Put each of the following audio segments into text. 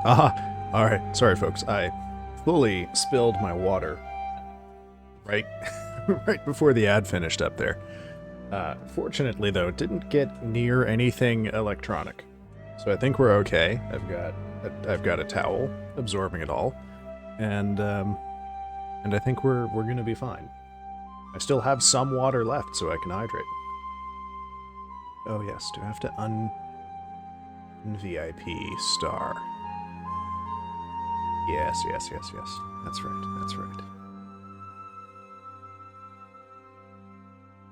Ah, all right. Sorry, folks. I fully spilled my water right, right before the ad finished up there. Fortunately, though, it didn't get near anything electronic, so I think we're okay. I've got a towel absorbing it all, and I think we're gonna be fine. I still have some water left, so I can hydrate. Oh yes, do I have to VIP star? Yes. That's right.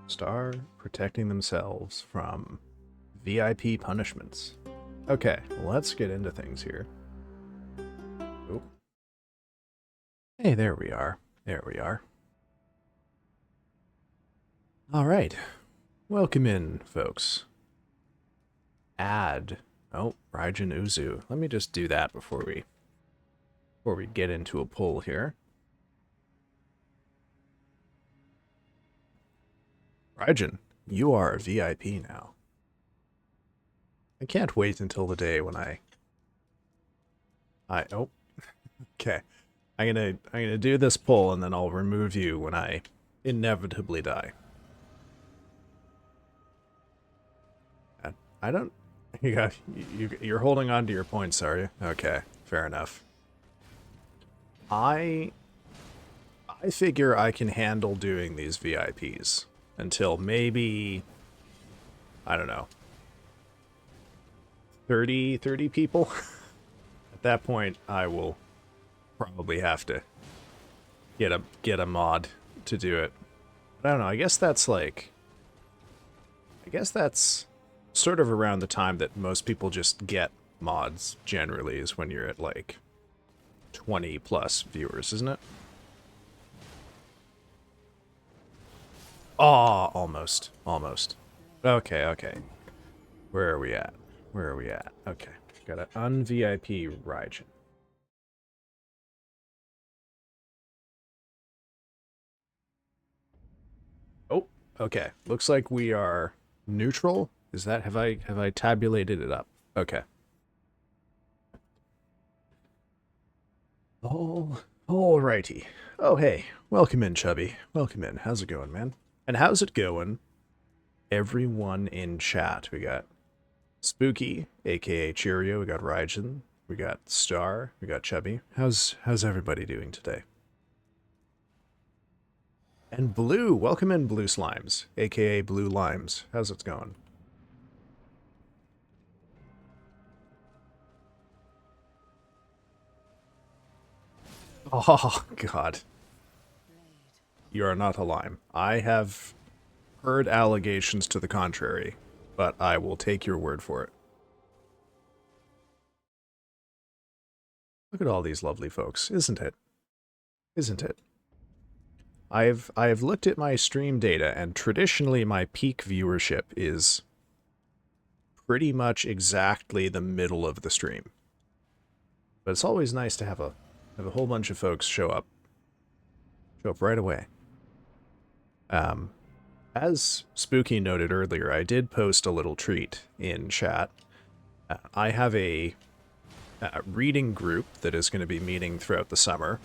Star protecting themselves from VIP punishments. Okay, let's get into things here. Oh. Hey, there we are. All right. Welcome in, folks. Add. Oh, Raijin Uzu. Let me just do that before we get into a poll here. Raijin, you are a VIP now. I can't wait until the day when oh, okay. I'm gonna do this poll and then I'll remove you when I inevitably die. I don't. You're holding on to your points, are you? Okay, fair enough. I figure I can handle doing these VIPs until maybe, I don't know, 30 people. At that point, I will probably have to get a mod to do it. But I don't know. I guess that's sort of around the time that most people just get mods generally, is when you're at like 20 plus viewers, isn't it? Ah, almost. Okay, okay. Where are we at? Where are we at? Okay. Got an un-VIP Raijin. Oh, okay. Looks like we are neutral. Is that have I tabulated it up? Okay. Alrighty. Oh hey. Welcome in, Chubby. Welcome in. How's it going, man? And how's it going? Everyone in chat. We got Spooky, aka Cheerio, we got Raijin, we got Star, we got Chubby. How's everybody doing today? And Blue, welcome in Blue Slimes, aka Blue Limes. How's it going? Oh god. You are not a lime. I have heard allegations to the contrary, but I will take your word for it. Look at all these lovely folks, isn't it? Isn't it? I've looked at my stream data, and traditionally my peak viewership is pretty much exactly the middle of the stream. But it's always nice to have a whole bunch of folks show up right away. As Spooky noted earlier, I did post a little treat in chat. I have a reading group that is going to be meeting throughout the summer,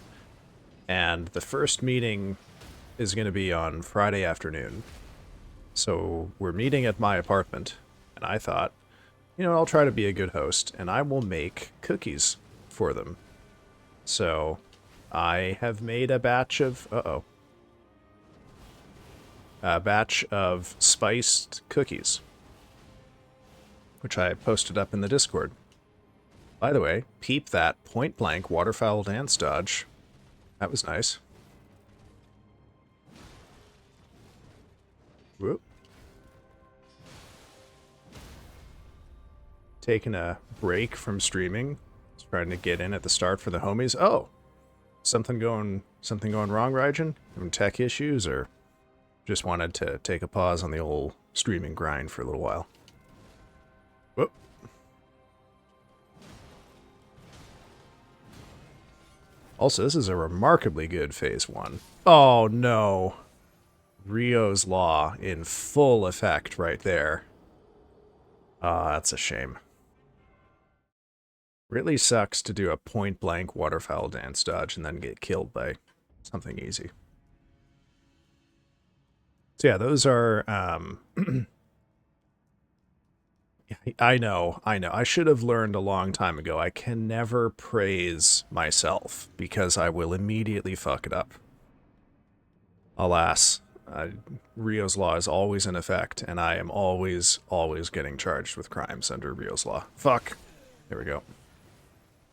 and the first meeting is going to be on Friday afternoon. So we're meeting at my apartment, and I thought, you know, I'll try to be a good host, and I will make cookies for them. So I have made a batch of... a batch of spiced cookies, which I posted up in the Discord. By the way, peep that point-blank waterfowl dance dodge. That was nice. Whoop. Taking a break from streaming. Trying to get in at the start for the homies. Oh! Something going wrong, Raijin? Having tech issues, or just wanted to take a pause on the old streaming grind for a little while? Whoop. Also, this is a remarkably good phase 1. Oh no! Rio's Law in full effect right there. Ah, that's a shame. Really sucks to do a point-blank waterfowl dance dodge and then get killed by something easy. So yeah, those are, I know. I should have learned a long time ago. I can never praise myself, because I will immediately fuck it up. Alas, Rio's Law is always in effect, and I am always getting charged with crimes under Rio's Law. Fuck. There we go.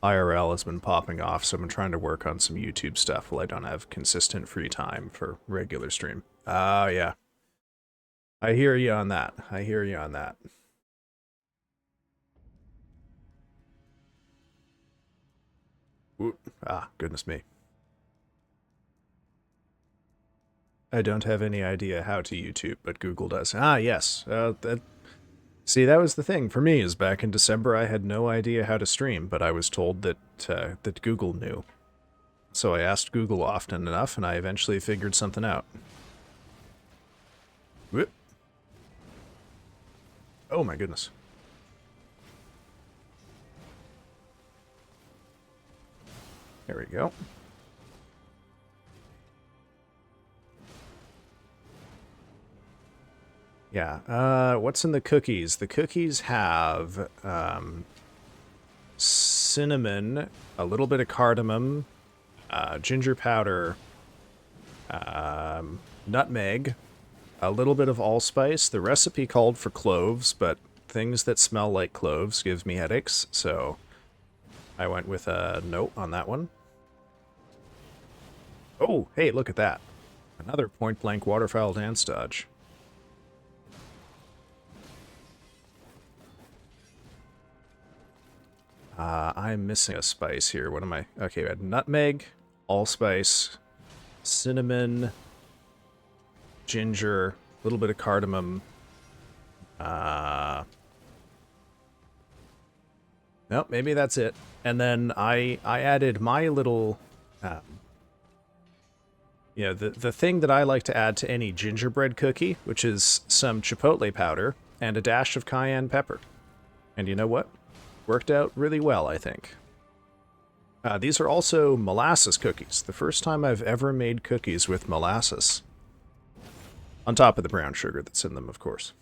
IRL has been popping off, so I've been trying to work on some YouTube stuff while I don't have consistent free time for regular stream. Ah, yeah. I hear you on that. I hear you on that. Ooh, ah, goodness me. I don't have any idea how to YouTube, but Google does. Ah, yes. See, that was the thing for me, is back in December I had no idea how to stream, but I was told that that Google knew. So I asked Google often enough, and I eventually figured something out. Whoop. Oh my goodness. There we go. Yeah, what's in the cookies? The cookies have cinnamon, a little bit of cardamom, ginger powder, nutmeg, a little bit of allspice. The recipe called for cloves, but things that smell like cloves gives me headaches, so I went with a note on that one. Oh, hey, look at that. Another point-blank waterfowl dance dodge. I'm missing a spice here. What am I? Okay, we had nutmeg, allspice, cinnamon, ginger, a little bit of cardamom, Nope, maybe that's it. And then I added my little, the thing that I like to add to any gingerbread cookie, which is some chipotle powder and a dash of cayenne pepper. And you know what? Worked out really well, I think. These are also molasses cookies. The first time I've ever made cookies with molasses. On top of the brown sugar that's in them, of course.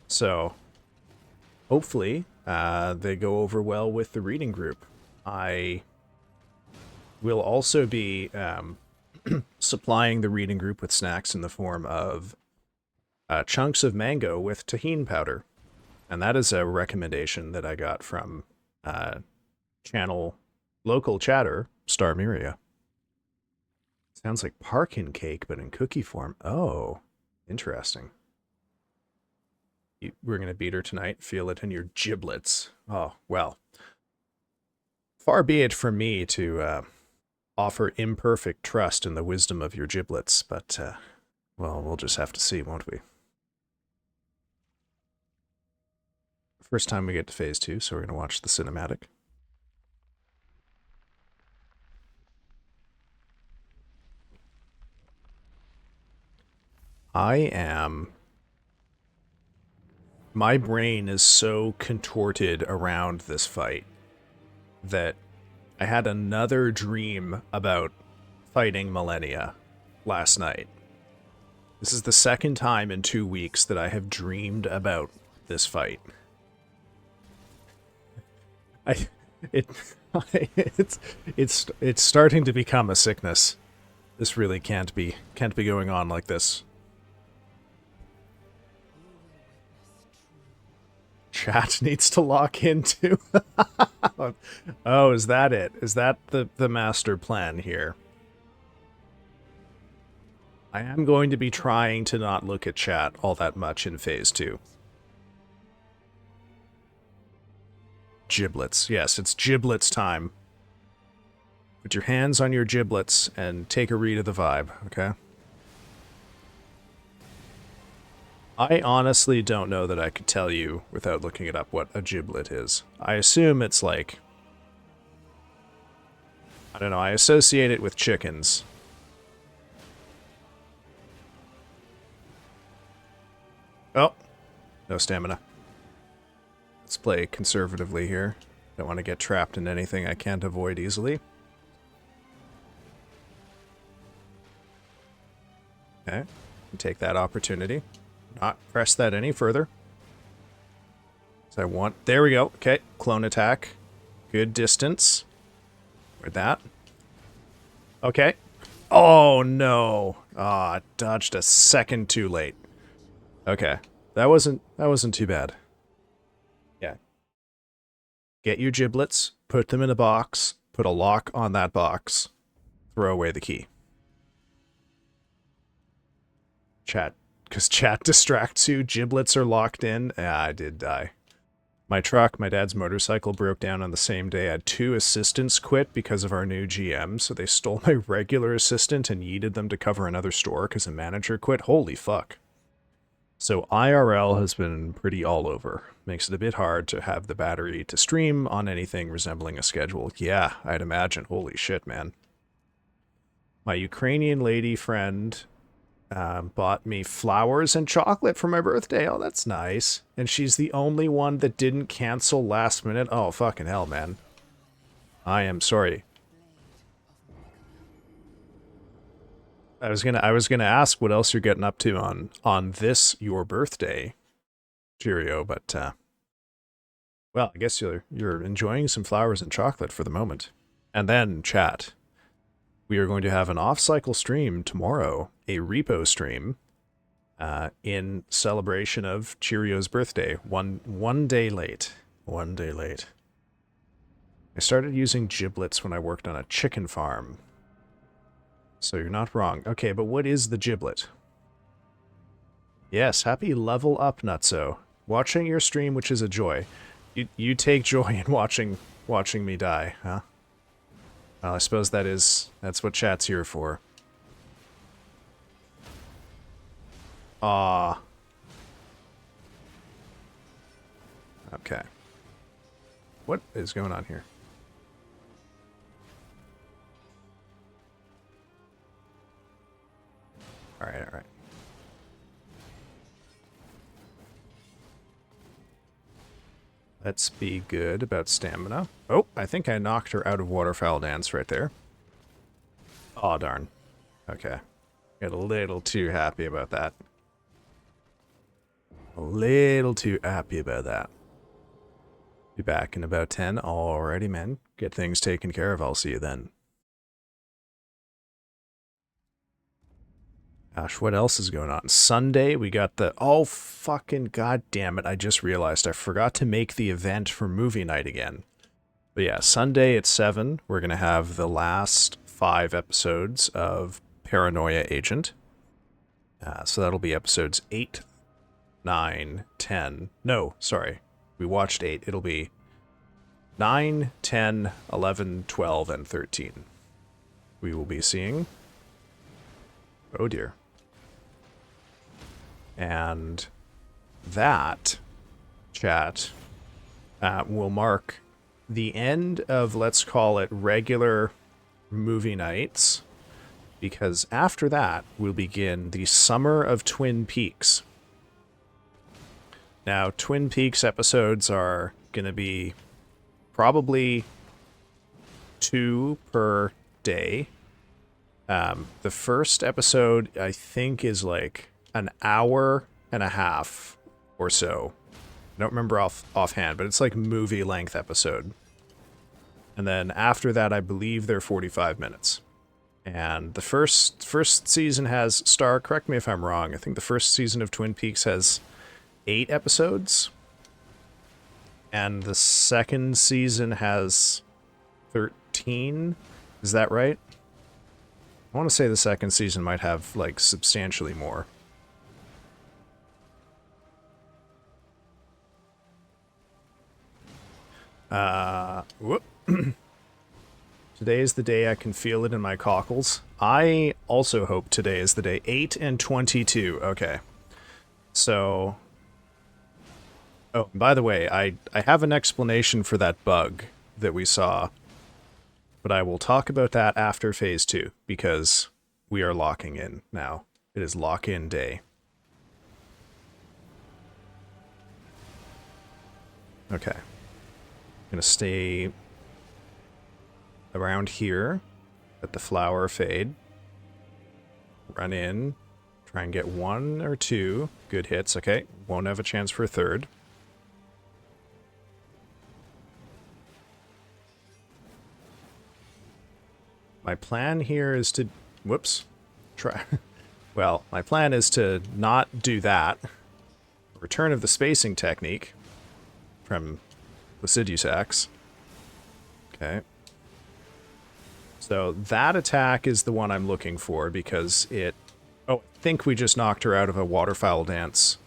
So, hopefully, they go over well with the reading group. I will also be supplying the reading group with snacks in the form of chunks of mango with tahini powder. And that is a recommendation that I got from channel local chatter, Star Miria. Sounds like parkin cake, but in cookie form. Oh, interesting. We're going to beat her tonight. Feel it in your giblets. Oh, well. Far be it from me to offer imperfect trust in the wisdom of your giblets, but, well, we'll just have to see, won't we? First time we get to phase 2, so we're going to watch the cinematic. My brain is so contorted around this fight that I had another dream about fighting Malenia last night. This is the second time in 2 weeks that I have dreamed about this fight. It's starting to become a sickness. This really can't be going on like this. Chat needs to lock into. Oh, is that it? Is that the master plan here? I am going to be trying to not look at chat all that much in phase 2. Giblets. Yes, it's giblets time. Put your hands on your giblets and take a read of the vibe, okay? I honestly don't know that I could tell you without looking it up what a giblet is. I assume it's like... I don't know, I associate it with chickens. Oh, no stamina. Let's play conservatively here. Don't want to get trapped in anything I can't avoid easily. Okay, take that opportunity. Not press that any further. So I want... There we go. Okay, clone attack. Good distance. With that. Okay. Oh, no. Ah, dodged a second too late. Okay. That wasn't too bad. Yeah. Get your giblets, put them in a box, put a lock on that box, throw away the key. Chat. Because chat distracts you, giblets are locked in. Yeah, I did die. My truck, my dad's motorcycle broke down on the same day. I had 2 assistants quit because of our new GM, so they stole my regular assistant and yeeted them to cover another store because a manager quit. Holy fuck. So IRL has been pretty all over. Makes it a bit hard to have the battery to stream on anything resembling a schedule. Yeah, I'd imagine. Holy shit, man. My Ukrainian lady friend... bought me flowers and chocolate for my birthday. Oh, that's nice. And she's the only one that didn't cancel last minute. Oh, fucking hell, man. I am sorry. I was gonna ask what else you're getting up to on this your birthday, Cheerio, but well, I guess you're enjoying some flowers and chocolate for the moment. And then chat. We are going to have an off-cycle stream tomorrow, a repo stream, in celebration of Cheerio's birthday. One day late. 1 day late. I started using giblets when I worked on a chicken farm. So you're not wrong. Okay, but what is the giblet? Yes, happy level up, Nutso. Watching your stream, which is a joy. You take joy in watching me die, huh? Well, I suppose that's what chat's here for. Ah, Okay. What is going on here? Alright, alright. Let's be good about stamina. Oh, I think I knocked her out of Waterfowl Dance right there. Aw, darn. Okay. Got a little too happy about that. A little too happy about that. Be back in about 10. Alrighty, man. Get things taken care of. I'll see you then. Gosh, what else is going on? Sunday, we got the... Oh, fucking goddamn it. I just realized I forgot to make the event for movie night again. But yeah, Sunday at 7, we're going to have the last 5 episodes of Paranoia Agent. So that'll be episodes 8, 9, 10. No, sorry. We watched 8. It'll be 9, 10, 11, 12, and 13. We will be seeing... Oh dear. And that, chat, will mark the end of, let's call it, regular movie nights, because after that, we'll begin the summer of Twin Peaks. Now, Twin Peaks episodes are going to be probably 2 per day. The first episode, I think, is like an hour and a half or so. I don't remember offhand, but it's like movie length episode. And then after that, I believe they're 45 minutes. And the first season has correct me if I'm wrong, I think the first season of Twin Peaks has 8 episodes. And the second season has 13. Is that right? I want to say the second season might have, like, substantially more. Whoop. Today is the day I can feel it in my cockles. I also hope today is the day. 8 and 22. Okay. So... Oh, by the way, I have an explanation for that bug that we saw. But I will talk about that after Phase 2, because we are locking in now. It is lock-in day. Okay. I'm gonna stay around here, let the flower fade, run in, try and get 1 or 2 good hits. Okay, won't have a chance for a third. My plan here is to... Whoops. Try... Well, my plan is to not do that. Return of the spacing technique from Placidusax. Okay. So that attack is the one I'm looking for because it... Oh, I think we just knocked her out of a waterfowl dance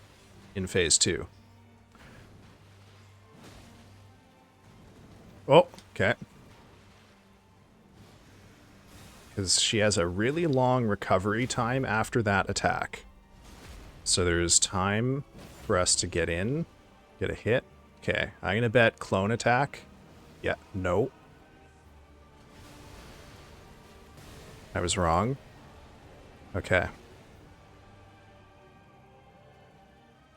in Phase 2. Oh, okay. Because she has a really long recovery time after that attack. So there's time for us to get in, get a hit. Okay, I'm going to bet clone attack. Yeah, no. I was wrong. Okay.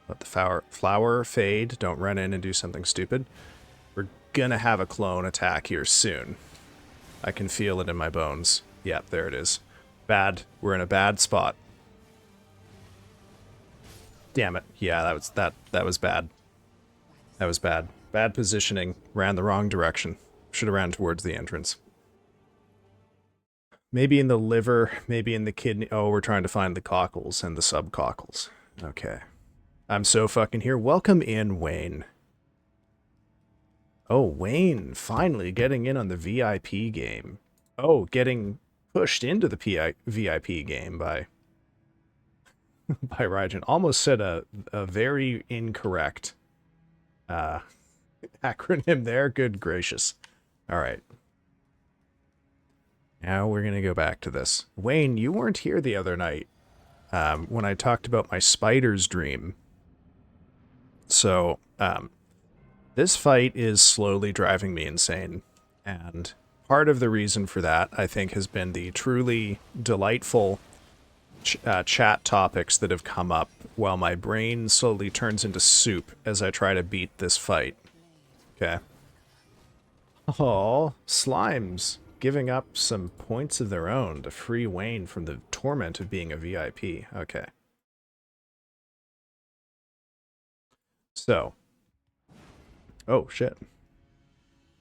Let the flower fade. Don't run in and do something stupid. We're going to have a clone attack here soon. I can feel it in my bones. Yep, there it is. Bad. We're in a bad spot. Damn it. Yeah, that was bad. That was bad. Bad positioning. Ran the wrong direction. Should have ran towards the entrance. Maybe in the liver, maybe in the kidney. Oh, we're trying to find the cockles and the subcockles. Okay. I'm so fucking here. Welcome in, Wayne. Oh, Wayne, finally getting in on the VIP game. Oh, getting pushed into the VIP game by Rygen. Almost said a very incorrect acronym there. Good gracious. All right. Now we're going to go back to this. Wayne, you weren't here the other night when I talked about my spider's dream. So, This fight is slowly driving me insane, and part of the reason for that, I think, has been the truly delightful chat topics that have come up while my brain slowly turns into soup as I try to beat this fight. Okay. Oh, slimes giving up some points of their own to free Wayne from the torment of being a VIP. Okay. So, oh shit.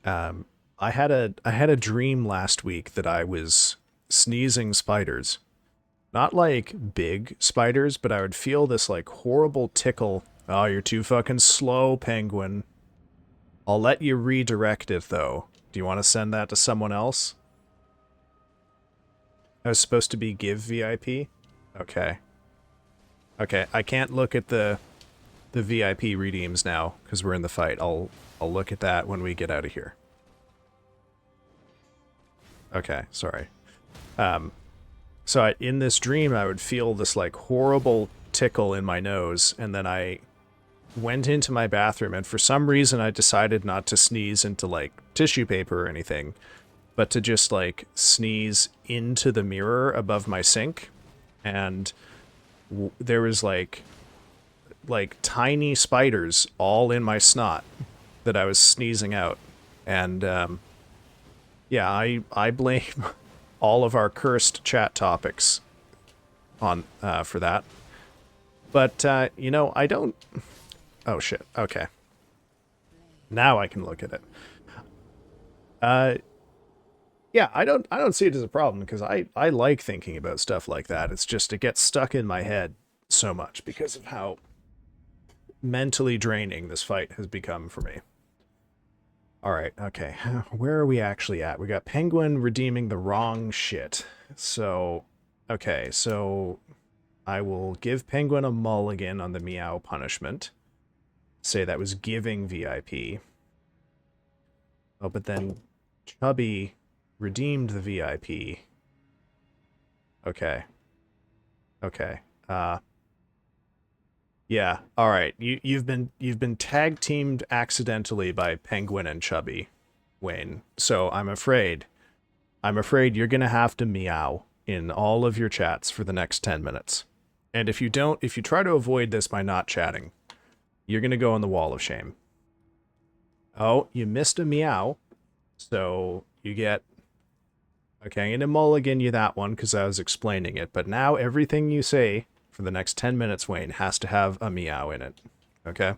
I had a dream last week that I was sneezing spiders. Not like big spiders, but I would feel this like horrible tickle. Oh, you're too fucking slow, penguin. I'll let you redirect it though. Do you want to send that to someone else? I was supposed to be give VIP? Okay. Okay, I can't look at the VIP redeems now because we're in the fight. I'll look at that when we get out of here. Okay, sorry. So in this dream, I would feel this like horrible tickle in my nose, and then I went into my bathroom, and for some reason I decided not to sneeze into like tissue paper or anything, but to just like sneeze into the mirror above my sink, and there was like tiny spiders all in my snot that I was sneezing out, and yeah, I blame all of our cursed chat topics on for that. But you know, I don't. Oh shit. Okay. Now I can look at it. Yeah, I don't see it as a problem because I like thinking about stuff like that. It's just it gets stuck in my head so much because of how mentally draining this fight has become for me. All right, okay. Where are we actually at? We got Penguin redeeming the wrong shit. So, okay, so I will give Penguin a mulligan on the meow punishment. Say that was giving VIP. Oh, but then Chubby redeemed the VIP. Okay. Okay. Yeah, alright. You've been tag teamed accidentally by Penguin and Chubby, Wayne. So I'm afraid you're gonna have to meow in all of your chats for the next 10 minutes. And if you try to avoid this by not chatting, you're gonna go on the wall of shame. Oh, you missed a meow. So you get... Okay, I'm gonna mulligan you that one because I was explaining it, but now everything you say for the next 10 minutes, Wayne, has to have a meow in it. Okay?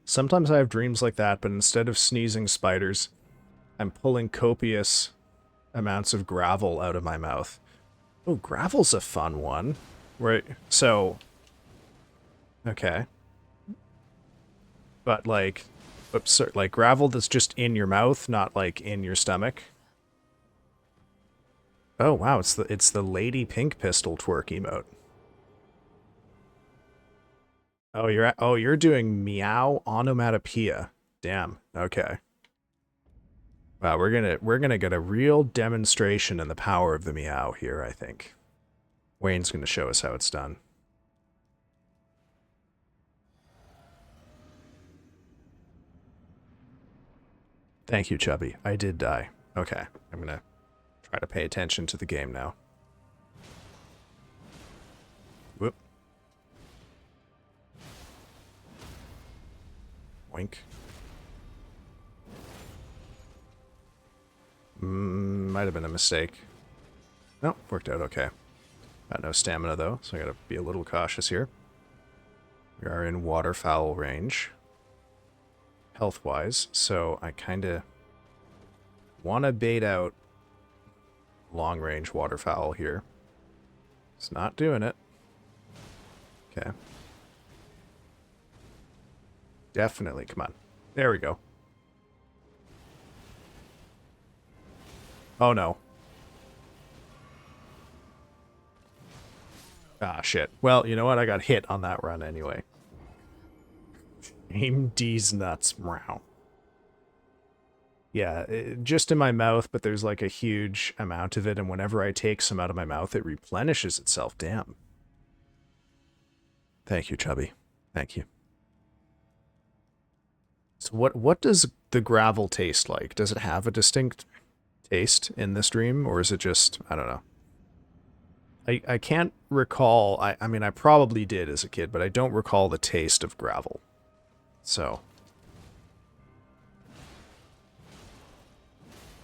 Sometimes I have dreams like that, but instead of sneezing spiders, I'm pulling copious amounts of gravel out of my mouth. Oh, gravel's a fun one. Right, so... Okay. But like... Oops, like gravel that's just in your mouth, not like in your stomach. Oh wow, it's the Lady Pink Pistol twerk emote. Oh, you're doing meow onomatopoeia. Damn. Okay. Wow, we're gonna get a real demonstration in the power of the meow here, I think. Wayne's gonna show us how it's done. Thank you, Chubby. I did die. Okay, I'm gonna try to pay attention to the game now. Whoop. Wink. Might have been a mistake. No, worked out okay. Got no stamina though, so I gotta be a little cautious here. We are in waterfowl range, health-wise, so I kinda wanna bait out long-range waterfowl here. It's not doing it. Okay. Definitely, come on. There we go. Oh no. Ah, shit. Well, you know what? I got hit on that run anyway. Aim D's nuts. Meow. Yeah, just in my mouth, but there's like a huge amount of it, and whenever I take some out of my mouth, it replenishes itself. Damn. Thank you, Chubby. Thank you. So what does the gravel taste like? Does it have a distinct taste in this dream, or is it just, I don't know. I can't recall, I mean, I probably did as a kid, but I don't recall the taste of gravel. So.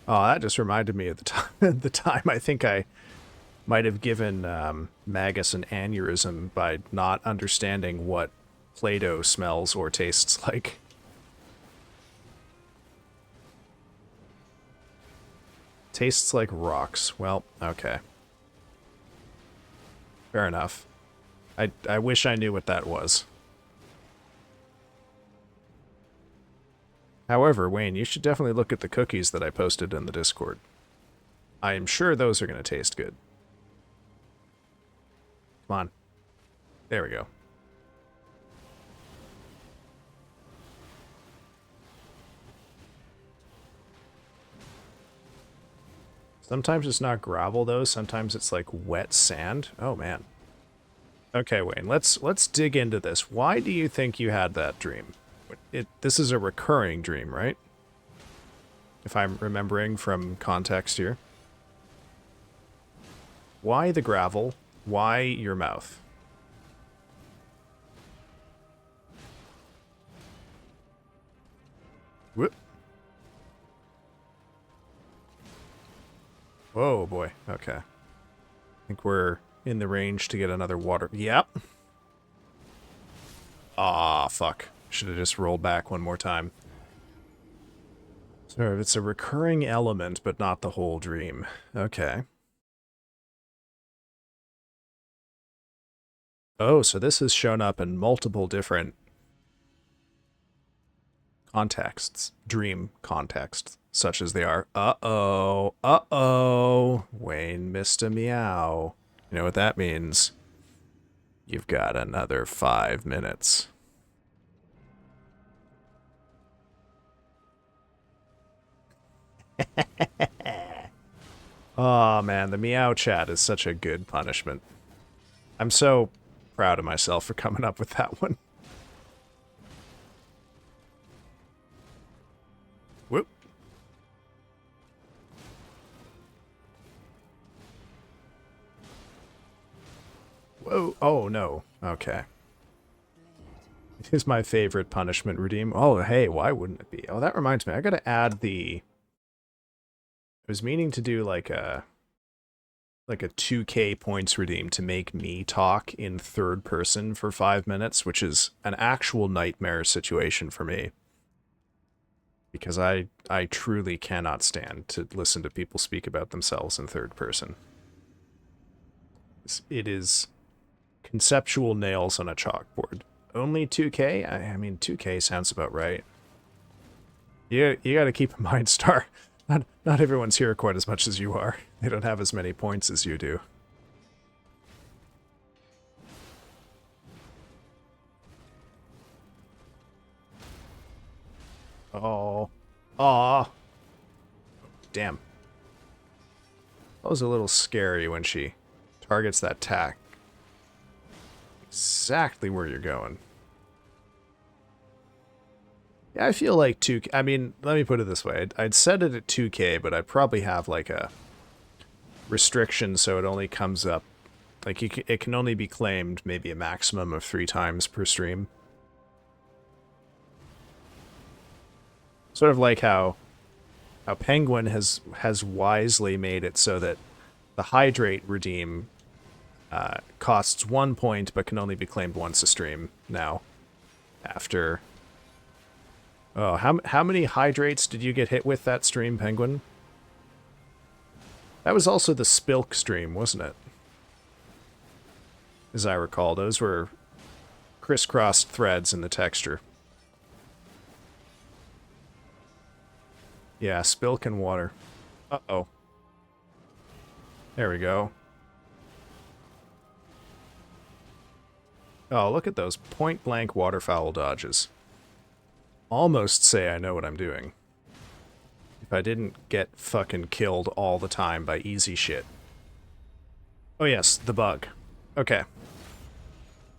Oh, that just reminded me of the time, the time I think I might have given Magus an aneurysm by not understanding what Play-Doh smells or tastes like. Tastes like rocks. Well, okay. Fair enough. I wish I knew what that was. However, Wayne, you should definitely look at the cookies that I posted in the Discord. I am sure those are going to taste good. Come on. There we go. Sometimes it's not gravel, though. Sometimes it's like wet sand. Oh, man. Okay, Wayne, let's dig into this. Why do you think you had that dream? This is a recurring dream, right? If I'm remembering from context here. Why the gravel? Why your mouth? Whoop. Whoa, boy. Okay. I think we're in the range to get another water. Yep. Ah, fuck. Should have just rolled back one more time. So it's a recurring element, but not the whole dream. Okay. Oh, so this has shown up in multiple different contexts. Dream contexts, such as they are. Uh-oh. Uh-oh. Wayne missed a meow. You know what that means? You've got another 5 minutes. Oh, man, the meow chat is such a good punishment. I'm so proud of myself for coming up with that one. Whoop. Whoa. Oh, no. Okay. It is my favorite punishment redeem. Oh, hey, why wouldn't it be? Oh, that reminds me. I gotta add the... I was meaning to do like a 2K points redeem to make me talk in third person for 5 minutes, which is an actual nightmare situation for me. Because I truly cannot stand to listen to people speak about themselves in third person. It is conceptual nails on a chalkboard. Only 2K? I mean, 2K sounds about right. You gotta keep in mind, Star. Not everyone's here quite as much as you are. They don't have as many points as you do. Oh. Aw. Damn. That was a little scary when she targets that tack. Exactly where you're going. Yeah, I feel like 2K... I mean, let me put it this way. I'd set it at 2K, but I'd probably have like a restriction so it only comes up... Like, it can only be claimed maybe a maximum of 3 times per stream. Sort of like how Penguin has wisely made it so that the Hydrate redeem costs 1 point but can only be claimed once a stream now. After... Oh, how many Hydrates did you get hit with that stream, Penguin? That was also the Spilk stream, wasn't it? As I recall, those were crisscrossed threads in the texture. Yeah, Spilk and water. Uh-oh. There we go. Oh, look at those point-blank waterfowl dodges. Almost say I know what I'm doing. If I didn't get fucking killed all the time by easy shit. Oh yes, the bug. Okay.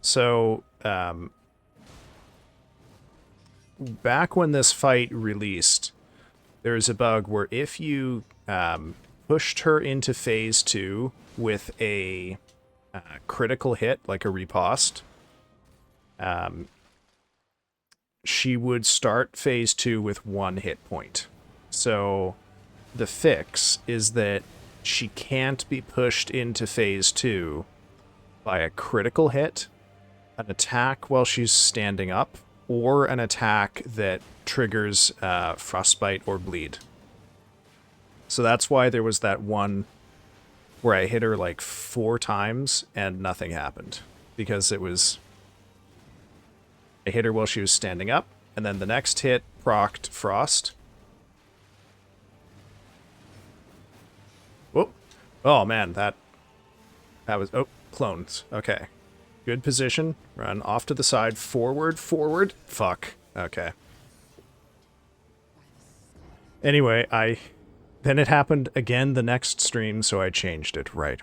So, back when this fight released, there's a bug where if you pushed her into phase 2 with a critical hit, like a riposte, she would start phase 2 with 1 hit point. So the fix is that she can't be pushed into phase 2 by a critical hit, an attack while she's standing up, or an attack that triggers frostbite or bleed. So that's why there was that one where I hit her like 4 times and nothing happened. Because it was... I hit her while she was standing up, and then the next hit procced frost. Whoop. Oh man, that was... Oh, clones. Okay. Good position. Run off to the side. Forward, forward. Fuck. Okay. Anyway, then it happened again the next stream, so I changed it. Right.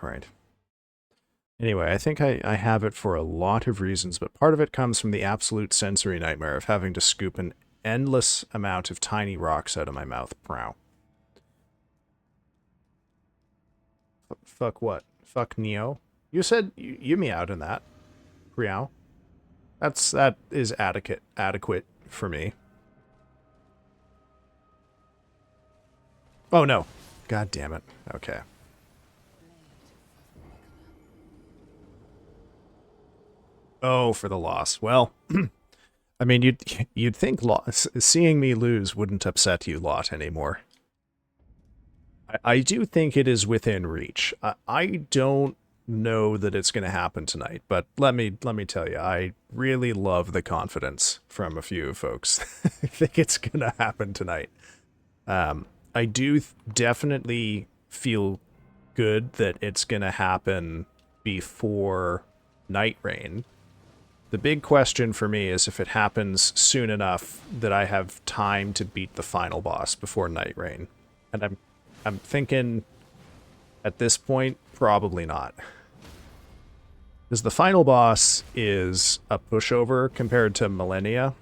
Anyway, I think I have it for a lot of reasons, but part of it comes from the absolute sensory nightmare of having to scoop an endless amount of tiny rocks out of my mouth. Prow. Fuck what? Fuck Neo? You said you meowed in that. Meow. That is adequate for me. Oh no. God damn it. Okay. Oh, for the loss. Well, I mean, you'd think seeing me lose wouldn't upset you lot anymore. I do think it is within reach. I don't know that it's going to happen tonight, but let me tell you, I really love the confidence from a few folks. I think it's going to happen tonight. I do definitely feel good that it's going to happen before Night Rain. The big question for me is if it happens soon enough that I have time to beat the final boss before Night Rain. And I'm thinking at this point, probably not. Because the final boss is a pushover compared to Malenia,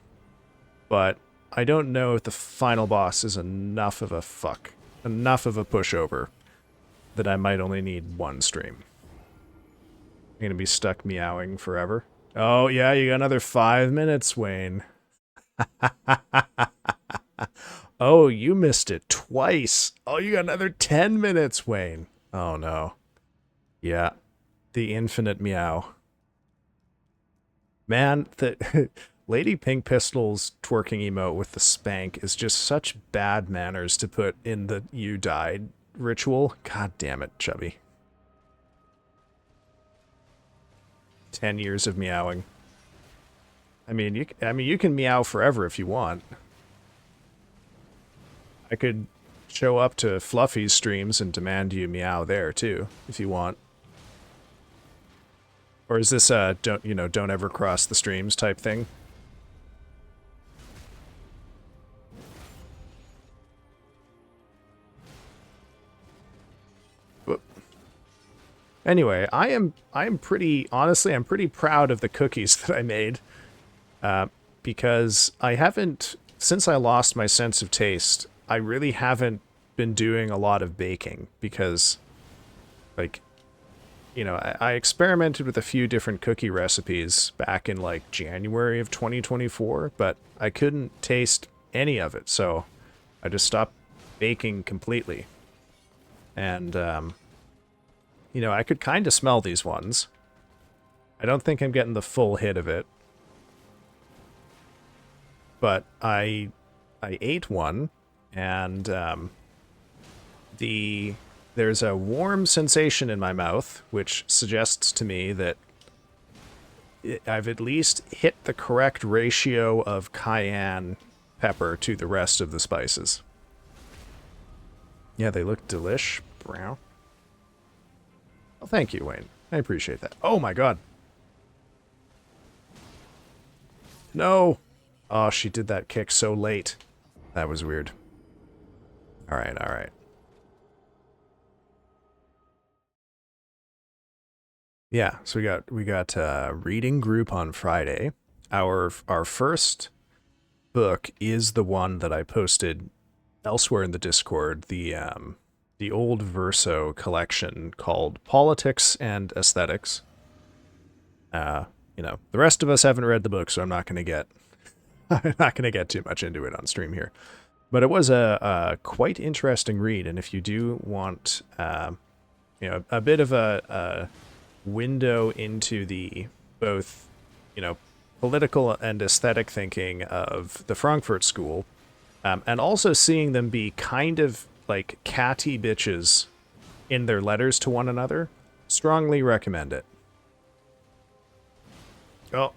but I don't know if the final boss is enough of a pushover that I might only need 1 stream. I'm gonna be stuck meowing forever. Oh, yeah, you got another 5 minutes, Wayne. Oh, you missed it twice. Oh, you got another 10 minutes, Wayne. Oh, no. Yeah, the infinite meow. Man, the Lady Pink Pistol's twerking emote with the spank is just such bad manners to put in the you died ritual. God damn it, Chubby. 10 years of meowing. I mean, you can meow forever if you want. I could show up to Fluffy's streams and demand you meow there too, if you want. Or is this a don't ever cross the streams type thing? Anyway, I'm pretty proud of the cookies that I made, because I haven't, since I lost my sense of taste, I really haven't been doing a lot of baking because, like, you know, I experimented with a few different cookie recipes back in like January of 2024, but I couldn't taste any of it, so I just stopped baking completely. And, you know, I could kind of smell these ones. I don't think I'm getting the full hit of it. But I ate one, and there's a warm sensation in my mouth, which suggests to me that I've at least hit the correct ratio of cayenne pepper to the rest of the spices. Yeah, they look delish. Brown. Well, thank you, Wayne. I appreciate that. Oh my god. No! Oh, she did that kick so late. That was weird. Alright, alright. Yeah, so we got reading group on Friday. Our first book is the one that I posted elsewhere in the Discord, the old Verso collection called Politics and Aesthetics. The rest of us haven't read the book, so I'm not going to get too much into it on stream here. But it was a quite interesting read, and if you do want a bit of a window into the both political and aesthetic thinking of the Frankfurt School, and also seeing them be kind of like catty bitches in their letters to one another, strongly recommend it. Oh.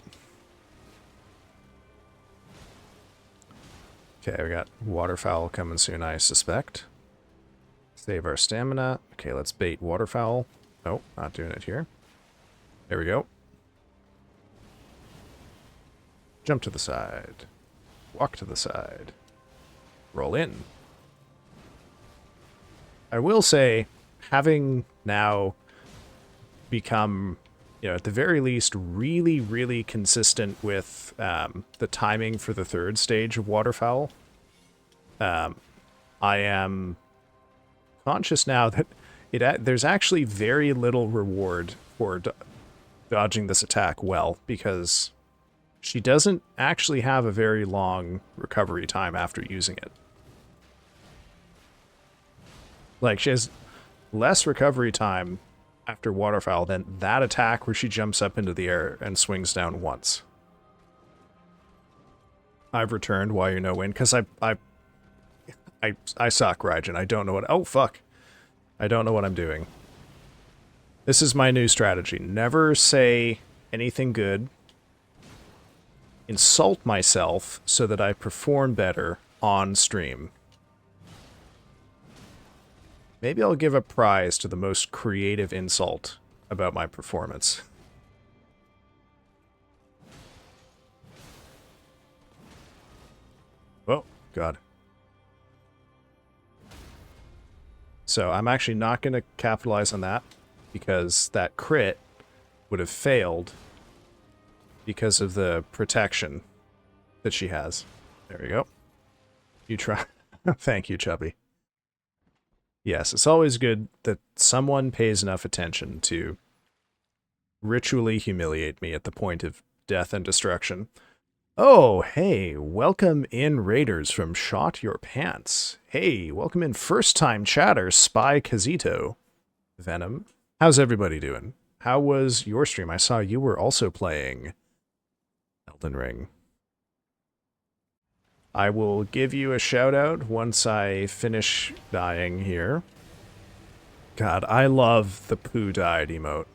Okay, we got waterfowl coming soon, I suspect. Save our stamina. Okay, let's bait waterfowl. Oh, not doing it here. There we go. Jump to the side. Walk to the side. Roll in. I will say, having now become, at the very least, really, really consistent with the timing for the third stage of waterfowl, I am conscious now that there's actually very little reward for dodging this attack well, because she doesn't actually have a very long recovery time after using it. Like, she has less recovery time after waterfowl than that attack where she jumps up into the air and swings down once. I've returned while you're no win, because I suck, Raijin. I don't know what... Oh, fuck. I don't know what I'm doing. This is my new strategy. Never say anything good. Insult myself so that I perform better on stream. Maybe I'll give a prize to the most creative insult about my performance. Oh, God. So I'm actually not going to capitalize on that, because that crit would have failed because of the protection that she has. There we go. You try. Thank you, Chubby. Yes, it's always good that someone pays enough attention to ritually humiliate me at the point of death and destruction. Oh, hey, welcome in Raiders from Shot Your Pants. Hey, welcome in first-time chatter, Spy Kazito. Venom. How's everybody doing? How was your stream? I saw you were also playing Elden Ring. I will give you a shout-out once I finish dying here. God, I love the poo died emote.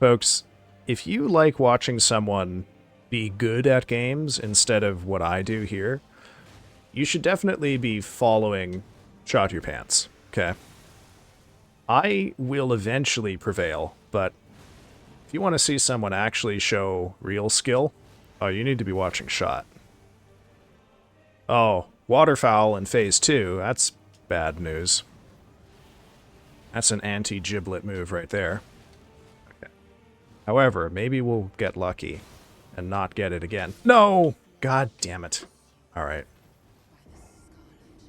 Folks, if you like watching someone be good at games instead of what I do here, you should definitely be following Shot Your Pants, okay? I will eventually prevail, but if you want to see someone actually show real skill, oh, you need to be watching Shot. Oh, waterfowl in phase 2, that's bad news. That's an anti-giblet move right there. Okay. However, maybe we'll get lucky and not get it again. No! God damn it. Alright.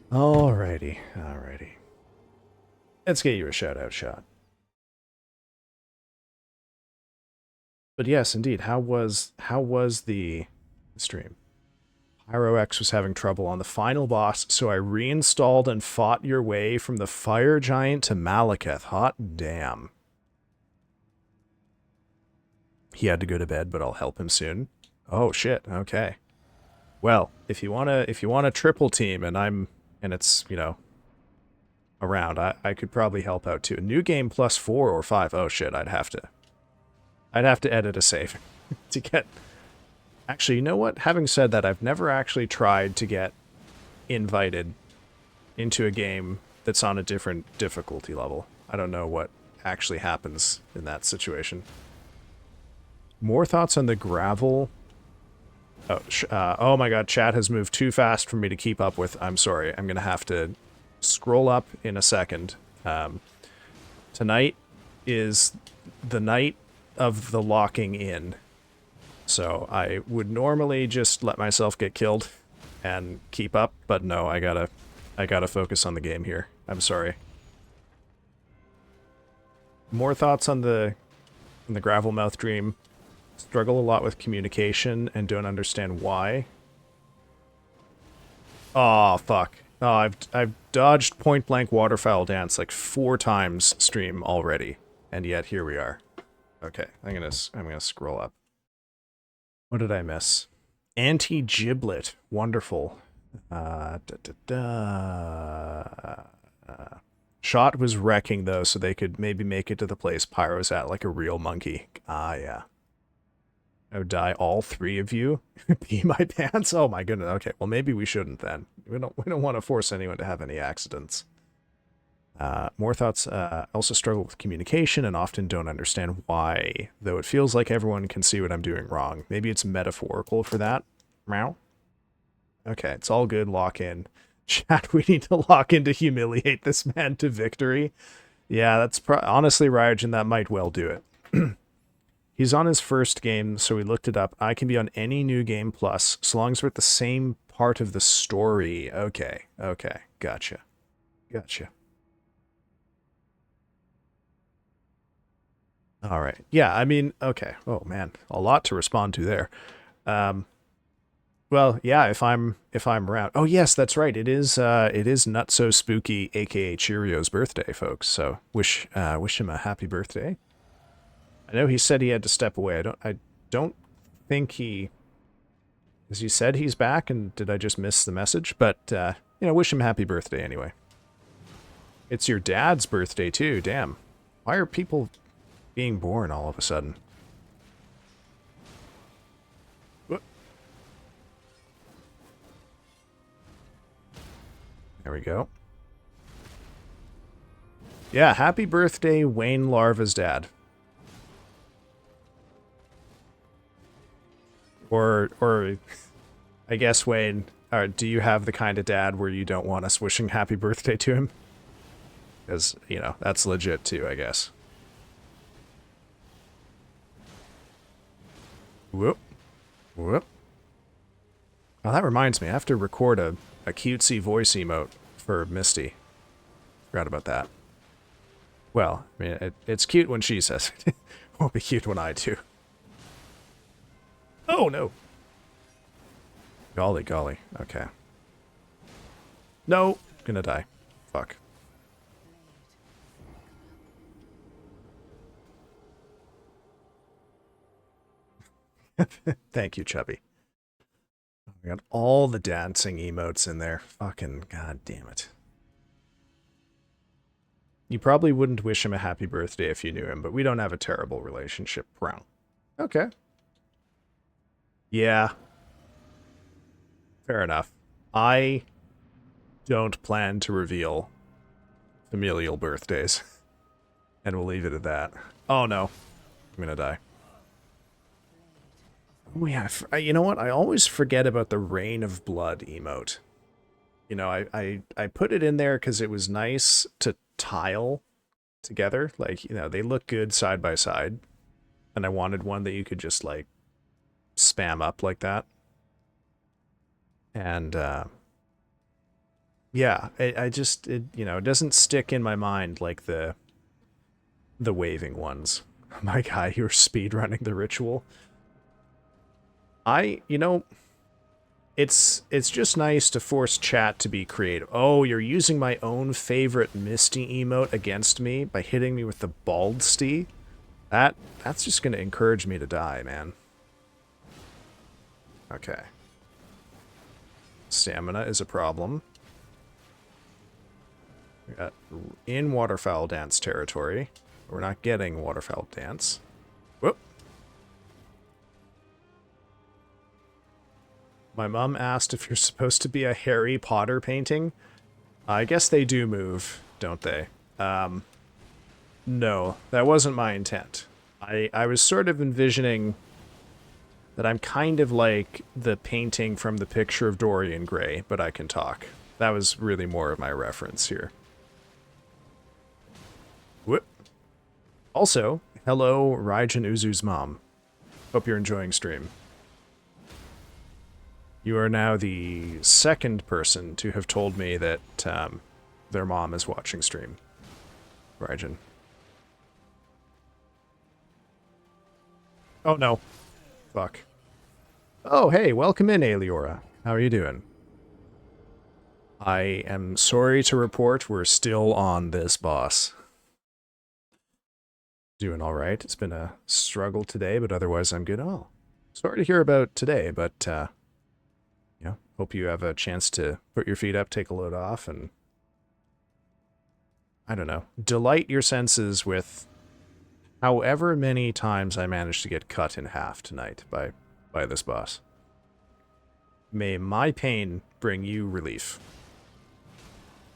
Alrighty. Let's get you a shout-out shot. But yes, indeed, how was the stream? PyroX was having trouble on the final boss, so I reinstalled and fought your way from the Fire Giant to Malekith. Hot damn. He had to go to bed, but I'll help him soon. Oh shit, okay. Well, if you wanna triple team and it's, around, I could probably help out too. New game plus 4 or 5. Oh shit, I'd have to edit a save to get... Actually, you know what? Having said that, I've never actually tried to get invited into a game that's on a different difficulty level. I don't know what actually happens in that situation. More thoughts on the gravel? Oh, oh my god, chat has moved too fast for me to keep up with. I'm sorry. I'm going to have to scroll up in a second. Tonight is the night of the locking in. So I would normally just let myself get killed and keep up, but no, I gotta focus on the game here. I'm sorry. More thoughts on the Gravelmouth Dream. Struggle a lot with communication and don't understand why. Oh fuck. Oh, I've dodged point blank waterfowl dance like 4 times stream already, and yet here we are. Okay, I'm gonna scroll up. What did I miss? Anti-giblet, wonderful. Shot was wrecking though, so they could maybe make it to the place Pyro's at like a real monkey. Ah, yeah. I would die, all 3 of you. Pee my pants. Oh my goodness. Okay, well maybe we shouldn't then. We don't want to force anyone to have any accidents. More thoughts. Also struggle with communication and often don't understand why, though it feels like everyone can see what I'm doing wrong. Maybe it's metaphorical for that. Meow. Okay, it's all good. Lock in. Chat, we need to lock in to humiliate this man to victory. Yeah, that's honestly, Ryogen, that might well do it. He's on his first game, so we looked it up. I can be on any new game plus, so long as we're at the same part of the story. Okay, okay, gotcha. Gotcha. All right. Yeah, I mean, okay. Oh man, a lot to respond to there. Well, yeah, if I'm around. Oh yes, that's right. It is Not So Spooky, aka Cheerio's birthday, folks. So wish him a happy birthday. I know he said he had to step away. I don't think he, as you said, he's back, and did I just miss the message? But you know, wish him happy birthday anyway. It's your dad's birthday too. Damn. Why are people being born all of a sudden? Whoop. There we go. Yeah, happy birthday, Wayne Larva's dad. Or I guess, Wayne, do you have the kind of dad where you don't want us wishing happy birthday to him? Because, you know, that's legit too, I guess. Whoop. Whoop. Oh, that reminds me, I have to record a cutesy voice emote for Misty. Forgot about that. Well, I mean, it's cute when she says it. It won't be cute when I do. Oh, no. Golly, golly. Okay. No. Gonna die. Fuck. Thank you, Chubby. We got all the dancing emotes in there. Fucking god damn it. You probably wouldn't wish him a happy birthday if you knew him, but we don't have a terrible relationship. Brown. Okay. Yeah. Fair enough. I don't plan to reveal familial birthdays. And we'll leave it at that. Oh no. I'm gonna die. Oh yeah, you know what? I always forget about the Rain of Blood emote. You know, I put it in there because it was nice to tile together. Like, you know, they look good side by side. And I wanted one that you could just, like, spam up like that. And, yeah, I just, you know, it doesn't stick in my mind like the waving ones. My guy, you're speedrunning the ritual. You know, it's just nice to force chat to be creative. Oh, you're using my own favorite Misty emote against me by hitting me with the bald stee? That's just going to encourage me to die, man. Okay. Stamina is a problem. We got in waterfowl dance territory. We're not getting waterfowl dance. Whoop. My mom asked if you're supposed to be a Harry Potter painting. I guess they do move, don't they? No, that wasn't my intent. I was sort of envisioning that I'm kind of like the painting from the picture of Dorian Gray, but I can talk. That was really more of my reference here. Whoop. Also, hello, Raijin Uzu's mom. Hope you're enjoying stream. You are now the second person to have told me that their mom is watching stream. Raijin. Oh no. Fuck. Oh, hey, welcome in, Aeliora. How are you doing? I am sorry to report we're still on this boss. Doing alright. It's been a struggle today, but otherwise I'm good. Oh, sorry to hear about today, but, hope you have a chance to put your feet up, take a load off, and, I don't know, delight your senses with however many times I managed to get cut in half tonight by this boss. May my pain bring you relief,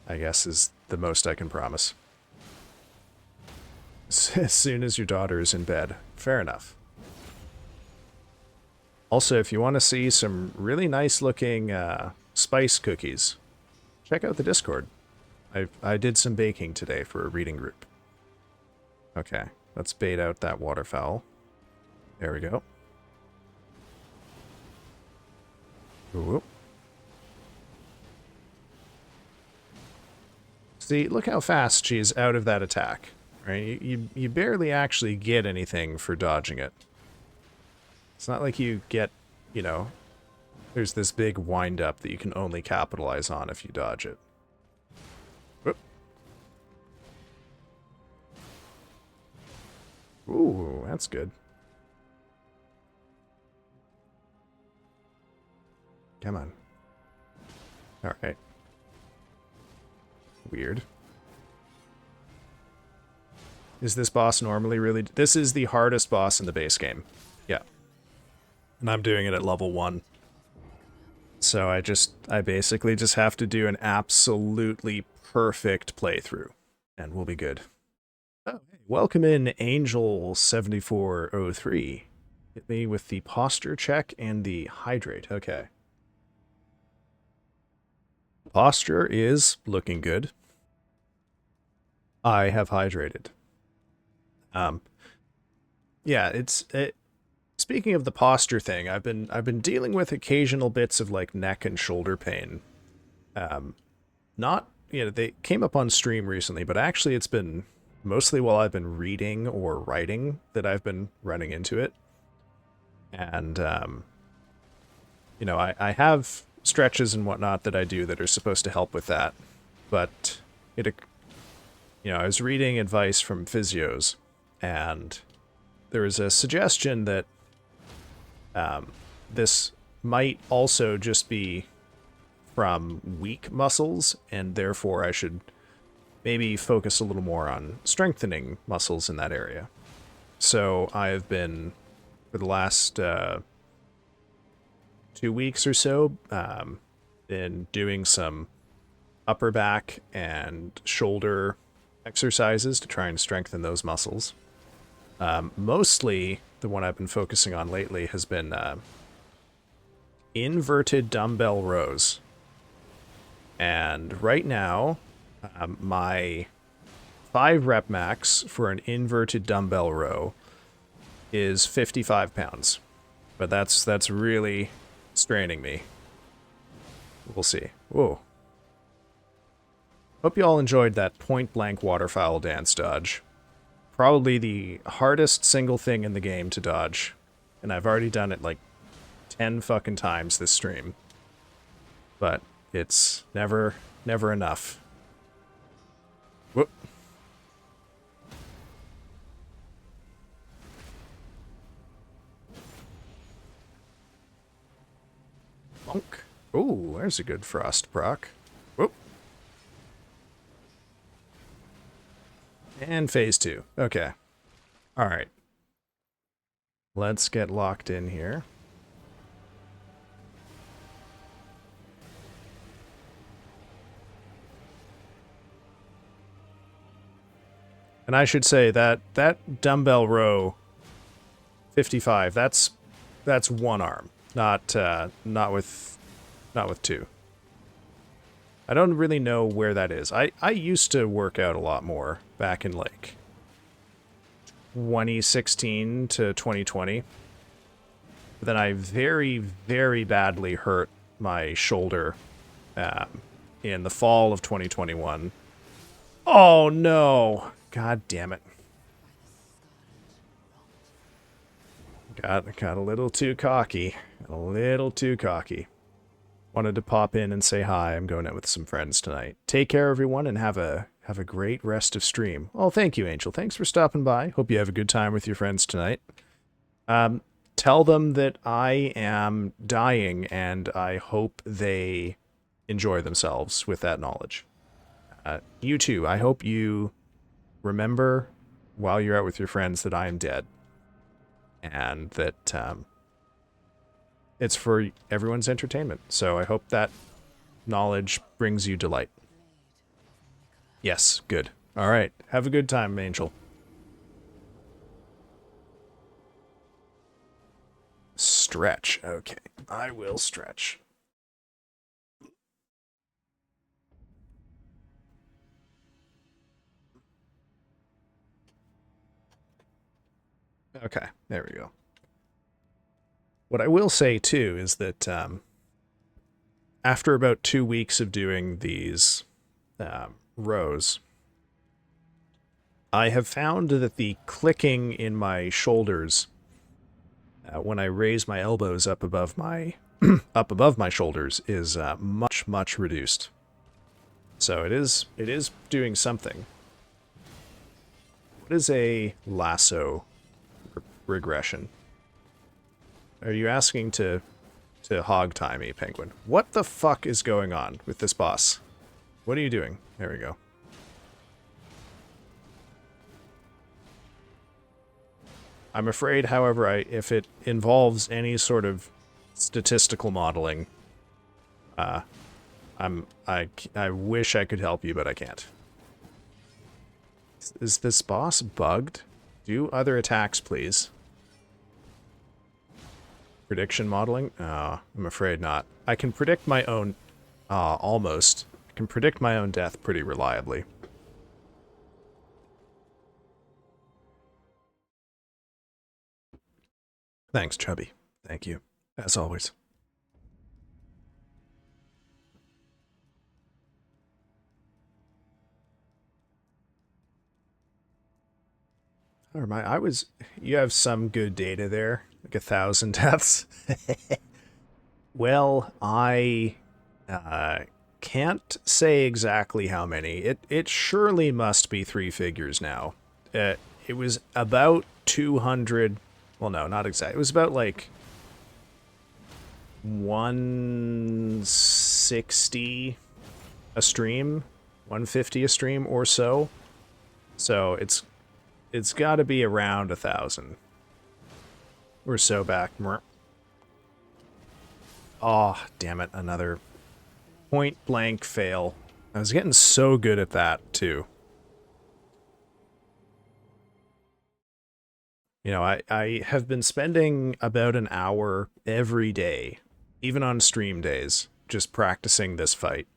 I guess is the most I can promise. As soon as your daughter is in bed. Fair enough. Also, if you want to see some really nice looking spice cookies, check out the Discord. I did some baking today for a reading group. Okay, let's bait out that waterfowl. There we go. Ooh. See, look how fast she's out of that attack. Right? You barely actually get anything for dodging it. It's not like you get, there's this big wind-up that you can only capitalize on if you dodge it. Whoop. Ooh, that's good. Come on. Alright. Weird. Is this boss normally really... This is the hardest boss in the base game. Yeah. And I'm doing it at level 1. So I basically just have to do an absolutely perfect playthrough. And we'll be good. Oh, hey. Welcome in, Angel7403. Hit me with the posture check and the hydrate. Okay. Posture is looking good. I have hydrated. Yeah, speaking of the posture thing, I've been dealing with occasional bits of like neck and shoulder pain. They came up on stream recently, but actually it's been mostly while I've been reading or writing that I've been running into it. And I have stretches and whatnot that I do that are supposed to help with that, but I was reading advice from physios, and there was a suggestion that this might also just be from weak muscles, and therefore I should maybe focus a little more on strengthening muscles in that area. So I've been, for the last 2 weeks or so, been doing some upper back and shoulder exercises to try and strengthen those muscles. Mostly the one I've been focusing on lately has been inverted dumbbell rows. And right now, my 5 rep max for an inverted dumbbell row is 55 pounds. But that's really straining me. We'll see. Whoa. Hope you all enjoyed that point-blank waterfowl dance dodge. Probably the hardest single thing in the game to dodge. And I've already done it like 10 fucking times this stream. But it's never enough. Whoop. Bonk. Ooh, there's a good frost proc. Whoop. And phase 2. Okay. Alright. Let's get locked in here. And I should say that dumbbell row 55, that's one arm, not with 2. I don't really know where that is. I used to work out a lot more back in like 2016 to 2020. But then I very, very badly hurt my shoulder in the fall of 2021. Oh no! God damn it. Got a little too cocky. A little too cocky. Wanted to pop in and say hi. I'm going out with some friends tonight. Take care, everyone, and have a great rest of stream. Oh, thank you, Angel. Thanks for stopping by. Hope you have a good time with your friends tonight. Tell them that I am dying, and I hope they enjoy themselves with that knowledge. You too. I hope you remember while you're out with your friends that I am dead, and that it's for everyone's entertainment. So I hope that knowledge brings you delight. Yes, good. All right. Have a good time, Angel. Stretch. Okay. I will stretch. Okay. There we go. What I will say, too, is that after about 2 weeks of doing these rows, I have found that the clicking in my shoulders when I raise my elbows up above my shoulders is much reduced. So it is doing something. What is a lasso regression? Are you asking to hog tie me, Penguin? What the fuck is going on with this boss? What are you doing? There we go. I'm afraid, however, if it involves any sort of statistical modeling, I wish I could help you, but I can't. Is this boss bugged? Do other attacks, please. Prediction modeling? Oh, I'm afraid not. I can predict my own... almost. I can predict my own death pretty reliably. Thanks, Chubby. Thank you. As always. Never mind. You have some good data there. Like 1,000 deaths. Well, I can't say exactly how many. It surely must be 3 figures now. It was about 200... Well, no, not exactly. It was about, like, 160 a stream, 150 a stream or so. So it's got to be around 1,000 or so back. Oh, damn it! Another point blank fail. I was getting so good at that too. You know, I have been spending about an hour every day, even on stream days, just practicing this fight.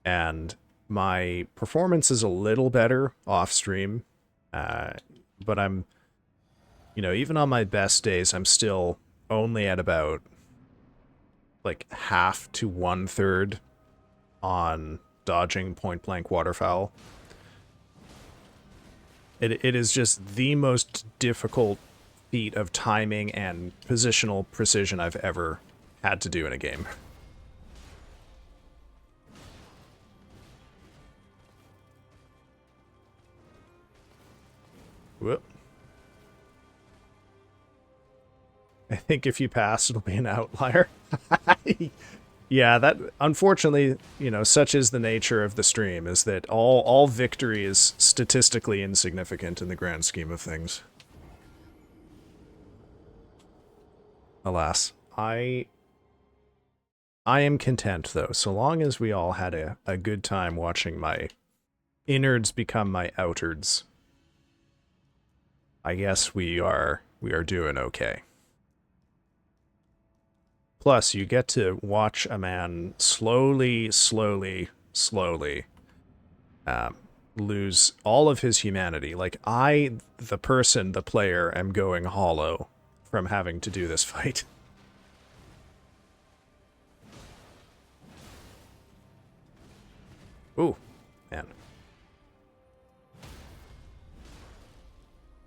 And my performance is a little better off stream, but I'm, you know, even on my best days, I'm still only at about like half to 1/3 on dodging point blank waterfowl. It is just the most difficult feat of timing and positional precision I've ever had to do in a game. Whoop. I think if you pass, it'll be an outlier. Yeah, that unfortunately, you know, such is the nature of the stream, is that all victory is statistically insignificant in the grand scheme of things. Alas, I am content though, so long as we all had a good time watching my innards become my outards. I guess we are doing okay. Plus, you get to watch a man slowly lose all of his humanity. Like, I, the person, the player, am going hollow from having to do this fight. Ooh, man.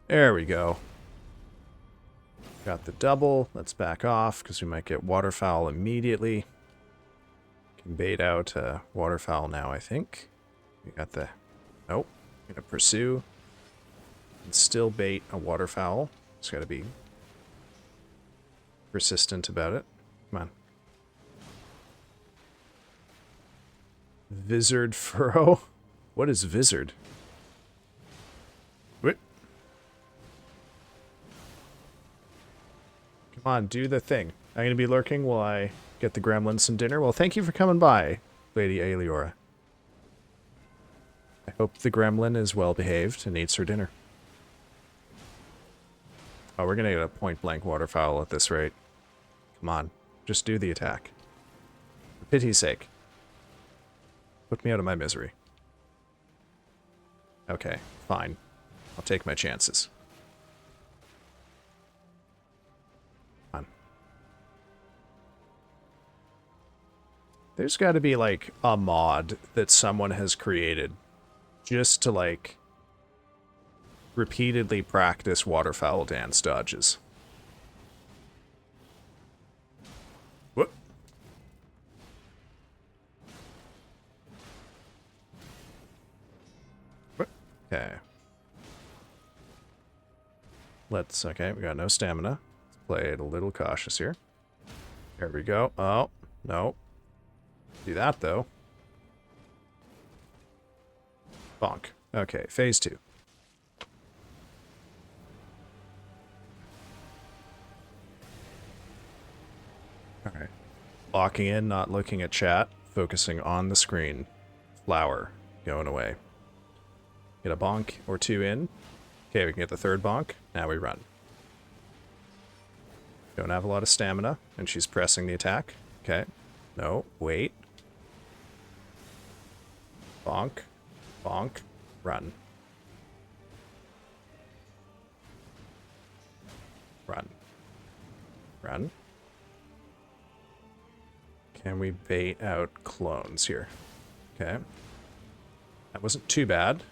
There we go. Got the double. Let's back off because we might get waterfowl immediately. Can bait out waterfowl now, I think. We got the... Nope. Gonna pursue. And still bait a waterfowl. Just gotta be persistent about it. Come on. Vizard furrow? What is vizard? What? Come on, do the thing. I'm gonna be lurking while I get the gremlins some dinner. Well, thank you for coming by, Lady Aeliora. I hope the gremlin is well behaved and eats her dinner. Oh, we're gonna get a point-blank waterfowl at this rate. Come on, just do the attack. For pity's sake. Put me out of my misery. Okay, fine. I'll take my chances. Come on. There's got to be, like, a mod that someone has created just to, like, repeatedly practice waterfowl dance dodges. What? What? Okay. Okay, we got no stamina. Let's play it a little cautious here. There we go. Oh, no. Do that, though. Bonk. Okay, phase 2. Alright. Locking in, not looking at chat. Focusing on the screen. Flower. Going away. Get a bonk or 2 in. Okay, we can get the 3rd bonk. Now we run. Don't have a lot of stamina, and she's pressing the attack. Okay. No, wait. Bonk. Bonk. Run. Run. Run. Can we bait out clones here? Okay. That wasn't too bad.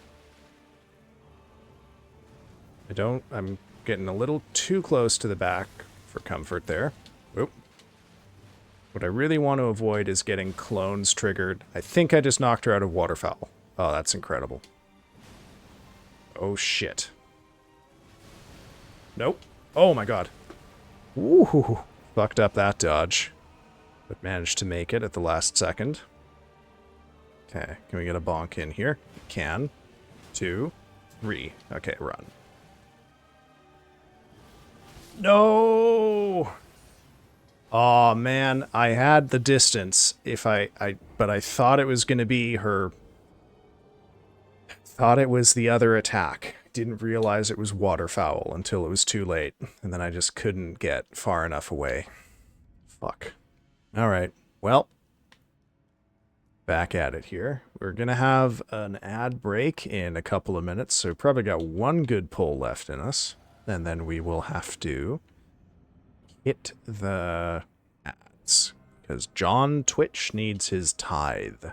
I'm getting a little too close to the back for comfort there. Oop. What I really want to avoid is getting clones triggered. I think I just knocked her out of waterfowl. Oh, that's incredible. Oh, shit. Nope. Oh, my God. Ooh, fucked up that dodge. But managed to make it at the last second. Okay, can we get a bonk in here? We can. 2, 3. Okay, run. No! Oh man, I had the distance. But I thought it was gonna be her. Thought it was the other attack. Didn't realize it was waterfowl until it was too late, and then I just couldn't get far enough away. Fuck. All right. Well, back at it here. We're gonna have an ad break in a couple of minutes, so we've probably got one good pull left in us. And then we will have to hit the ads. Because John Twitch needs his tithe.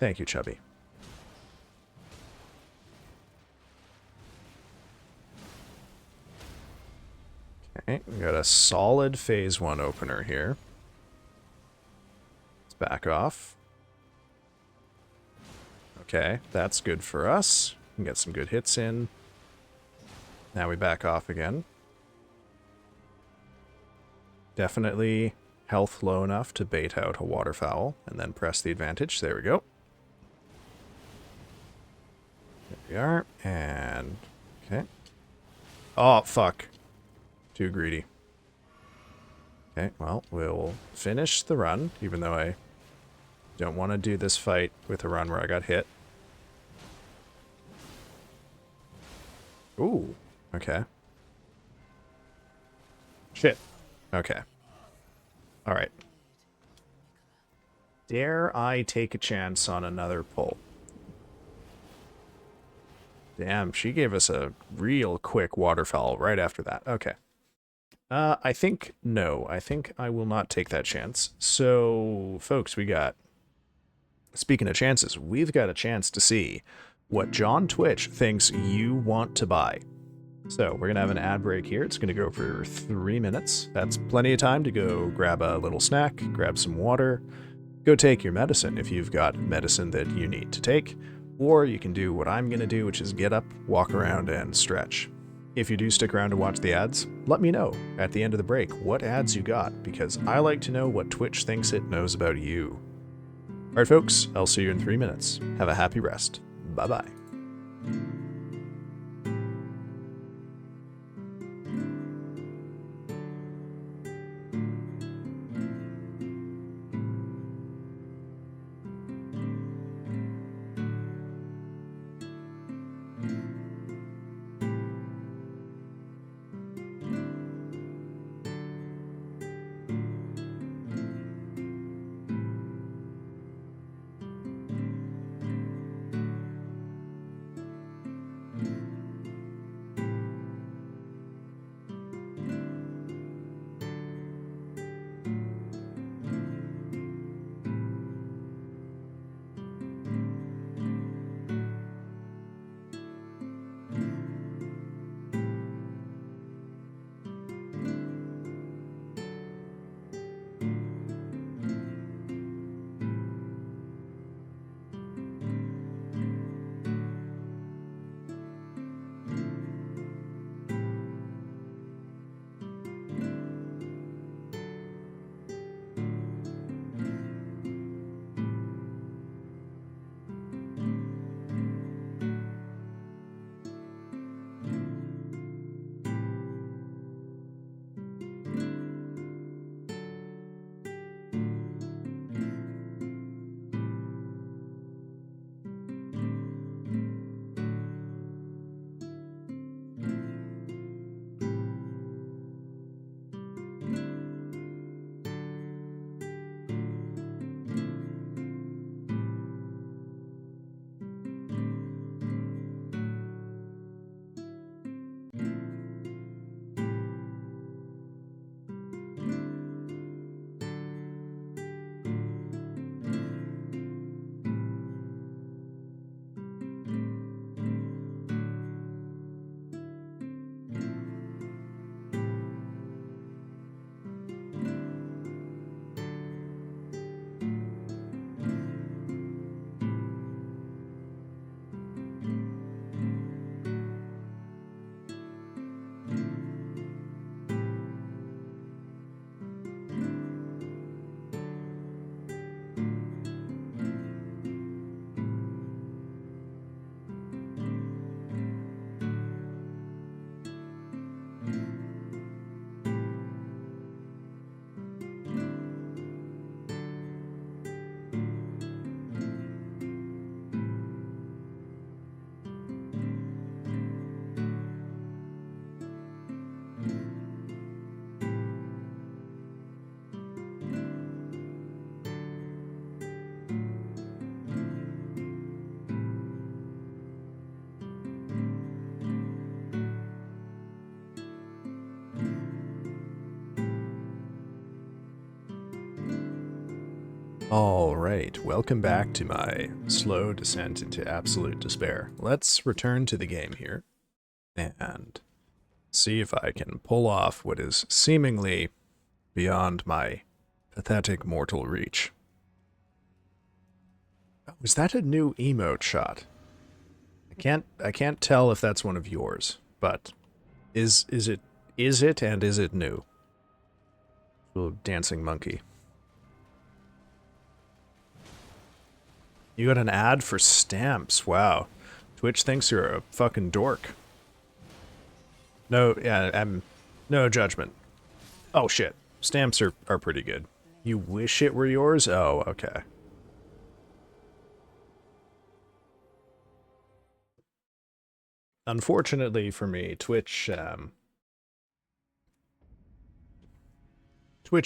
Thank you, Chubby. Okay, we got a solid phase 1 opener here. Let's back off. Okay, that's good for us. We can get some good hits in. Now we back off again. Definitely health low enough to bait out a waterfowl and then press the advantage. There we go. There we are. And okay. Oh, fuck. Too greedy. Okay, well, we'll finish the run, even though I don't want to do this fight with a run where I got hit. Ooh. Okay. Shit. Okay. Alright. Dare I take a chance on another pull? Damn, she gave us a real quick waterfowl right after that. Okay. I think, no, I think I will not take that chance. So, folks, speaking of chances, we've got a chance to see what John Twitch thinks you want to buy. So, we're going to have an ad break here. It's going to go for 3 minutes. That's plenty of time to go grab a little snack, grab some water, go take your medicine if you've got medicine that you need to take, or you can do what I'm going to do, which is get up, walk around, and stretch. If you do stick around to watch the ads, let me know at the end of the break what ads you got, because I like to know what Twitch thinks it knows about you. Alright folks, I'll see you in 3 minutes. Have a happy rest. Bye-bye. Alright, welcome back to my slow descent into absolute despair. Let's return to the game here and see if I can pull off what is seemingly beyond my pathetic mortal reach. Was that a new emote shot? I can't tell if that's one of yours, but is it and is it new? Little dancing monkey. You got an ad for stamps. Wow. Twitch thinks you're a fucking dork. No, yeah, no judgment. Oh shit. Stamps are pretty good. You wish it were yours? Oh, okay. Unfortunately for me, Twitch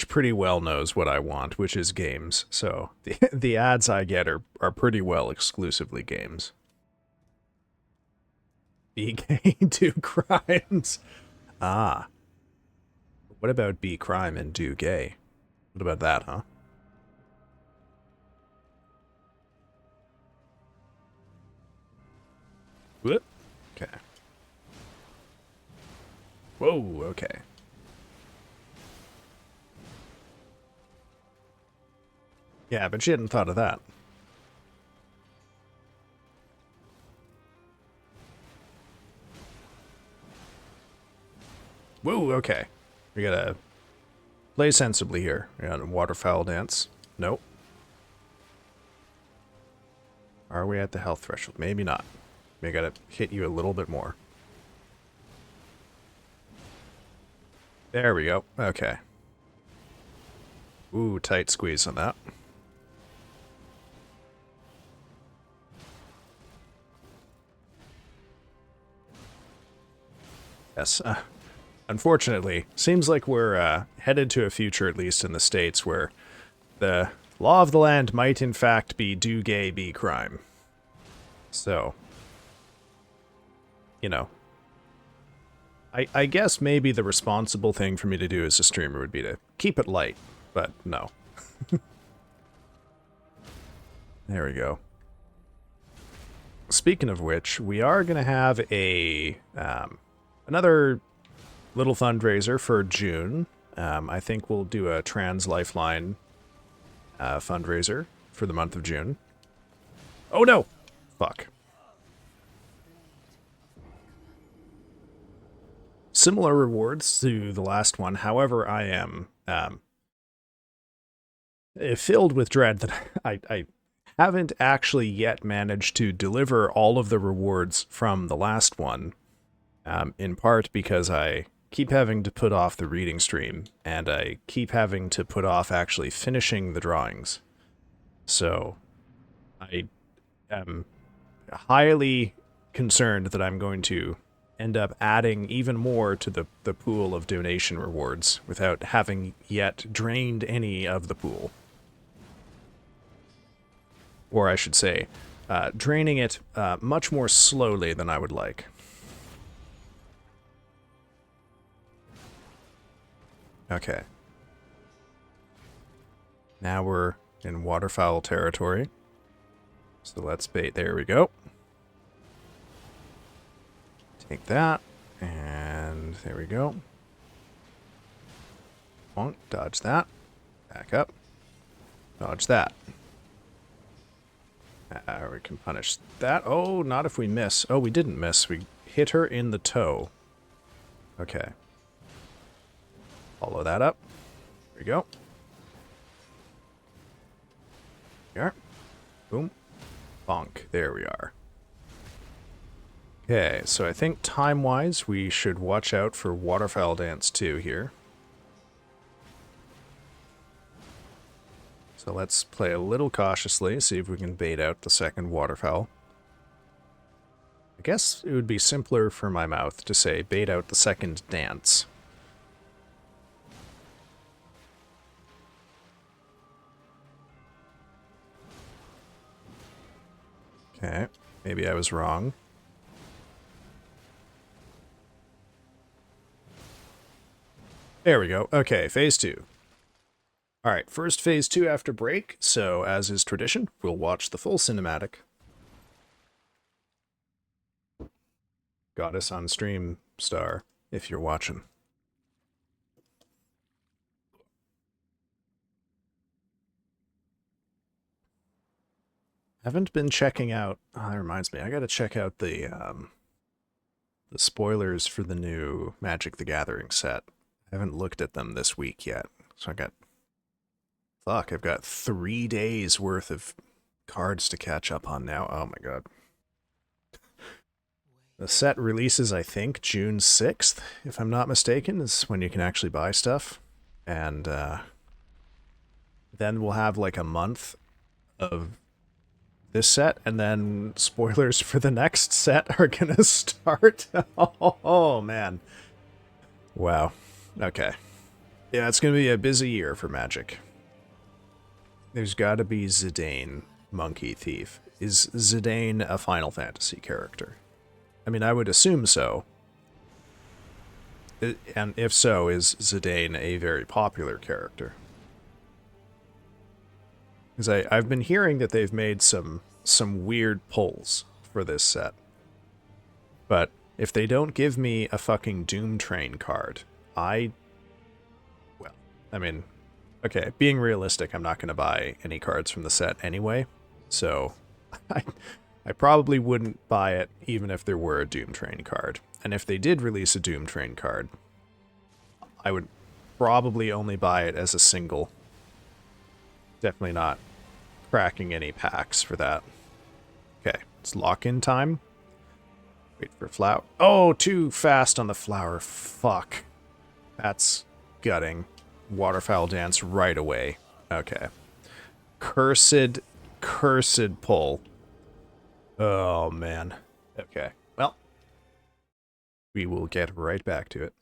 pretty well knows what I want, which is games, so the ads I get are pretty well exclusively games. Be gay, do crimes. Ah. What about be crime and do gay? What about that, huh? Whoop. Okay. Whoa, okay. Yeah, but she hadn't thought of that. Whoa, okay. We gotta play sensibly here. We got a waterfowl dance. Nope. Are we at the health threshold? Maybe not. We gotta hit you a little bit more. There we go. Okay. Ooh, tight squeeze on that. Yes. Unfortunately, seems like we're headed to a future, at least in the States, where the law of the land might in fact be do gay, be crime. So, you know, I guess maybe the responsible thing for me to do as a streamer would be to keep it light, but no. There we go. Speaking of which, we are going to have a another little fundraiser for June. I think we'll do a Trans Lifeline fundraiser for the month of June. Oh no! Fuck. Similar rewards to the last one, however, I am filled with dread that I haven't actually yet managed to deliver all of the rewards from the last one, in part because I keep having to put off the reading stream, and I keep having to put off actually finishing the drawings. So, I am highly concerned that I'm going to end up adding even more to the pool of donation rewards without having yet drained any of the pool. Or I should say, draining it much more slowly than I would like. Okay. Now we're in waterfowl territory. So let's bait. There we go. Take that. And there we go. Bonk, dodge that. Back up. Dodge that. We can punish that. Oh, not if we miss. Oh, we didn't miss. We hit her in the toe. Okay. Follow that up. There we go. There. Boom. Bonk. There we are. Okay, so I think time-wise, we should watch out for Waterfowl Dance 2 here. So let's play a little cautiously, see if we can bait out the second waterfowl. I guess it would be simpler for my mouth to say bait out the second dance. Okay, maybe I was wrong. There we go. Okay, phase 2. Alright, first phase 2 after break, so as is tradition, we'll watch the full cinematic. Goddess on stream star, if you're watching. Haven't been checking out... Oh, that reminds me, I gotta check out the spoilers for the new Magic the Gathering set. I haven't looked at them this week yet, so I got... Fuck, I've got 3 days worth of cards to catch up on now. Oh my god. The set releases, I think, June 6th, if I'm not mistaken, is when you can actually buy stuff. And then we'll have like a month of this set, and then spoilers for the next set are gonna start. Oh man. Wow. Okay. Yeah, it's gonna be a busy year for Magic. There's gotta be Zidane, Monkey Thief. Is Zidane a Final Fantasy character? I mean, I would assume so. And if so, is Zidane a very popular character? Because I've been hearing that they've made some weird pulls for this set. But if they don't give me a fucking Doom Train card, well, I mean, okay, being realistic, I'm not going to buy any cards from the set anyway, so I probably wouldn't buy it even if there were a Doom Train card. And if they did release a Doom Train card, I would probably only buy it as a single. Definitely not cracking any packs for that. Okay, it's lock-in time. Wait for flower. Oh, too fast on the flower. Fuck. That's gutting. Waterfowl dance right away. Okay. Cursed pull. Oh, man. Okay. Well, we will get right back to it.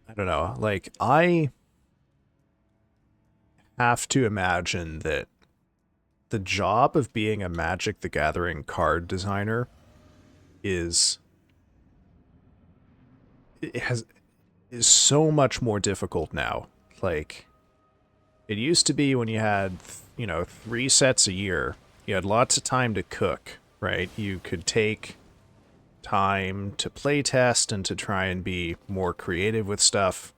I don't know. Like, I have to imagine that the job of being a Magic the Gathering card designer is so much more difficult now. Like, it used to be when you had, 3 sets a year, you had lots of time to cook, right? You could take time to play test and to try and be more creative with stuff.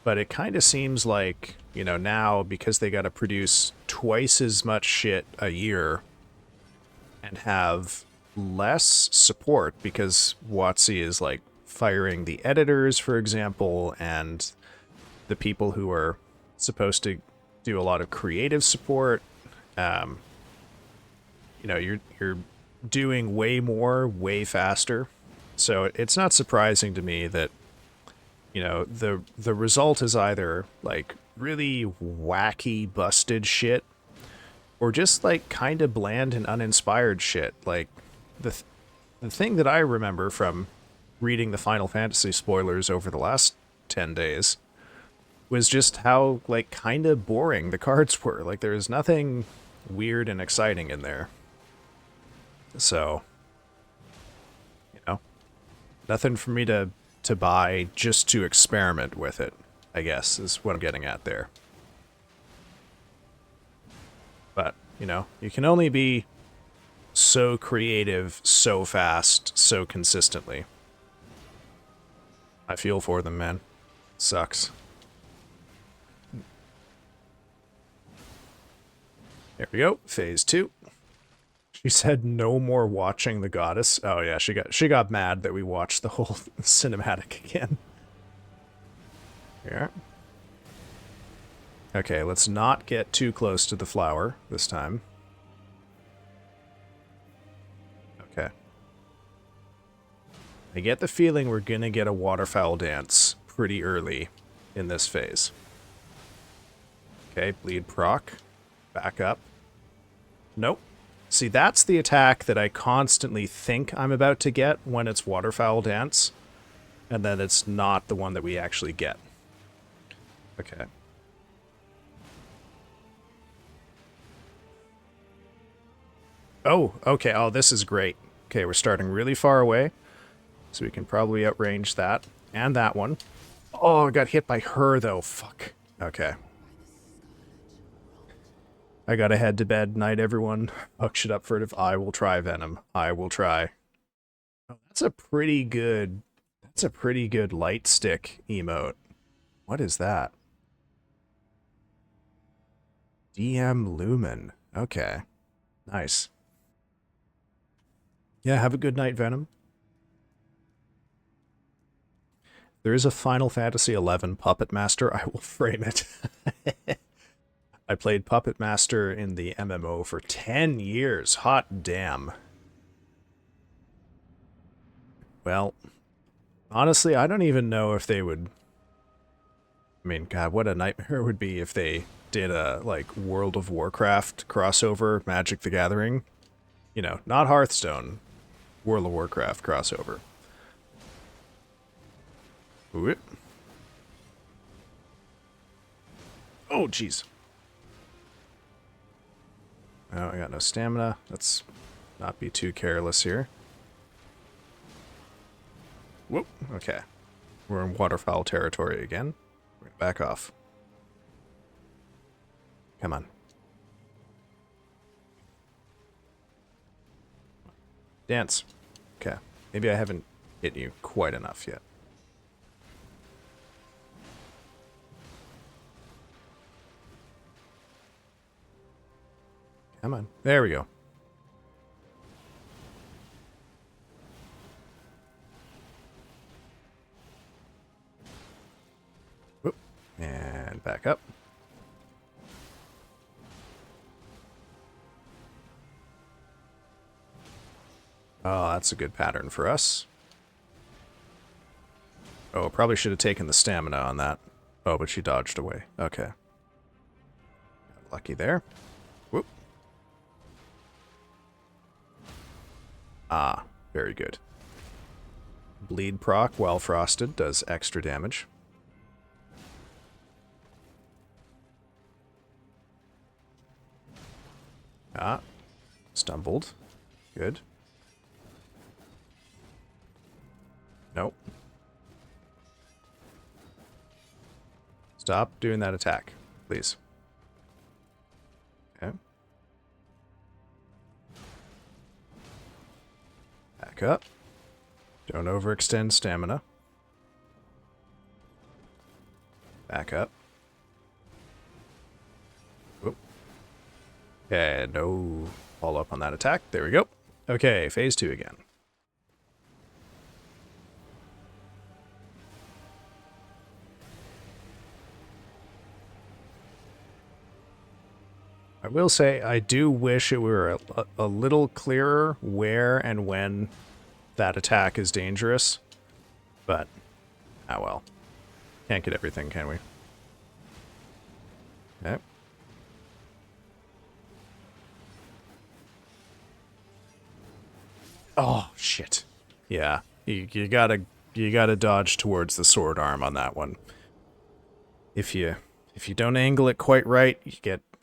But it kind of seems like, now, because they got to produce twice as much shit a year and have less support because WotC is, like, firing the editors, for example, and the people who are supposed to do a lot of creative support. You're doing way more, way faster. So it's not surprising to me that, the result is either, like, really wacky, busted shit, or just, like, kind of bland and uninspired shit. Like, the thing that I remember from reading the Final Fantasy spoilers over the last 10 days was just how, like, kind of boring the cards were. Like, there was nothing weird and exciting in there. So, nothing for me to buy just to experiment with it, I guess, is what I'm getting at there. But, you can only be so creative, so fast, so consistently. I feel for them, man. Sucks. There we go. Phase 2. She said no more watching the goddess. Oh yeah, she got mad that we watched the whole cinematic again. Here. Okay, let's not get too close to the flower this time. Okay. I get the feeling we're gonna get a waterfowl dance pretty early in this phase. Okay, bleed proc. Back up. Nope. See, that's the attack that I constantly think I'm about to get when it's waterfowl dance, and then it's not the one that we actually get. Okay. Oh, okay. Oh, this is great. Okay, we're starting really far away, so we can probably outrange that and that one. Oh, I got hit by her, though. Fuck. Okay. I gotta head to bed. Night, everyone. Fuck shit up, furtive. I will try Venom. I will try. Oh, that's a pretty good light stick emote. What is that? DM Lumen. Okay. Nice. Yeah, have a good night, Venom. There is a Final Fantasy XI Puppet Master. I will frame it. I played Puppet Master in the MMO for 10 years. Hot damn. Well, honestly, I don't even know if they would... I mean, God, what a nightmare it would be if they did a, like, World of Warcraft crossover, Magic the Gathering. Not Hearthstone. World of Warcraft crossover. Ooh. Oh, jeez. Oh, I got no stamina. Let's not be too careless here. Whoop. Okay. We're in waterfowl territory again. We're gonna back off. Come on. Dance. Okay. Maybe I haven't hit you quite enough yet. Come on. There we go. Whoop. And back up. Oh, that's a good pattern for us. Oh, probably should have taken the stamina on that. Oh, but she dodged away. Okay. Lucky there. Whoop. Ah, very good. Bleed proc while frosted does extra damage. Ah, stumbled. Good. Nope. Stop doing that attack, please. Okay. Back up. Don't overextend stamina. Back up. Whoop. Okay, no follow up on that attack. There we go. Okay, phase 2 again. I will say, I do wish it were a little clearer where and when that attack is dangerous. But, ah well. Can't get everything, can we? Okay. Oh, shit. Yeah, you gotta dodge towards the sword arm on that one. If you don't angle it quite right,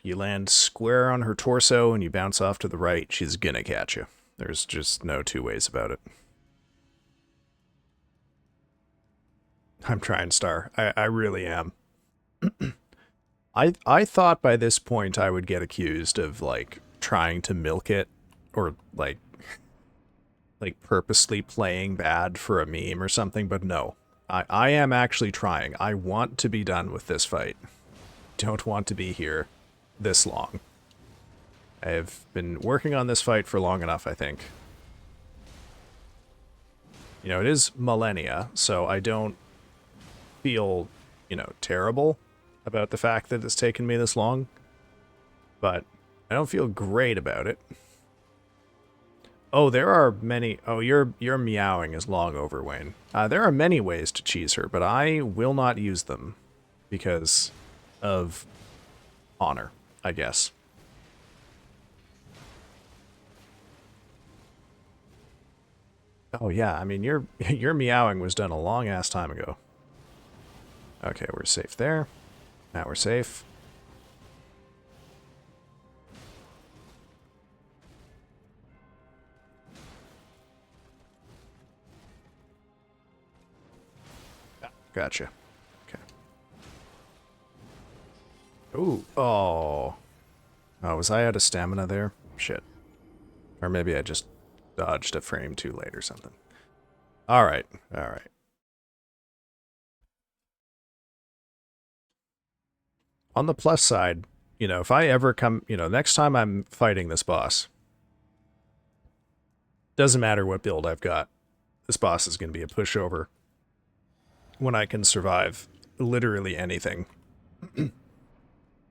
you land square on her torso and you bounce off to the right, she's gonna catch you. There's just no two ways about it. I'm trying, Star. I really am. I thought by this point I would get accused of, like, trying to milk it, or, like purposely playing bad for a meme or something, but no. I am actually trying. I want to be done with this fight. Don't want to be here this long. I've been working on this fight for long enough, I think. You know, it is Malenia, so I don't feel, you know, terrible about the fact that it's taken me this long. But I don't feel great about it. Oh, there are many... Oh, your meowing is long over, Wayne. There are many ways to cheese her, but I will not use them because of honor, I guess. Oh yeah, I mean, your meowing was done a long-ass time ago. Okay, we're safe there. Now we're safe. Gotcha. Okay. Ooh. Oh. Oh, was I out of stamina there? Shit. Or maybe I just dodged a frame too late or something. Alright. Alright. On the plus side, you know, if I ever come... You know, next time I'm fighting this boss, doesn't matter what build I've got, this boss is going to be a pushover when I can survive literally anything.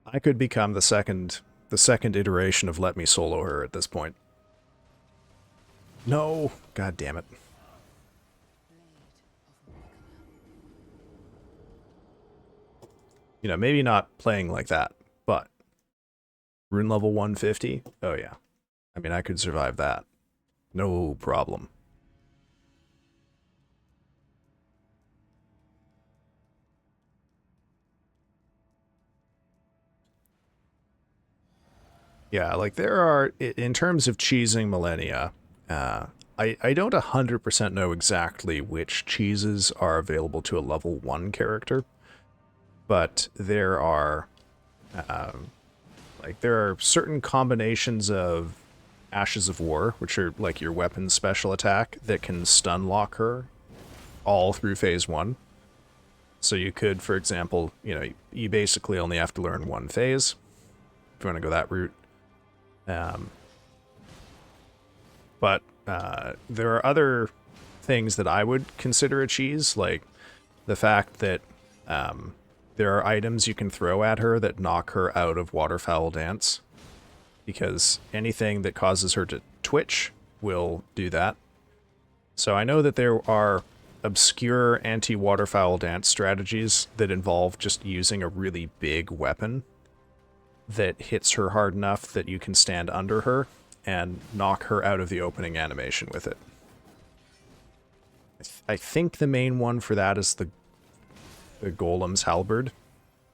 I could become the second iteration of Let Me Solo Her at this point. No! God damn it. You know, maybe not playing like that, but rune level 150? Oh yeah. I mean, I could survive that. No problem. Yeah, like there are, in terms of cheesing Millennia, I don't 100% know exactly which cheeses are available to a level 1 character, but there are, there are certain combinations of Ashes of War, which are like your weapon special attack, that can stun lock her all through phase 1. So you could, for example, you basically only have to learn one phase, if you want to go that route. But there are other things that I would consider a cheese, like the fact that there are items you can throw at her that knock her out of Waterfowl Dance, because anything that causes her to twitch will do that. So I know that there are obscure anti-Waterfowl Dance strategies that involve just using a really big weapon that hits her hard enough that you can stand under her and knock her out of the opening animation with it. I think the main one for that is the Golem's Halberd,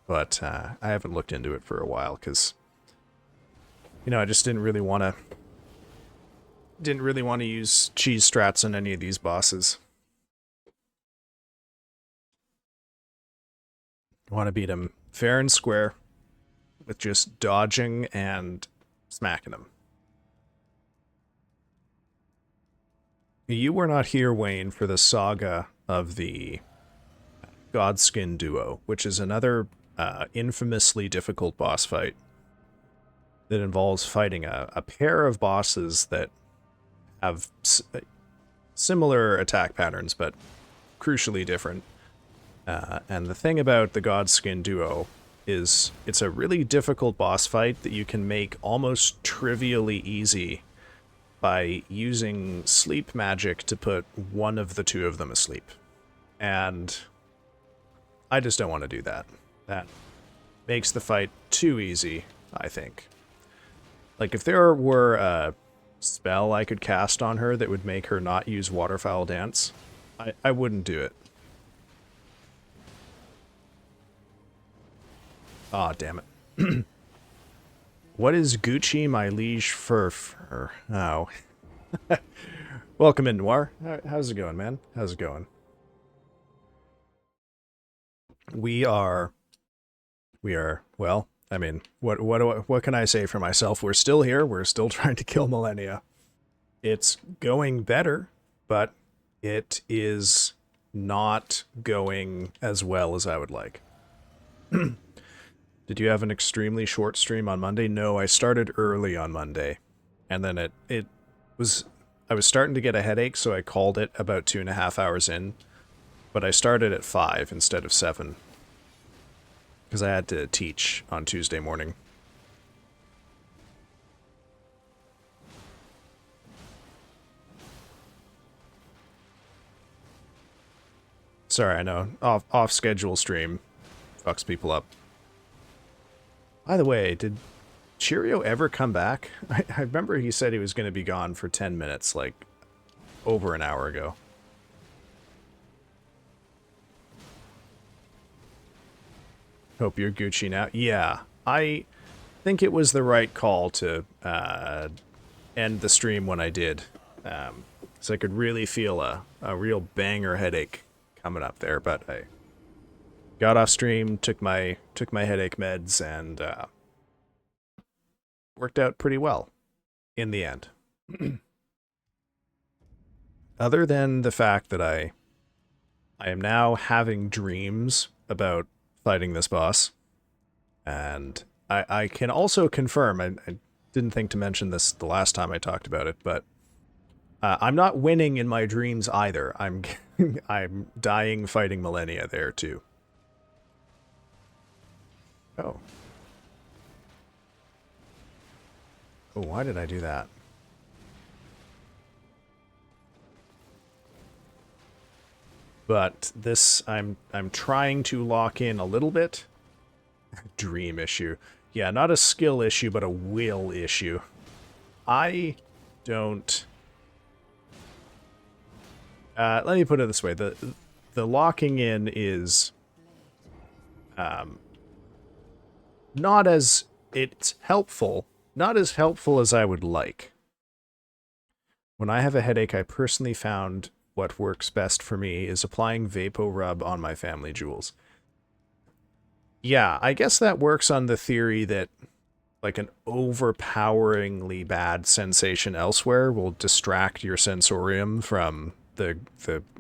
but I haven't looked into it for a while because, I just didn't really want to use cheese strats on any of these bosses. I want to beat him fair and square with just dodging and smacking him. You were not here, Wayne, for the saga of the Godskin duo, which is another infamously difficult boss fight that involves fighting a pair of bosses that have similar attack patterns, but crucially different. And the thing about the Godskin duo is it's a really difficult boss fight that you can make almost trivially easy by using sleep magic to put one of the two of them asleep. And I just don't want to do that. That makes the fight too easy, I think. Like, if there were a spell I could cast on her that would make her not use Waterfowl Dance, I wouldn't do it. Aw, damn it. What is Gucci, my liege fur? Oh. Welcome in, Noir. How's it going, man? How's it going? We are, well, I mean, what can I say for myself? We're still here. We're still trying to kill Malenia. It's going better, but it is not going as well as I would like. Did you have an extremely short stream on Monday? No, I started early on Monday. And then I was starting to get a headache, so I called it about 2.5 hours in. But I started at 5 instead of 7. Because I had to teach on Tuesday morning. Sorry, I know. Off schedule stream fucks people up. By the way, did Cheerio ever come back? I remember he said he was going to be gone for 10 minutes, like, over an hour ago. Hope you're Gucci now. Yeah, I think it was the right call to end the stream when I did. So I could really feel a real banger headache coming up there, but I got off stream, took my headache meds, and worked out pretty well in the end. Other than the fact that I am now having dreams about fighting this boss, and I can also confirm, I didn't think to mention this the last time I talked about it, but I'm not winning in my dreams either. I'm dying fighting Malenia there too. Oh. Oh, why did I do that? But this, I'm trying to lock in a little bit. Dream issue. Yeah, not a skill issue, but a will issue. I don't... let me put it this way. The locking in is... not as... It's helpful not as helpful as I would like. When I have a headache, I personally found what works best for me is applying VapoRub on my family jewels. Yeah, I guess that works on the theory that like an overpoweringly bad sensation elsewhere will distract your sensorium from the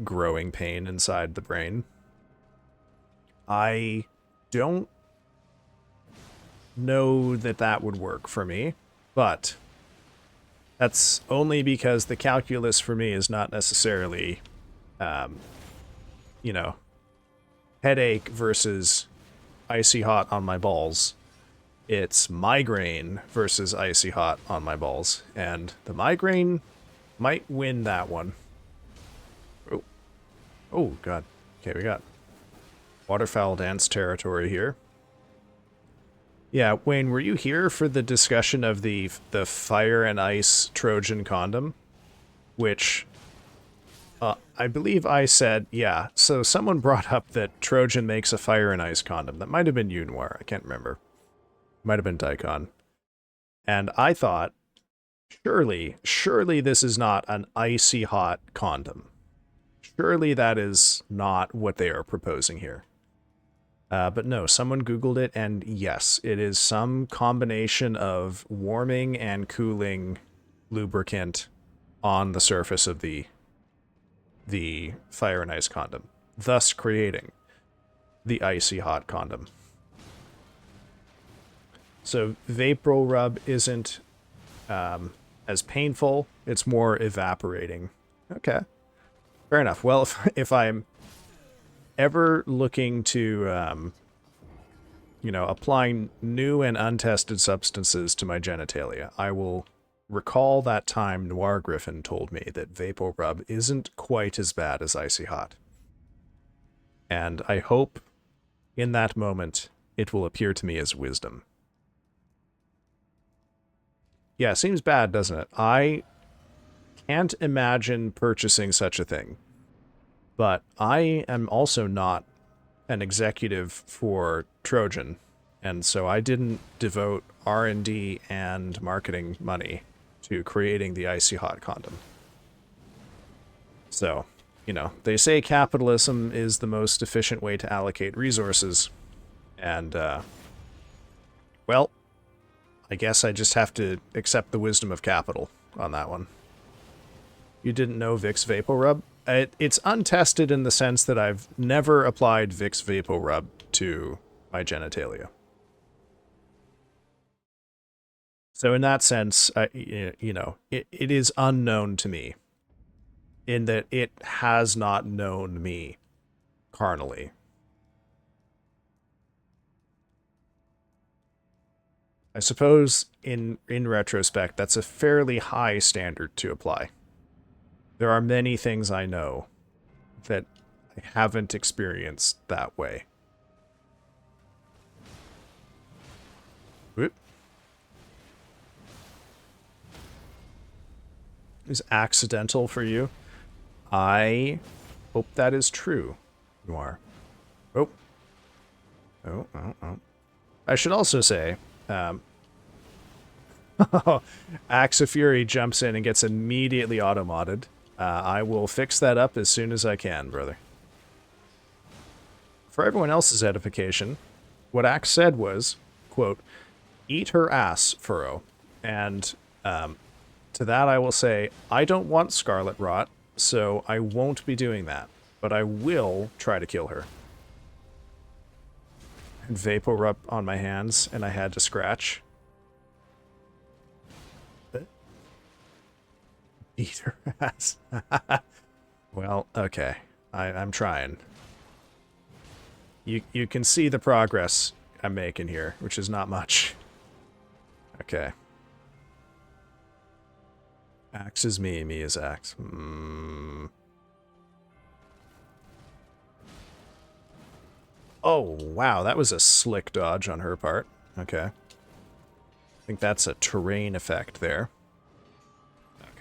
growing pain inside the brain. I don't know that that would work for me, but that's only because the calculus for me is not necessarily, you know, headache versus icy hot on my balls. It's migraine versus icy hot on my balls, and the migraine might win that one. Oh, oh God. Okay, we got waterfowl dance territory here. Yeah, Wayne, were you here for the discussion of the fire and ice Trojan condom? Which, I believe I said, yeah, so someone brought up that Trojan makes a fire and ice condom. That might have been you, Noir, I can't remember. Might have been Daikon. And I thought, surely this is not an icy hot condom. Surely that is not what they are proposing here. But no, someone Googled it, and yes, it is some combination of warming and cooling lubricant on the surface of the fire and ice condom, thus creating the icy hot condom. So VapoRub isn't as painful, it's more evaporating. Okay, fair enough. Well, if I'm ever looking to, you know, applying new and untested substances to my genitalia, I will recall that time Noir Griffin told me that VapoRub isn't quite as bad as icy hot. And I hope in that moment it will appear to me as wisdom. Yeah, seems bad, doesn't it? I can't imagine purchasing such a thing. But I am also not an executive for Trojan, and so I didn't devote R&D and marketing money to creating the icy hot condom. So, you know, they say capitalism is the most efficient way to allocate resources, and, well, I guess I just have to accept the wisdom of capital on that one. You didn't know Vicks VapoRub? It's untested in the sense that I've never applied Vicks VapoRub to my genitalia. So in that sense, you know, it is unknown to me in that it has not known me carnally. I suppose in retrospect, that's a fairly high standard to apply. There are many things I know that I haven't experienced that way. Whoop. Is accidental for you? I hope that is true, Noir. Oh. Oh. I should also say, Axe of Fury jumps in and gets immediately auto-modded. I will fix that up as soon as I can, brother. For everyone else's edification, what Axe said was, quote, eat her ass, Furrow. And to that I will say, I don't want Scarlet Rot, so I won't be doing that. But I will try to kill her. And VapoRub on my hands, and I had to scratch. Eat her ass. Well, okay. I'm trying. You can see the progress I'm making here, which is not much. Okay. Axe is me, me is Axe. Oh, wow, that was a slick dodge on her part. Okay. I think that's a terrain effect there.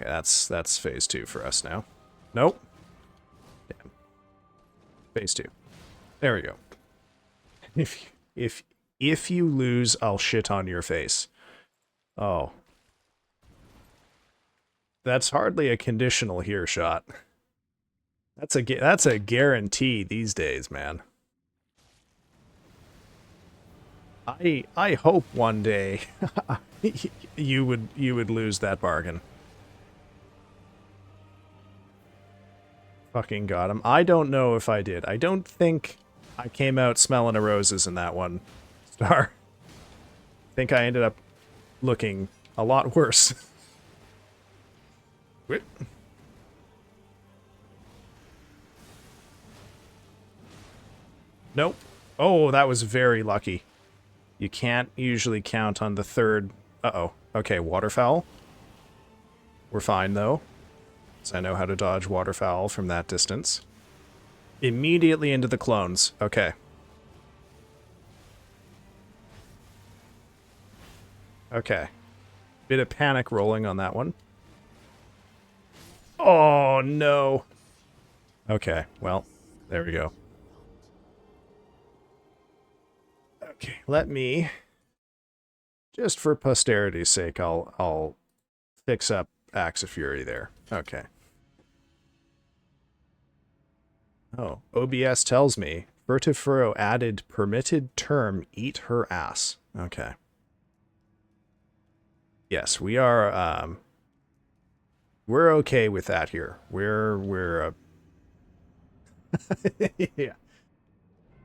Okay, that's phase 2 for us now. Nope. Damn. Phase 2. There we go. If you lose, I'll shit on your face. Oh. That's hardly a conditional here shot. That's a guarantee these days, man. I hope one day you would lose that bargain. Fucking got him. I don't know if I did. I don't think I came out smelling of roses in that one, Star. I think I ended up looking a lot worse. Wait. Nope. Oh, that was very lucky. You can't usually count on the third... Uh-oh. Okay, waterfowl. We're fine, though. So I know how to dodge waterfowl from that distance. Immediately into the clones. Okay. Okay. Bit of panic rolling on that one. Oh, no. Okay, well, there we go. Okay, let me... Just for posterity's sake, I'll fix up Axe of Fury there. Okay. Oh, OBS tells me Vertifuro added permitted term eat her ass. Okay. Yes, we're okay with that here. We're yeah.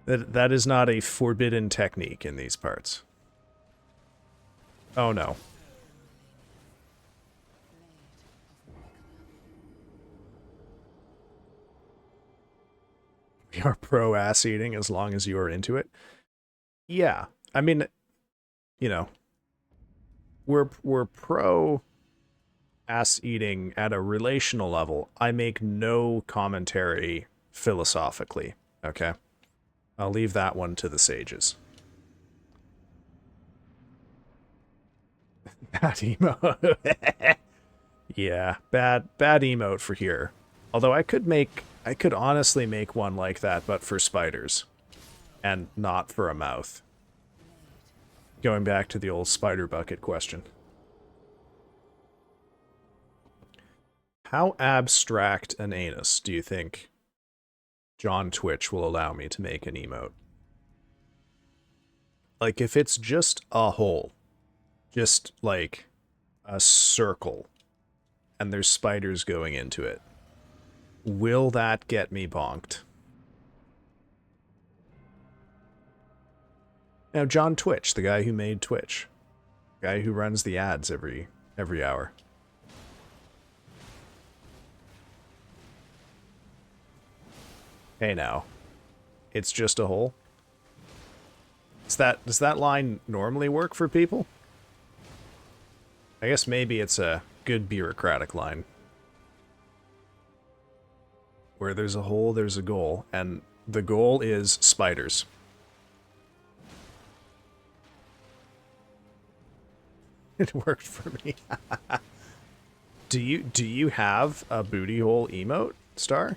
That is not a forbidden technique in these parts. Oh no. We are pro ass eating as long as you are into it. Yeah. I mean, you know, we're pro ass eating at a relational level. I make no commentary philosophically, okay? I'll leave that one to the sages. Bad emote. Yeah, bad emote for here. Although I could honestly make one like that, but for spiders. And not for a mouth. Going back to the old spider bucket question. How abstract an anus do you think John Twitch will allow me to make an emote? Like, if it's just a hole, just like a circle, and there's spiders going into it, will that get me bonked? Now, John Twitch, the guy who made Twitch, the guy who runs the ads every hour. Hey now, it's just a hole. Does that line normally work for people? I guess maybe it's a good bureaucratic line. Where there's a hole, there's a goal, and the goal is spiders. It worked for me. Do you have a booty hole emote, Star?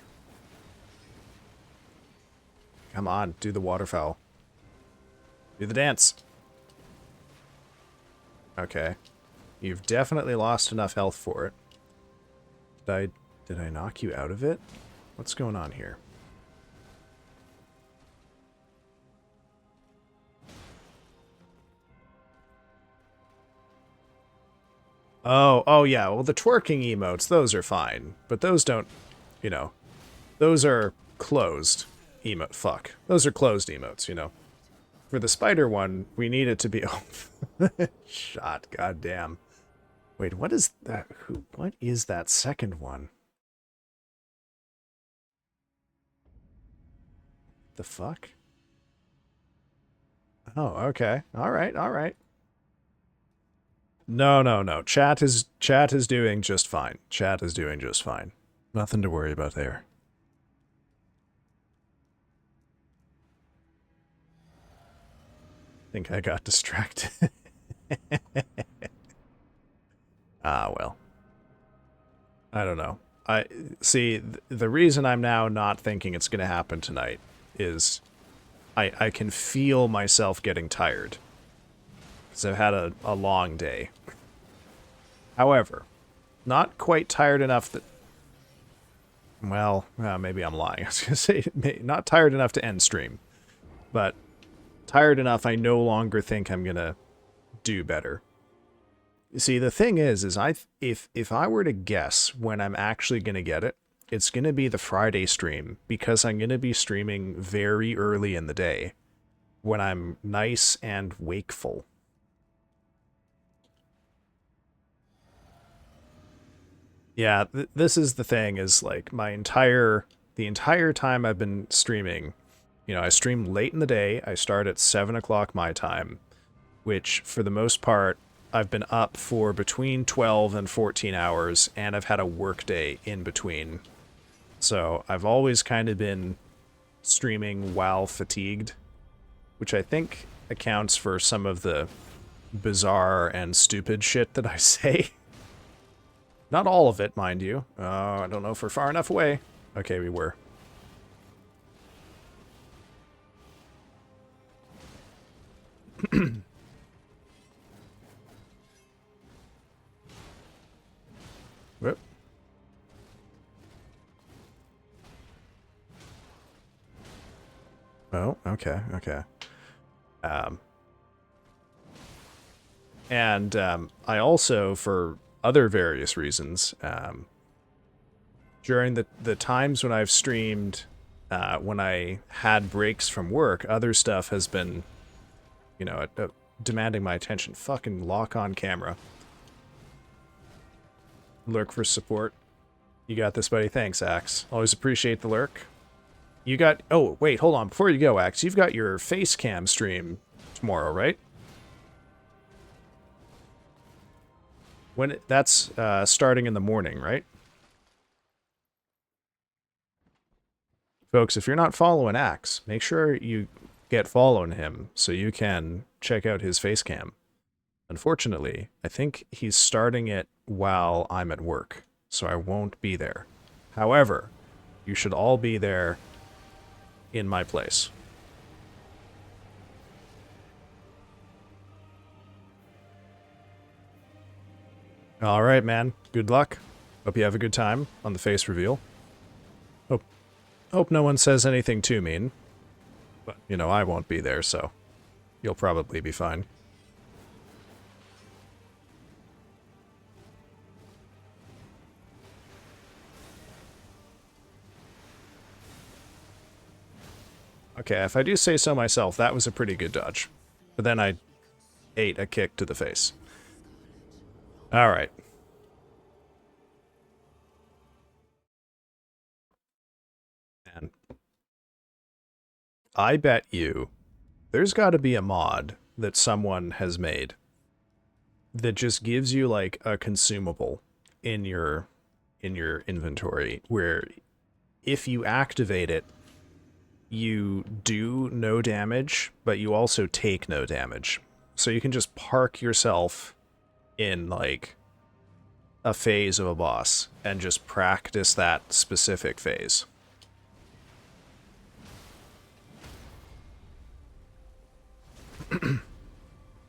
Come on, do the waterfowl. Do the dance. Okay. You've definitely lost enough health for it. Did I knock you out of it? What's going on here? Oh yeah, well the twerking emotes, those are fine. But those don't, you know, those are closed emote. Fuck. Those are closed emotes, you know. For the spider one, we need it to be... Shot, goddamn. Wait, what is that? What is that second one? The fuck? Oh, okay. Alright, alright. No. Chat is doing just fine. Chat is doing just fine. Nothing to worry about there. I think I got distracted. Ah, well. I don't know. See, the reason I'm now not thinking it's going to happen tonight is I can feel myself getting tired. Because I've had a long day. However, not quite tired enough that... Well, maybe I'm lying. I was going to say not tired enough to end stream, but tired enough I no longer think I'm going to do better. You see, the thing is if I were to guess when I'm actually going to get it, it's going to be the Friday stream, because I'm going to be streaming very early in the day when I'm nice and wakeful. Yeah, this is the thing, is like the entire time I've been streaming, you know, I stream late in the day. I start at 7 o'clock my time, which for the most part, I've been up for between 12 and 14 hours, and I've had a work day in between. So I've always kind of been streaming while fatigued, which I think accounts for some of the bizarre and stupid shit that I say. Not all of it, mind you. I don't know if we're far enough away. Okay, we were. Whoop. Oh, okay, okay. And I also, for other various reasons, during the times when I've streamed, when I had breaks from work, other stuff has been, you know, demanding my attention. Fucking lock on camera. Lurk for support. You got this, buddy. Thanks, Axe. Always appreciate the lurk. You got... Oh, wait, hold on. Before you go, Axe, you've got your face cam stream tomorrow, right? That's starting in the morning, right? Folks, if you're not following Axe, make sure you get following him so you can check out his face cam. Unfortunately, I think he's starting it while I'm at work, so I won't be there. However, you should all be there in my place. All right, man. Good luck. Hope you have a good time on the face reveal. Hope no one says anything too mean. But, you know, I won't be there, so you'll probably be fine. Okay, if I do say so myself, that was a pretty good dodge. But then I ate a kick to the face. Alright. And I bet you there's got to be a mod that someone has made that just gives you like a consumable in your inventory, where if you activate it, you do no damage, but you also take no damage. So you can just park yourself in like a phase of a boss and just practice that specific phase.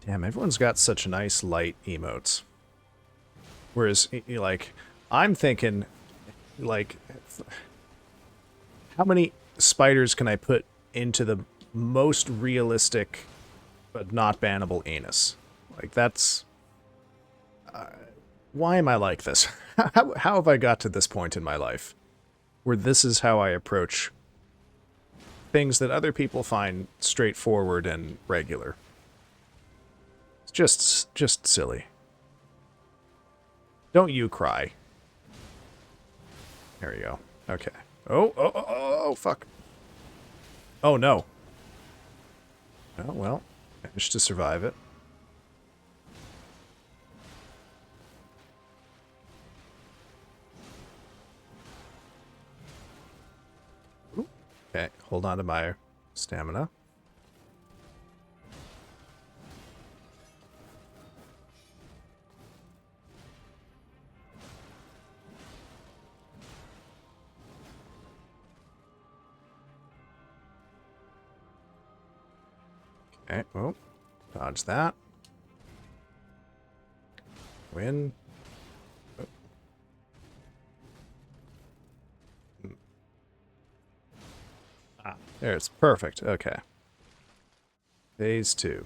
Damn, everyone's got such nice light emotes. Whereas, like, I'm thinking, like, how many spiders can I put into the most realistic but not bannable anus? Like, that's... why am I like this? How have I got to this point in my life where this is how I approach things that other people find straightforward and regular? It's just silly. Don't you cry. There you go. Okay. Oh, fuck. Oh, no. Oh, well. Managed to survive it. Okay, hold on to my stamina. Okay, oh, dodge that. Win. There's perfect. Okay. Phase 2.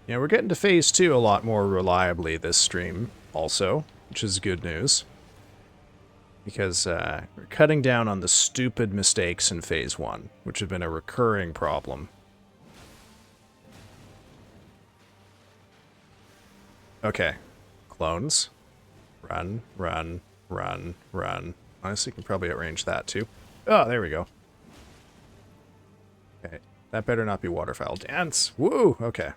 Yeah, we're getting to Phase 2 a lot more reliably this stream also, which is good news. Because we're cutting down on the stupid mistakes in Phase 1, which have been a recurring problem. Okay. Clones. Run, run, run, run. Honestly, you can probably outrange that too. Oh, there we go. Okay. That better not be waterfowl dance. Woo! Okay.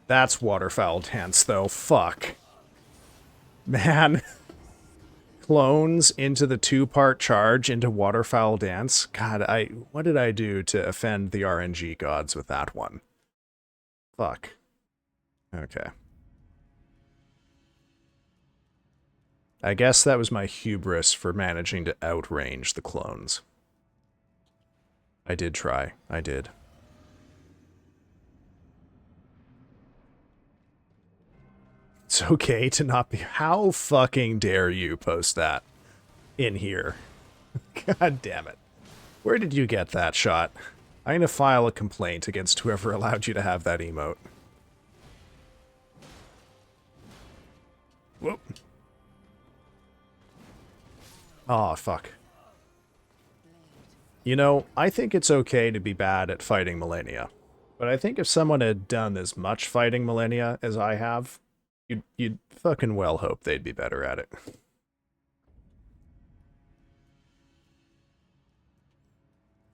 That's waterfowl dance, though. Fuck. Man. Clones into the 2-part charge into waterfowl dance. God, what did I do to offend the RNG gods with that one? Fuck. Okay. I guess that was my hubris for managing to outrange the clones. I did try. I did. It's okay to not be... How fucking dare you post that in here? God damn it. Where did you get that shot? I'm gonna file a complaint against whoever allowed you to have that emote. Whoop. Aw, fuck. You know, I think it's okay to be bad at fighting Malenia. But I think if someone had done as much fighting Malenia as I have, you'd fucking well hope they'd be better at it.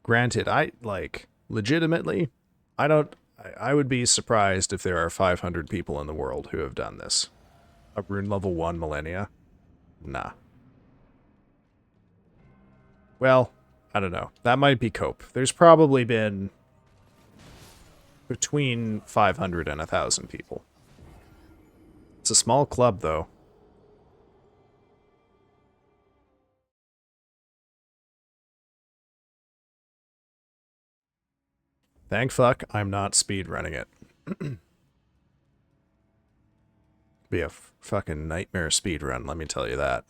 Granted, legitimately, I would be surprised if there are 500 people in the world who have done this. A rune level 1 Malenia? Nah. Well, I don't know. That might be cope. There's probably been between 500 and 1,000 people. It's a small club, though. Thank fuck I'm not speedrunning it. Be a fucking nightmare speedrun, let me tell you that.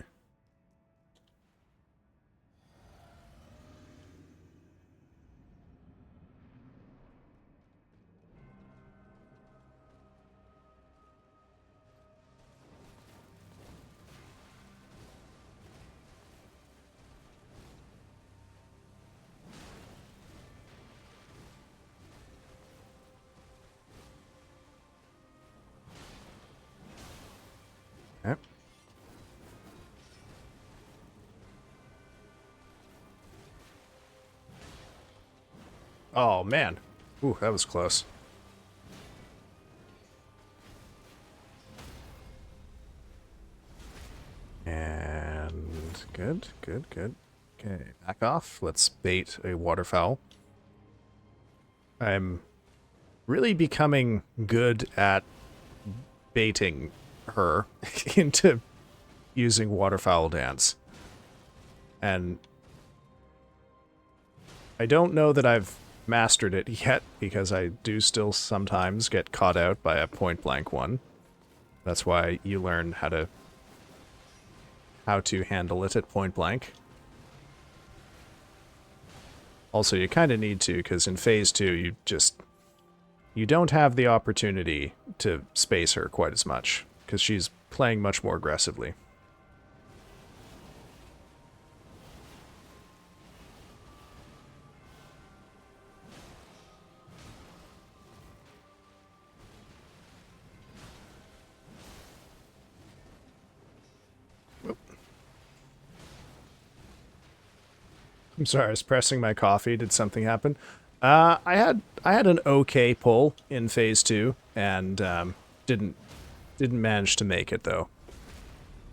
Yep. Oh, man. Ooh, that was close. And good, good, good. Okay, back off. Let's bait a waterfowl. I'm really becoming good at baiting her into using waterfowl dance. And I don't know that I've mastered it yet, because I do still sometimes get caught out by a point-blank one. That's why you learn how to handle it at point-blank. Also, you kind of need to, because in Phase 2, you don't have the opportunity to space her quite as much, because she's playing much more aggressively. I'm sorry, I was pressing my coffee. Did something happen? I had an okay pull in Phase 2, and didn't manage to make it, though.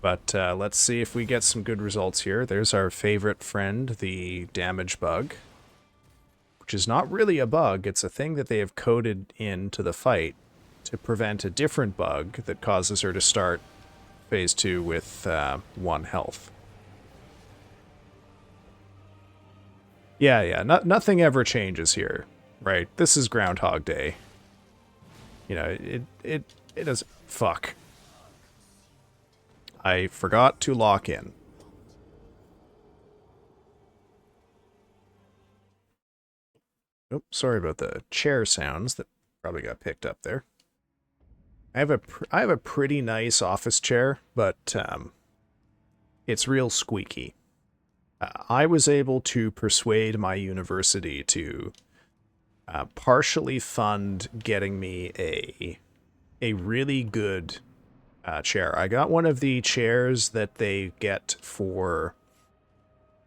But let's see if we get some good results here. There's our favorite friend, the damage bug, which is not really a bug. It's a thing that they have coded into the fight to prevent a different bug that causes her to start Phase 2 with 1 health. Yeah, nothing ever changes here, right? This is Groundhog Day. You know, it is... Fuck. I forgot to lock in. Oh, sorry about the chair sounds that probably got picked up there. I have a pretty nice office chair, but it's real squeaky. I was able to persuade my university to partially fund getting me a really good chair. I got one of the chairs that they get for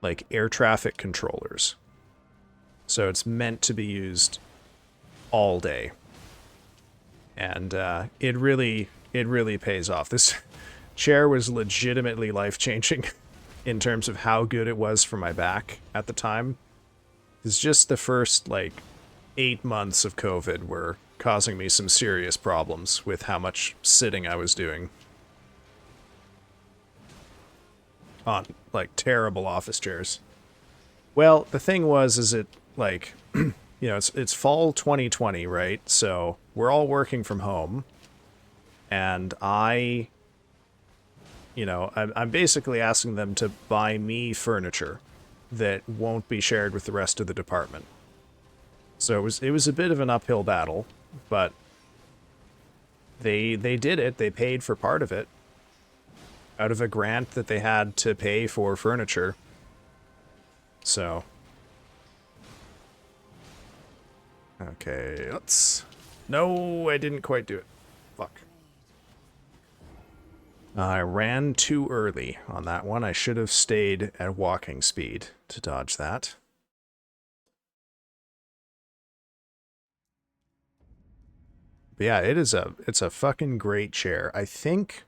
like air traffic controllers. So it's meant to be used all day. And it really pays off. This chair was legitimately life-changing in terms of how good it was for my back at the time. It's just the first, like, 8 months of COVID were causing me some serious problems with how much sitting I was doing on, like, terrible office chairs. Well, the thing was, is it, like, you know, it's fall 2020, right? So we're all working from home, and I'm basically asking them to buy me furniture that won't be shared with the rest of the department. So it was a bit of an uphill battle, but they did it. They paid for part of it out of a grant that they had to pay for furniture. So okay, let's... No, I didn't quite do it. Fuck. I ran too early on that one. I should have stayed at walking speed to dodge that. But yeah, it's a fucking great chair. I think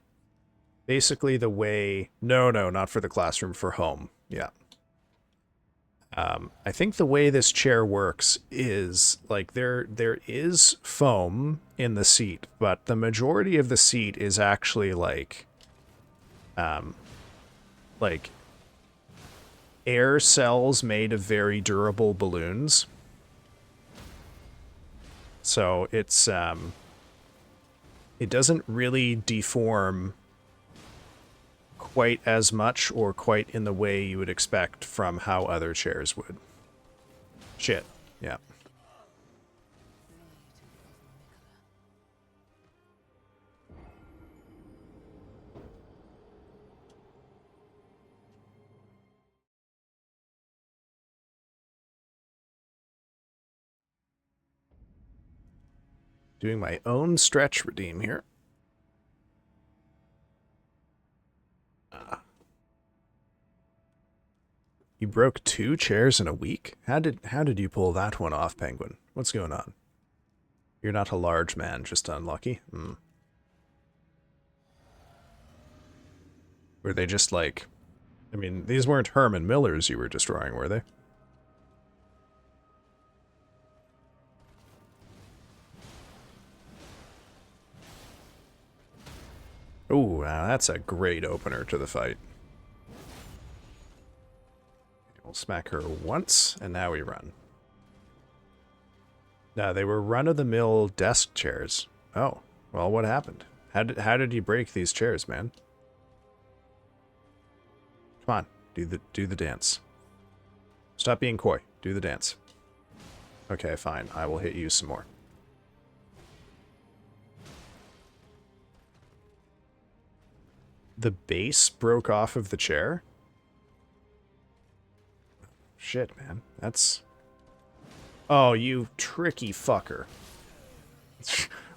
basically the way... No, not for the classroom, for home. Yeah. I think the way this chair works is, like, there is foam in the seat, but the majority of the seat is actually, like air cells made of very durable balloons. So it's, it doesn't really deform quite as much or quite in the way you would expect from how other chairs would. Shit. Yeah. Doing my own stretch redeem here. You broke 2 chairs in a week? How did you pull that one off, Penguin? What's going on? You're not a large man, just unlucky? Hmm. Were they just like... I mean, these weren't Herman Millers you were destroying, were they? Ooh, that's a great opener to the fight. We'll smack her once, and now we run. No, they were run-of-the-mill desk chairs. Oh, well, what happened? How did you break these chairs, man? Come on, do the dance. Stop being coy. Do the dance. Okay, fine. I will hit you some more. The base broke off of the chair? Shit, man. That's... Oh, you tricky fucker.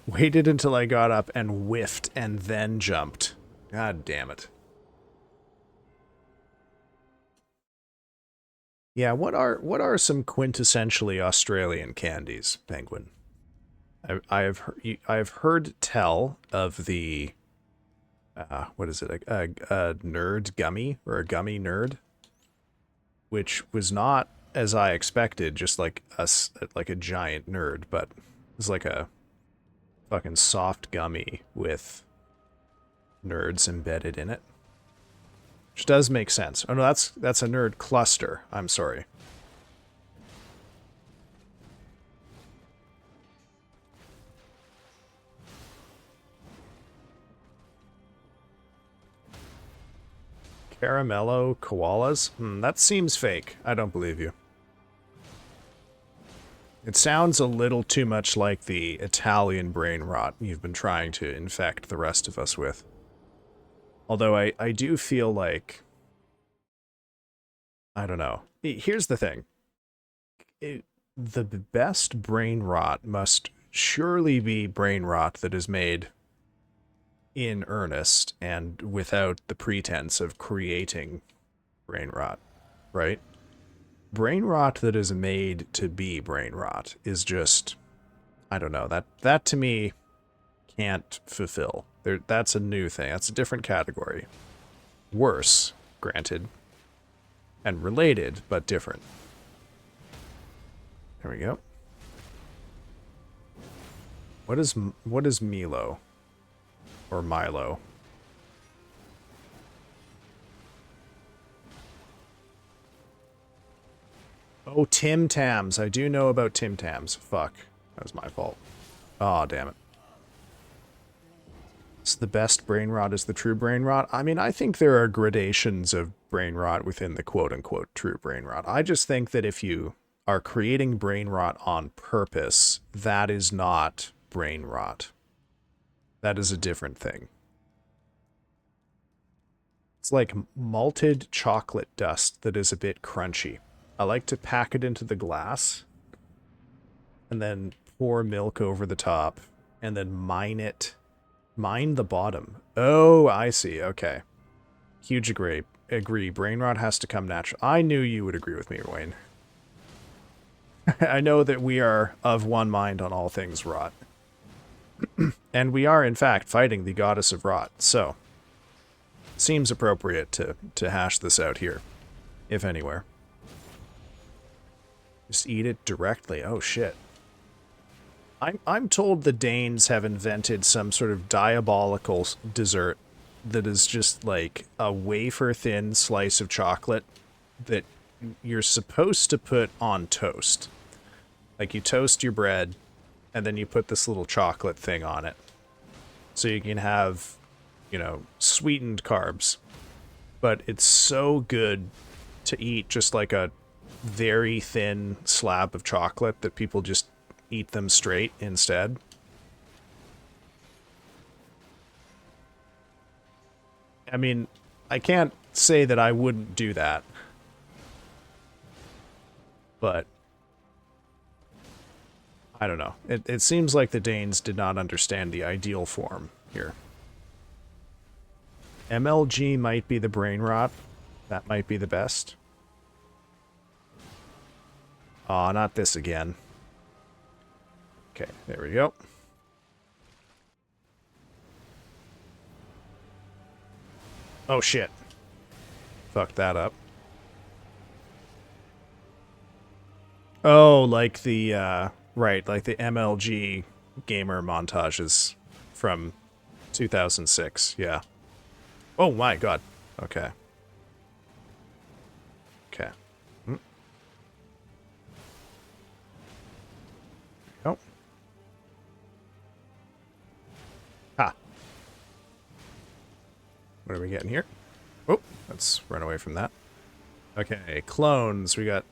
Waited until I got up and whiffed and then jumped. God damn it. Yeah, what are some quintessentially Australian candies, Penguin? I have heard tell of the what is it? A nerd gummy, or a gummy nerd, which was not as I expected, just like a giant nerd, but it was like a fucking soft gummy with nerds embedded in it. Which does make sense. Oh no, that's a nerd cluster. I'm sorry. Caramello koalas? That seems fake. I don't believe you. It sounds a little too much like the Italian brain rot you've been trying to infect the rest of us with. Although I do feel like... I don't know. Here's the thing. The best brain rot must surely be brain rot that is made in earnest and without the pretense of creating brain rot, right? Brain rot that is made to be brain rot is just, I don't know, that to me can't fulfill. That's a new thing. That's a different category. Worse, granted, and related, but different. There we go. What is Milo? Or Milo? Oh, Tim Tams. I do know about Tim Tams. Fuck. That was my fault. Aw, damn it. It's the best brain rot is the true brain rot. I mean, I think there are gradations of brain rot within the quote-unquote true brain rot. I just think that if you are creating brain rot on purpose, that is not brain rot. That is a different thing. It's like malted chocolate dust that is a bit crunchy. I like to pack it into the glass and then pour milk over the top and then mine it. Mine the bottom. Oh, I see. Okay. Huge agree. Brain rot has to come natural. I knew you would agree with me, Wayne. I know that we are of one mind on all things rot. And we are, in fact, fighting the goddess of rot. So, seems appropriate to hash this out here, if anywhere. Just eat it directly. Oh, shit. I'm told the Danes have invented some sort of diabolical dessert that is just like a wafer-thin slice of chocolate that you're supposed to put on toast. Like, you toast your bread, and then you put this little chocolate thing on it. So you can have, you know, sweetened carbs. But it's so good to eat just like a very thin slab of chocolate that people just eat them straight instead. I mean, I can't say that I wouldn't do that. But I don't know. It seems like the Danes did not understand the ideal form here. MLG might be the brain rot. That might be the best. Aw, not this again. Okay, there we go. Oh, shit. Fucked that up. Oh, like the, right, like the MLG gamer montages from 2006, yeah. Oh my god. Okay. Okay. Oh. Ha. What are we getting here? Oh, let's run away from that. Okay, clones. We got...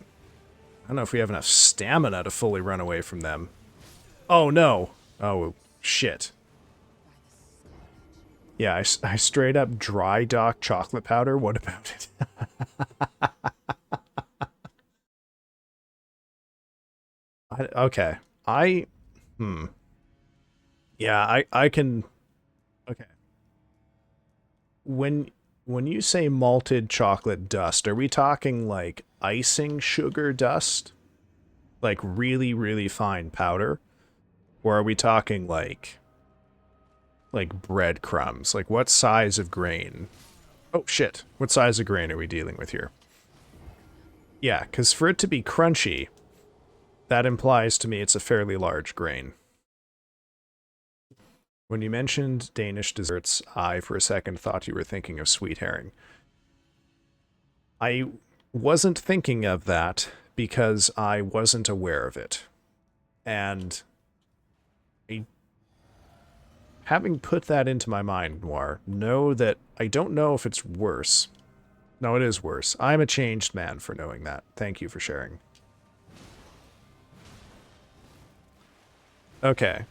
I don't know if we have enough stamina to fully run away from them. Oh, no. Oh, shit. Yeah, I straight up dry dock chocolate powder. What about it? Okay. Yeah, I can... Okay. When you say malted chocolate dust, are we talking like icing sugar dust? Like really, really fine powder? Or are we talking like breadcrumbs? Like what size of grain? Oh shit, what size of grain are we dealing with here? Yeah, because for it to be crunchy, that implies to me it's a fairly large grain. When you mentioned Danish desserts, I for a second thought you were thinking of sweet herring. I wasn't thinking of that because I wasn't aware of it. And having put that into my mind, Noir, know that I don't know if it's worse. No, it is worse. I'm a changed man for knowing that. Thank you for sharing. Okay.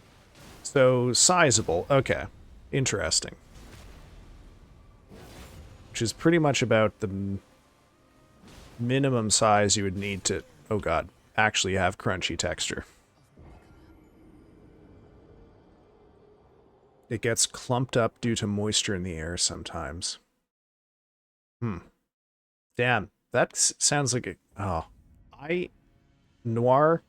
So, sizable. Okay. Interesting. Which is pretty much about the minimum size you would need to, oh god, actually have crunchy texture. It gets clumped up due to moisture in the air sometimes. Damn, that sounds like a... Oh. Noir,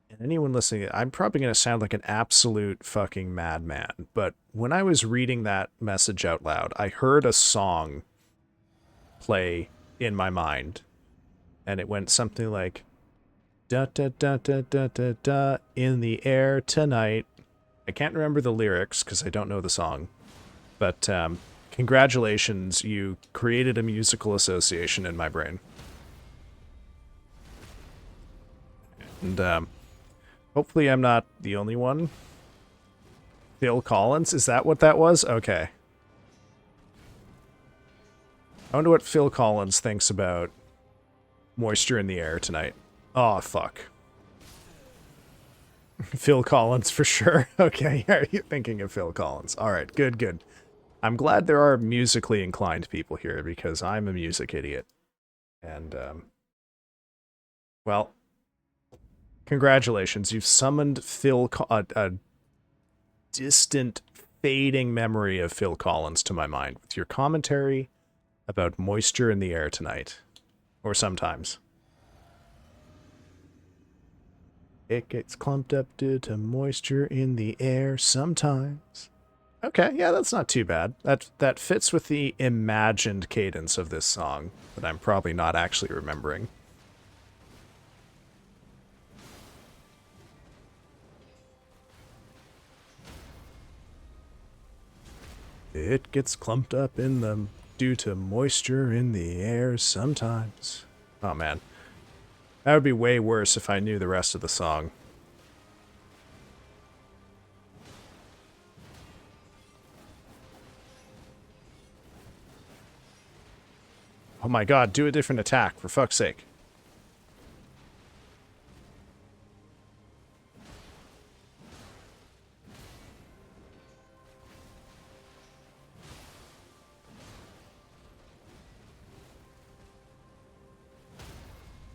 and anyone listening, I'm probably going to sound like an absolute fucking madman, but when I was reading that message out loud, I heard a song play in my mind, and it went something like, da da da da da da da, in the air tonight. I can't remember the lyrics because I don't know the song, but congratulations, you created a musical association in my brain. And hopefully I'm not the only one. Phil Collins, is that what that was? Okay. I wonder what Phil Collins thinks about moisture in the air tonight. Oh, fuck. Phil Collins for sure. Okay, are you thinking of Phil Collins? All right, good, good. I'm glad there are musically inclined people here because I'm a music idiot. And, well, congratulations. You've summoned a distant, fading memory of Phil Collins to my mind with your commentary about moisture in the air tonight. Or sometimes. It gets clumped up due to moisture in the air sometimes. Okay, yeah, that's not too bad. That fits with the imagined cadence of this song that I'm probably not actually remembering. It gets clumped up in them due to moisture in the air sometimes. Oh man. That would be way worse if I knew the rest of the song. Oh my god, do a different attack, for fuck's sake.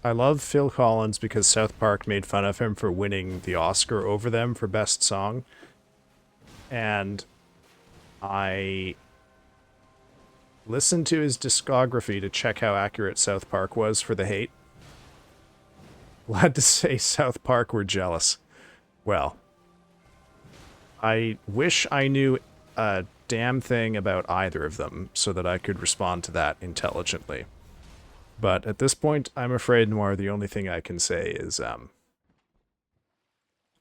I love Phil Collins because South Park made fun of him for winning the Oscar over them for Best Song. And I listened to his discography to check how accurate South Park was for the hate. Glad to say South Park were jealous. Well, I wish I knew a damn thing about either of them so that I could respond to that intelligently. But at this point, I'm afraid, Noir, the only thing I can say is,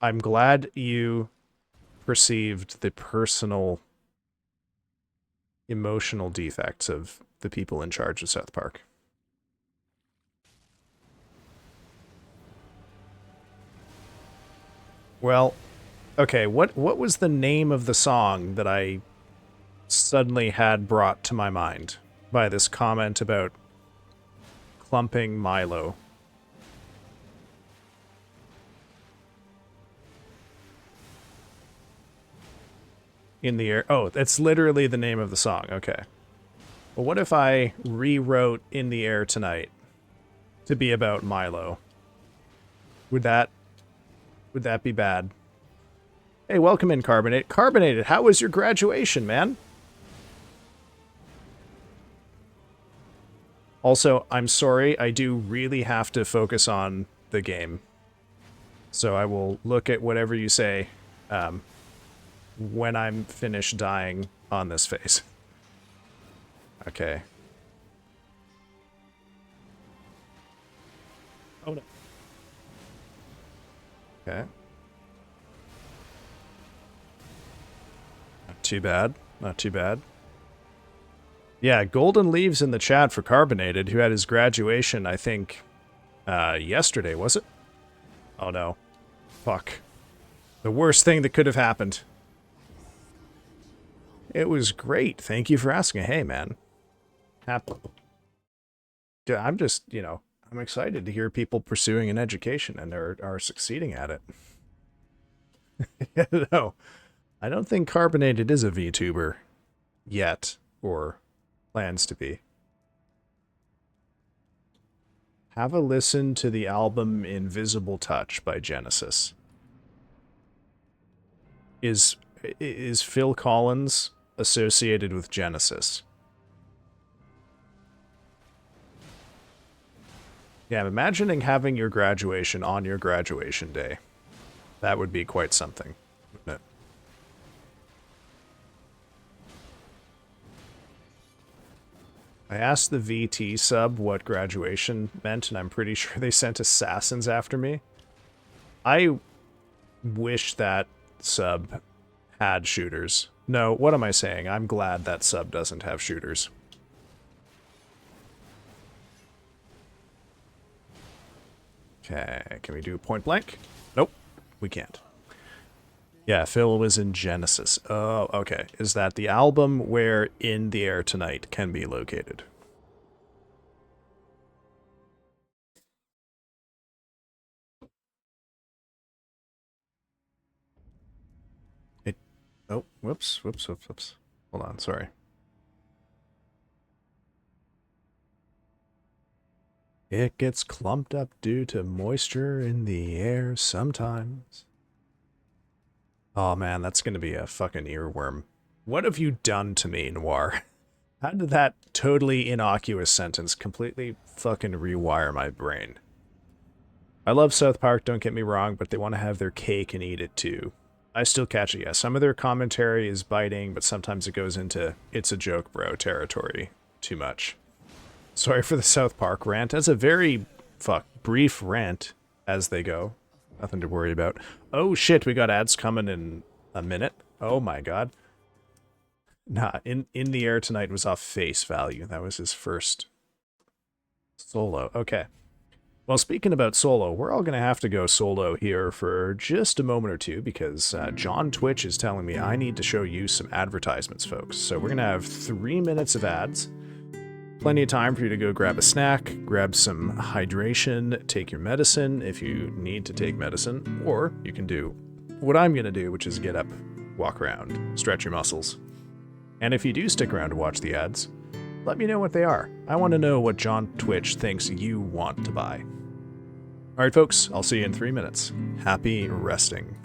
I'm glad you perceived the personal, emotional defects of the people in charge of South Park. Well, okay, what was the name of the song that I suddenly had brought to my mind by this comment about clumping Milo? In the air. Oh, that's literally the name of the song. Okay. Well, what if I rewrote In the Air Tonight to be about Milo? Would that be bad? Hey, welcome in, Carbonate. Carbonated, how was your graduation, man? Also, I'm sorry, I do really have to focus on the game. So I will look at whatever you say when I'm finished dying on this phase. Okay. Oh no. Okay. Not too bad. Not too bad. Yeah, Golden Leaves in the chat for Carbonated, who had his graduation, I think, yesterday, was it? Oh no. Fuck. The worst thing that could have happened. It was great. Thank you for asking. Hey, man. I'm just, you know, I'm excited to hear people pursuing an education and are succeeding at it. No, I don't think Carbonated is a VTuber yet, or plans to be. Have a listen to the album Invisible Touch by Genesis. Is Phil Collins associated with Genesis? Yeah, I'm imagining having your graduation on your graduation day. That would be quite something, wouldn't it? I asked the VT sub what graduation meant, and I'm pretty sure they sent assassins after me. I wish that sub had shooters. No, what am I saying? I'm glad that sub doesn't have shooters. Okay, can we do point blank? Nope, we can't. Yeah, Phil was in Genesis. Oh, okay. Is that the album where In the Air Tonight can be located? It. Oh, whoops. Hold on, sorry. It gets clumped up due to moisture in the air sometimes. Oh man, that's gonna be a fucking earworm. What have you done to me, Noir? How did that totally innocuous sentence completely fucking rewire my brain? I love South Park, don't get me wrong, but they want to have their cake and eat it too. I still catch it, yeah. Some of their commentary is biting, but sometimes it goes into it's a joke, bro territory too much. Sorry for the South Park rant. That's a very, brief rant as they go. Nothing to worry about. Oh shit, we got ads coming in a minute. Oh my god. Nah, in the Air Tonight was off face value. That was his first solo. Okay. Well, speaking about solo, we're all going to have to go solo here for just a moment or two because John Twitch is telling me I need to show you some advertisements, folks. So we're going to have 3 minutes of ads. Plenty of time for you to go grab a snack, grab some hydration, take your medicine if you need to take medicine, or you can do what I'm going to do, which is get up, walk around, stretch your muscles. And if you do stick around to watch the ads, let me know what they are. I want to know what John Twitch thinks you want to buy. Alright folks, I'll see you in 3 minutes. Happy resting.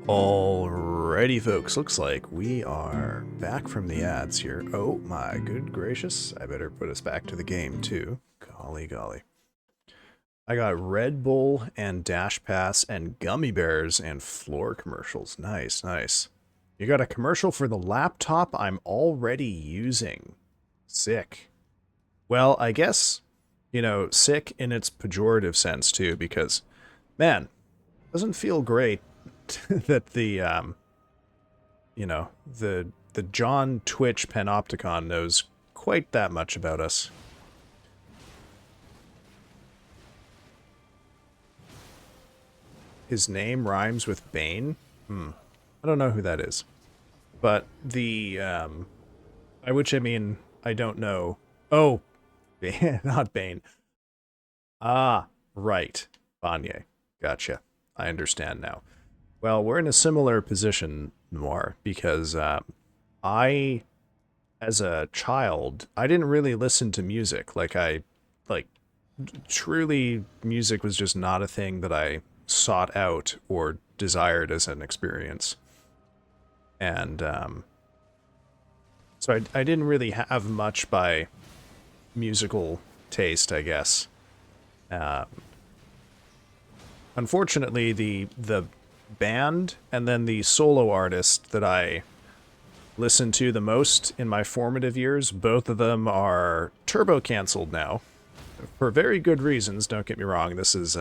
Alrighty, folks. Looks like we are back from the ads here. Oh my good gracious. I better put us back to the game, too. Golly, golly. I got Red Bull and Dash Pass and gummy bears and floor commercials. Nice, nice. You got a commercial for the laptop I'm already using. Sick. Well, I guess, you know, sick in its pejorative sense, too, because, man, doesn't feel great that the, you know, the John Twitch Panopticon knows quite that much about us. His name rhymes with Bane? I don't know who that is. But the, by which I mean, I don't know. Oh, not Bane. Ah, right. Banye. Gotcha. I understand now. Well, we're in a similar position, Noir, because I, as a child, I didn't really listen to music. Like, truly, music was just not a thing that I sought out or desired as an experience. And so I didn't really have much by musical taste, I guess. Unfortunately, the band and then the solo artist that I listened to the most in my formative years, both of them are turbo canceled now. For very good reasons, don't get me wrong. This is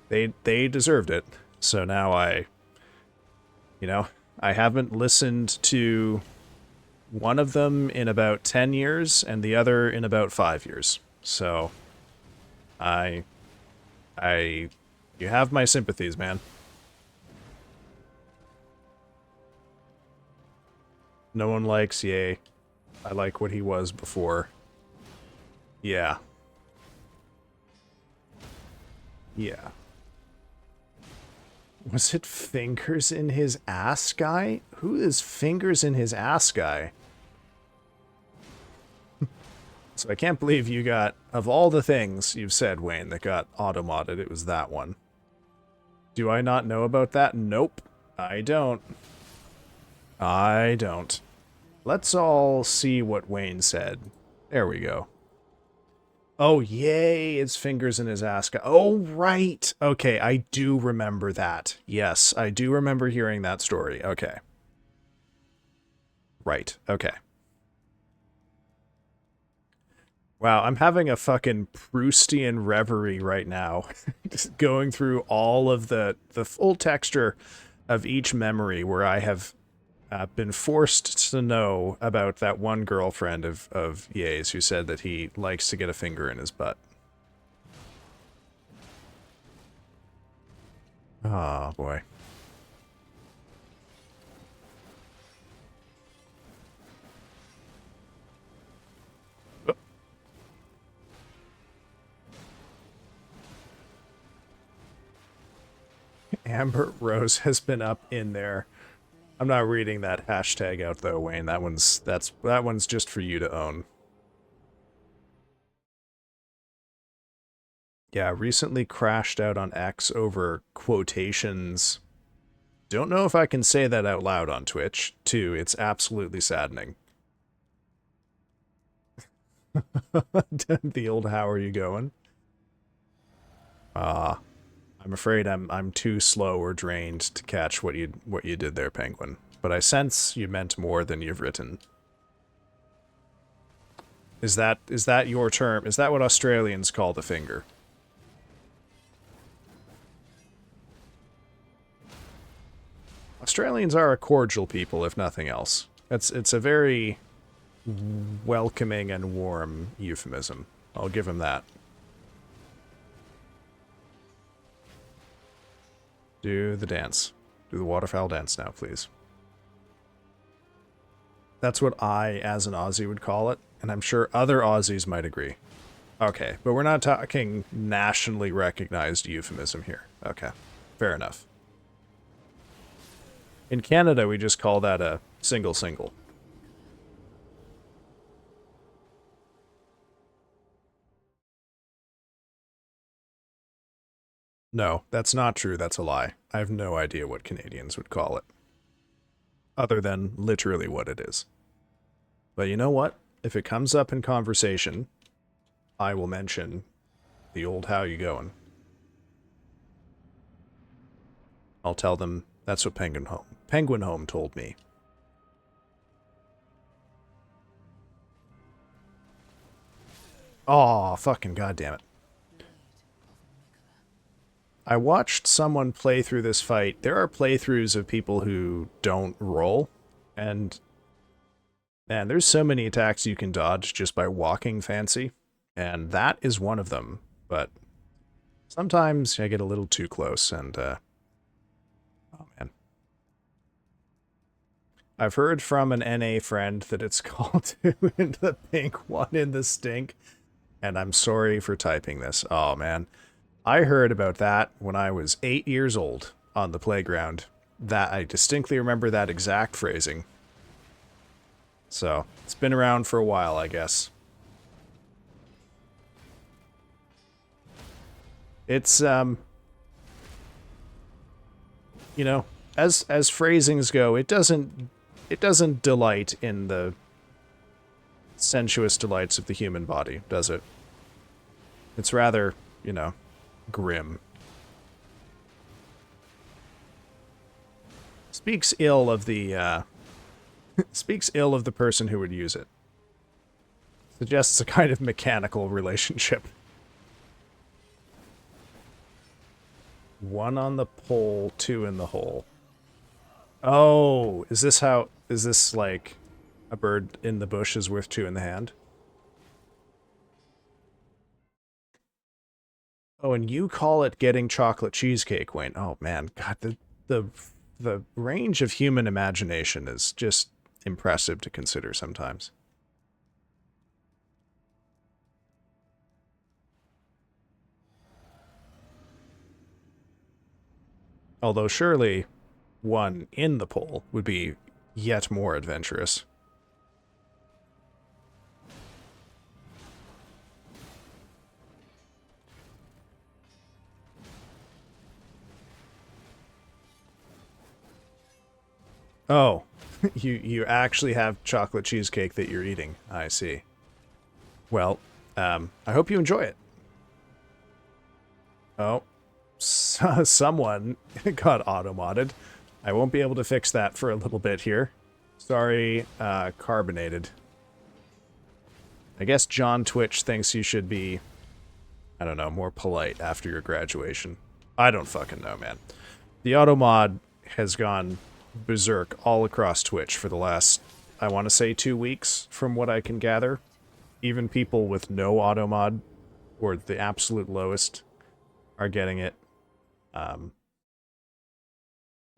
they deserved it. So now I haven't listened to one of them in about 10 years and the other in about 5 years. So I you have my sympathies, man. No one likes Ye. I like what he was before. Yeah. Yeah. Was it Fingers in His Ass Guy? Who is Fingers in His Ass Guy? So I can't believe you got, of all the things you've said, Wayne, that got auto-modded, it was that one. Do I not know about that? Nope. I don't. I don't. Let's all see what Wayne said. There we go. Oh, yay, it's Fingers in His Ass Guy. Oh, right. Okay, I do remember that. Yes, I do remember hearing that story. Okay. Right, okay. Wow, I'm having a fucking Proustian reverie right now. Just going through all of the full texture of each memory where I have been forced to know about that one girlfriend of Ye's who said that he likes to get a finger in his butt. Oh, boy. Amber Rose has been up in there. I'm not reading that hashtag out though, Wayne. That one's just for you to own. Yeah, recently crashed out on X over quotations. Don't know if I can say that out loud on Twitch, too. It's absolutely saddening. The old how are you going? I'm afraid I'm too slow or drained to catch what you did there, Penguin. But I sense you meant more than you've written. Is that your term? Is that what Australians call the finger? Australians are a cordial people, if nothing else. It's a very welcoming and warm euphemism. I'll give him that. Do the dance. Do the waterfowl dance now, please. That's what I, as an Aussie, would call it, and I'm sure other Aussies might agree. Okay, but we're not talking nationally recognized euphemism here. Okay, fair enough. In Canada, we just call that a single. No, that's not true. That's a lie. I have no idea what Canadians would call it, other than literally what it is. But you know what? If it comes up in conversation, I will mention the old how you going. I'll tell them that's what Penguin Home told me. Oh, fucking goddamn it. I watched someone play through this fight. There are playthroughs of people who don't roll, and man, there's so many attacks you can dodge just by walking fancy, and that is one of them. But sometimes I get a little too close, and oh man. I've heard from an NA friend that it's called 2 in the pink, 1 in the stink, and I'm sorry for typing this. Oh man. I heard about that when I was 8 years old on the playground. That I distinctly remember that exact phrasing. So, it's been around for a while, I guess. It's you know, as phrasings go, it doesn't delight in the sensuous delights of the human body, does it? It's rather, you know, grim. Speaks ill of the speaks ill of the person who would use it. Suggests a kind of mechanical relationship. 1 on the pole, 2 in the hole. Oh, is this like a bird in the bush is worth 2 in the hand? Oh, and you call it getting chocolate cheesecake, Wayne. Oh man, God, the range of human imagination is just impressive to consider sometimes. Although surely 1 in the pole would be yet more adventurous. Oh, you actually have chocolate cheesecake that you're eating. I see. Well, I hope you enjoy it. Oh, someone got auto-modded. I won't be able to fix that for a little bit here. Sorry, carbonated. I guess John Twitch thinks you should be, I don't know, more polite after your graduation. I don't fucking know, man. The auto-mod has gone berserk all across Twitch for the last, I want to say 2 weeks, from what I can gather. Even people with no auto-mod, or the absolute lowest, are getting it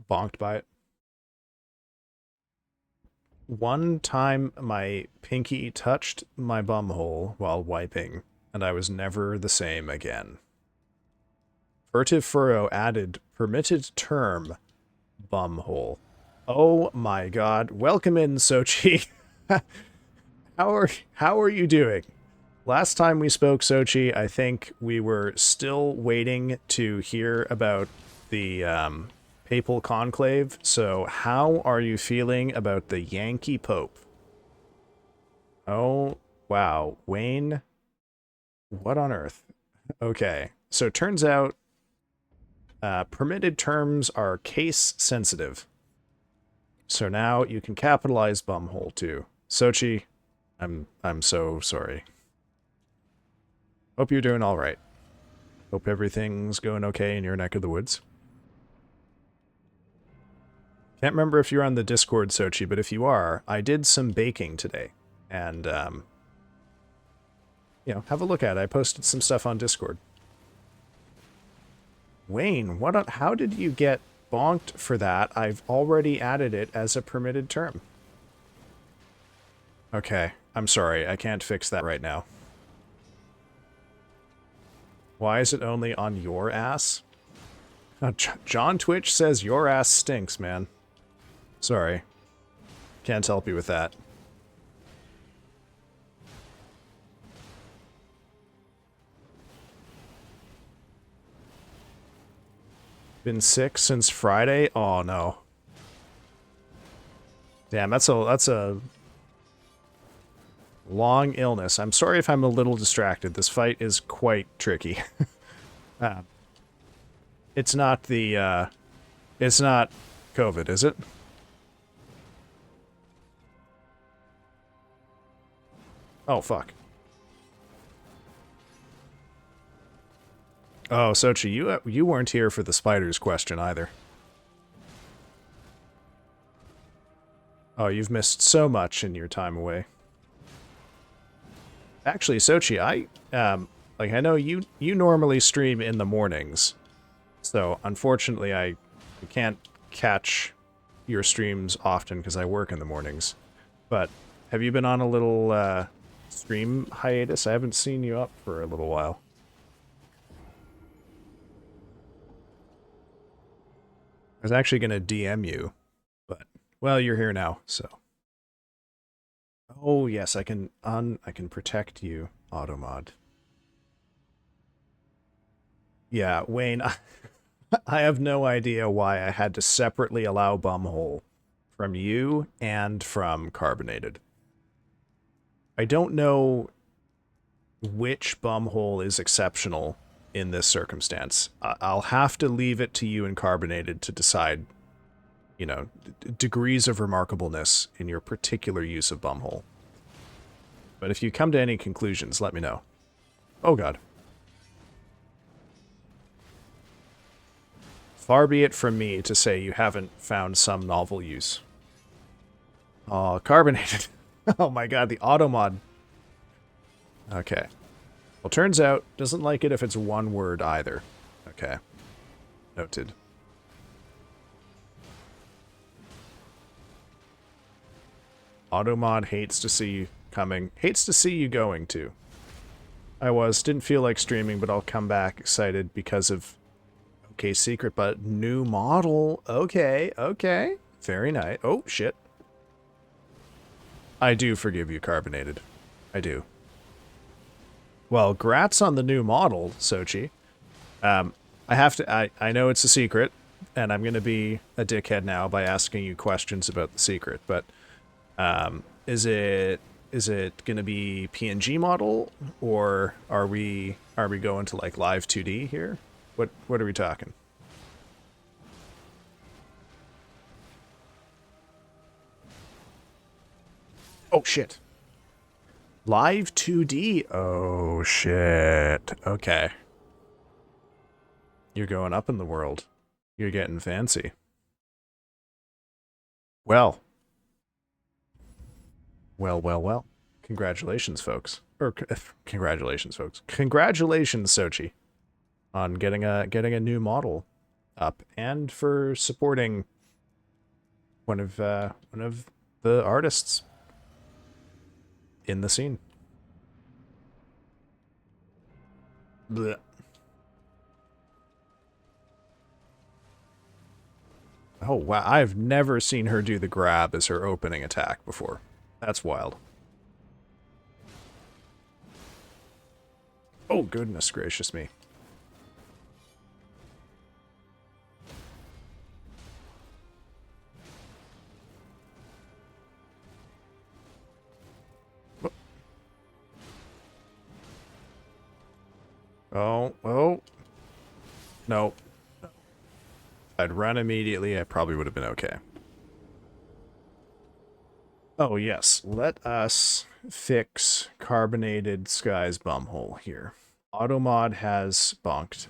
bonked by it. One time my pinky touched my bumhole while wiping, and I was never the same again. Furtive Furrow added permitted term bumhole. Oh my god. Welcome in, Sochi. How are you doing? Last time we spoke, Sochi, I think we were still waiting to hear about the papal conclave. So how are you feeling about the Yankee Pope? Oh, wow. Wayne, what on earth? Okay, so it turns out permitted terms are case sensitive. So now you can capitalize bumhole too. Sochi, I'm so sorry. Hope you're doing all right. Hope everything's going okay in your neck of the woods. Can't remember if you're on the Discord, Sochi, but if you are, I did some baking today. And, you know, have a look at it. I posted some stuff on Discord. Wayne, how did you get bonked for that? I've already added it as a permitted term. Okay, I'm sorry. I can't fix that right now. Why is it only on your ass? John Twitch says your ass stinks, man. Sorry. Can't help you with that. Been sick since Friday? Oh no. Damn, that's a long illness. I'm sorry if I'm a little distracted. This fight is quite tricky. uh, it's not the it's not COVID, is it? Oh fuck. Oh, Sochi, you weren't here for the spiders question either. Oh, you've missed so much in your time away. Actually, Sochi, I know you normally stream in the mornings, so unfortunately I can't catch your streams often because I work in the mornings. But have you been on a little stream hiatus? I haven't seen you up for a little while. I was actually gonna DM you, but well, you're here now, so. Oh yes, I can protect you, automod. Yeah, Wayne, I have no idea why I had to separately allow Bumhole from you and from Carbonated. I don't know which Bumhole is exceptional in this circumstance. I'll have to leave it to you and Carbonated to decide, you know, degrees of remarkableness in your particular use of Bumhole. But if you come to any conclusions, let me know. Oh god. Far be it from me to say you haven't found some novel use. Oh, Carbonated. Oh my god, the auto mod. Okay. Well, turns out, doesn't like it if it's one word either. Okay. Noted. Automod hates to see you coming. Hates to see you going, too. Didn't feel like streaming, but I'll come back excited because of... Okay, secret, but new model. Okay, okay. Very nice. Oh, shit. I do forgive you, Carbonated. I do. Well, grats on the new model, Sochi. I know it's a secret, and I'm going to be a dickhead now by asking you questions about the secret, but is it going to be PNG model, or are we going to like live 2D here? What are we talking? Oh shit. Live 2D. Oh shit. Okay. You're going up in the world. You're getting fancy. Well. Well. Congratulations, folks. Or congratulations, folks. Congratulations, Sochi, on getting a new model up, and for supporting one of the artists in the scene. Blech. Oh wow, I've never seen her do the grab as her opening attack before. That's wild. Oh goodness gracious me. Oh. No. If I'd run immediately, I probably would have been okay. Oh, yes. Let us fix Carbonated Sky's bumhole here. Automod has bonked.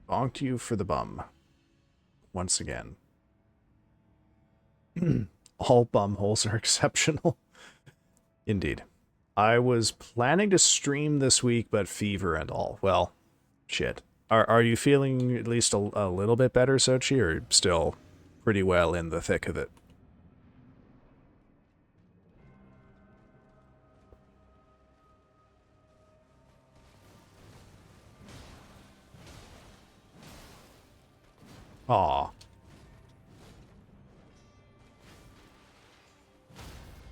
Bonked you for the bum. Once again. All bumholes are exceptional. Indeed. I was planning to stream this week, but fever and all. Well, shit. Are you feeling at least a little bit better, Sochi, or still pretty well in the thick of it? Aw.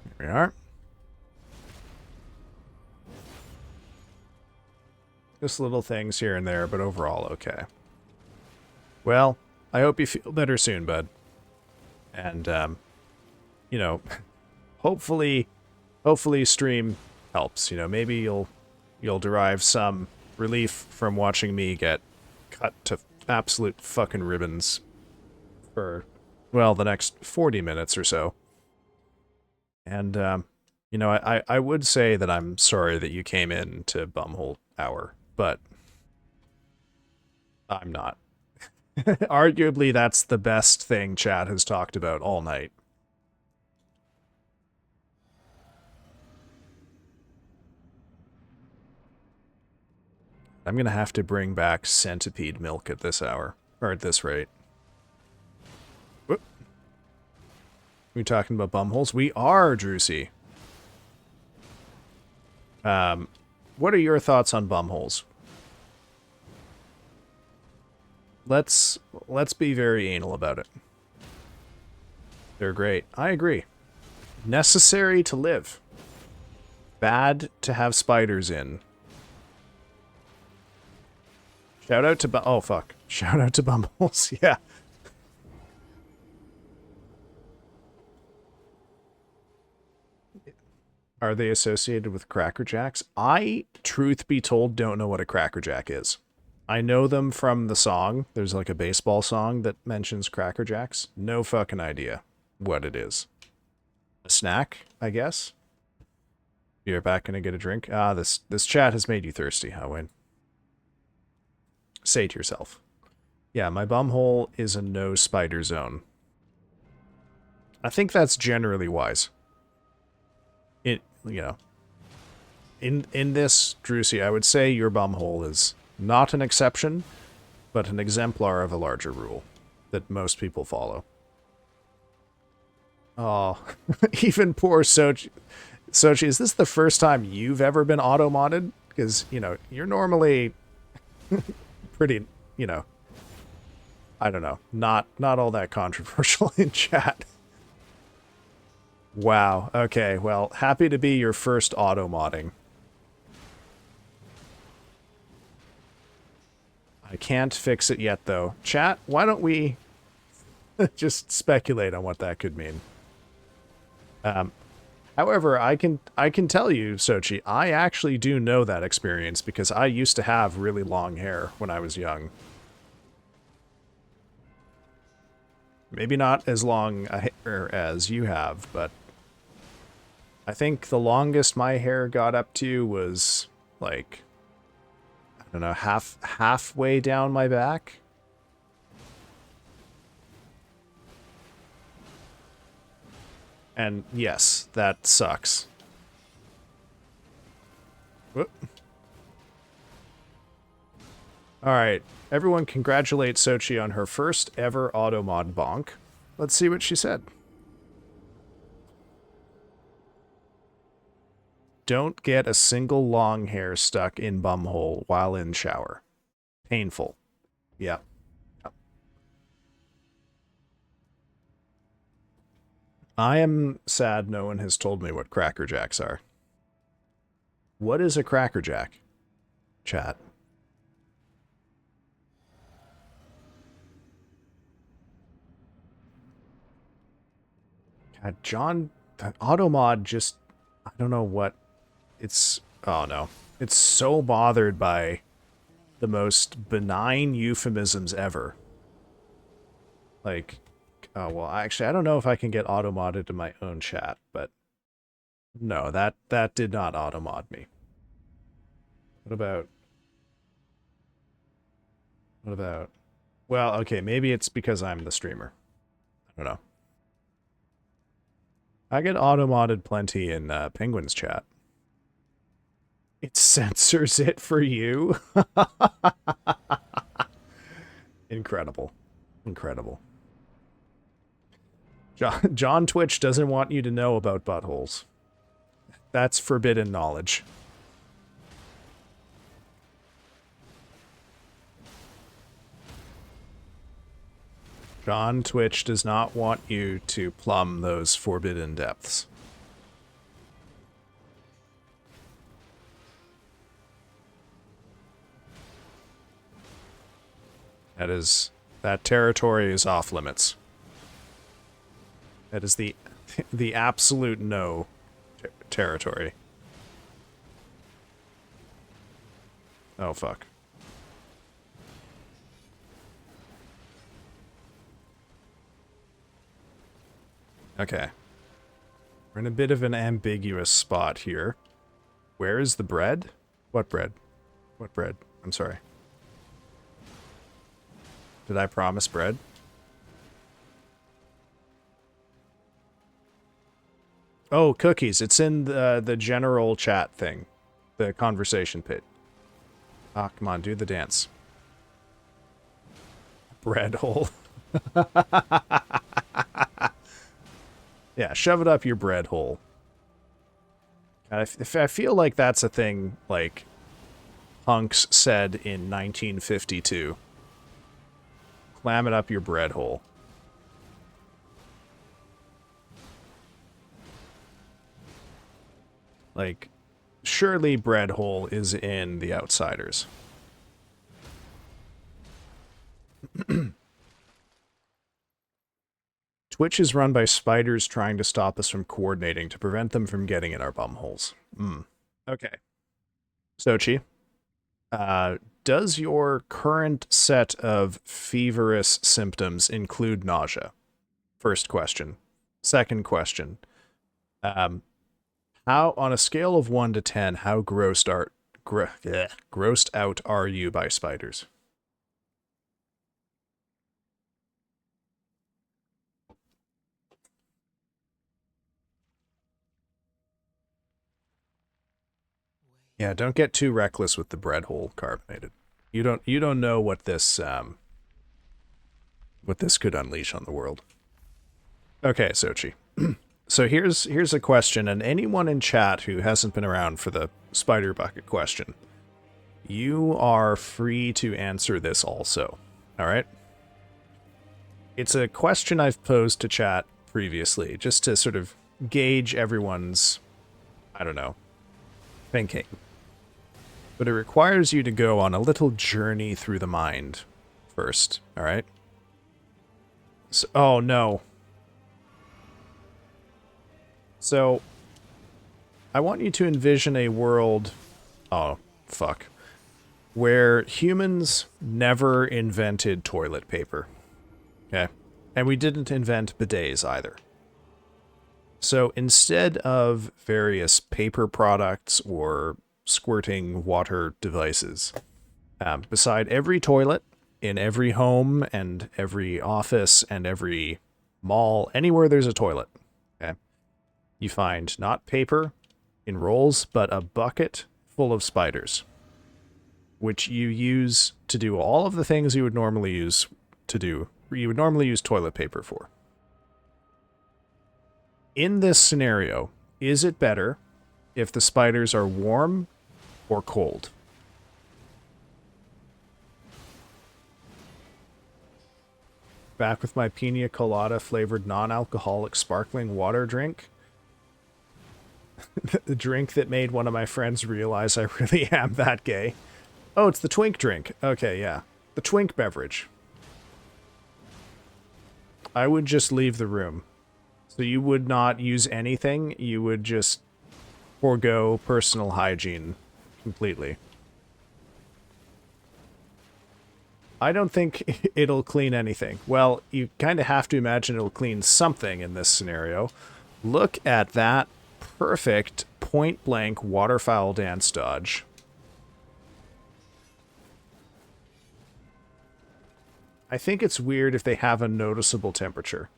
Here we are. Just little things here and there, but overall okay. Well, I hope you feel better soon, bud. And, you know, hopefully stream helps. You know, maybe you'll derive some relief from watching me get cut to absolute fucking ribbons for, well, the next 40 minutes or so. And, you know, I would say that I'm sorry that you came in to Bumhole Hour, but I'm not. Arguably, that's the best thing chat has talked about all night. I'm gonna have to bring back centipede milk at this hour, or at this rate. Whoop. We talking about bumholes? We are, Drusy. What are your thoughts on bumholes? Let's be very anal about it. They're great. I agree. Necessary to live. Bad to have spiders in. Shout out to oh fuck. Shout out to bumholes. Yeah. Are they associated with Cracker Jacks? I, truth be told, don't know what a Cracker Jack is. I know them from the song. There's like a baseball song that mentions Cracker Jacks. No fucking idea what it is. A snack, I guess? You're back gonna get a drink? Ah, this chat has made you thirsty, Owen. Say to yourself. Yeah, my bumhole is a no spider zone. I think that's generally wise. It, you know, in this, Drusy, I would say your bumhole is not an exception, but an exemplar of a larger rule that most people follow. Oh, even poor Sochi. Sochi, is this the first time you've ever been auto-modded? Because, you know, you're normally pretty, you know, I don't know, not all that controversial in chat. Wow, okay, well, happy to be your first auto-modding. I can't fix it yet, though. Chat, why don't we just speculate on what that could mean? However, I can tell you, Sochi, I actually do know that experience because I used to have really long hair when I was young. Maybe not as long a hair as you have, but I think the longest my hair got up to was like, I don't know, halfway down my back. And yes, that sucks. Whoop. Alright, everyone congratulate Sochi on her first ever auto-mod bonk. Let's see what she said. Don't get a single long hair stuck in bumhole while in shower. Painful. Yeah. I am sad no one has told me what Cracker Jacks are. What is a Cracker Jack? Chat. God, John, that automod just, I don't know what, it's, oh no. It's so bothered by the most benign euphemisms ever. Like, oh, well, actually, I don't know if I can get auto-modded in my own chat, but no, that did not auto-mod me. What about, well, okay, maybe it's because I'm the streamer. I don't know. I get auto-modded plenty in Penguin's chat. It censors it for you? Incredible. Incredible. John Twitch doesn't want you to know about buttholes. That's forbidden knowledge. John Twitch does not want you to plumb those forbidden depths. That is That territory is off limits. That is the the absolute no territory. Oh, fuck. Okay. We're in a bit of an ambiguous spot here. Where is the bread? What bread? What bread? I'm sorry. Did I promise bread? Oh, cookies. It's in the general chat thing. The conversation pit. Ah, come on, do the dance. Bread hole. Yeah, shove it up your bread hole. I feel like that's a thing, like, punks said in 1952. Clam it up your bread hole. Like, surely bread hole is in The Outsiders. Twitch is run by spiders trying to stop us from coordinating to prevent them from getting in our bumholes. Okay. Sochi, does your current set of feverish symptoms include nausea? First question. Second question. How, on a scale of 1 to 10, how grossed out are you by spiders? Yeah, don't get too reckless with the bread hole carbonated. You don't know what this could unleash on the world. Okay, Sochi. So here's a question, and anyone in chat who hasn't been around for the spider bucket question, you are free to answer this also. All right? It's a question I've posed to chat previously, just to sort of gauge everyone's, I don't know, thinking. But it requires you to go on a little journey through the mind first, all right? So, oh, no. So, I want you to envision a world... Oh, fuck. Where humans never invented toilet paper. Okay? And we didn't invent bidets either. So instead of various paper products or squirting water devices, beside every toilet, in every home and every office and every mall, anywhere there's a toilet, okay, you find not paper in rolls, but a bucket full of spiders, which you use to do all of the things you would normally use toilet paper for. In this scenario, is it better if the spiders are warm or cold? Back with my pina colada flavored non-alcoholic sparkling water drink. The drink that made one of my friends realize I really am that gay. Oh, it's the twink drink. Okay, yeah. The twink beverage. I would just leave the room. So you would not use anything, you would just forego personal hygiene completely. I don't think it'll clean anything. Well, you kind of have to imagine it'll clean something in this scenario. Look at that perfect point-blank waterfowl dance dodge. I think it's weird if they have a noticeable temperature.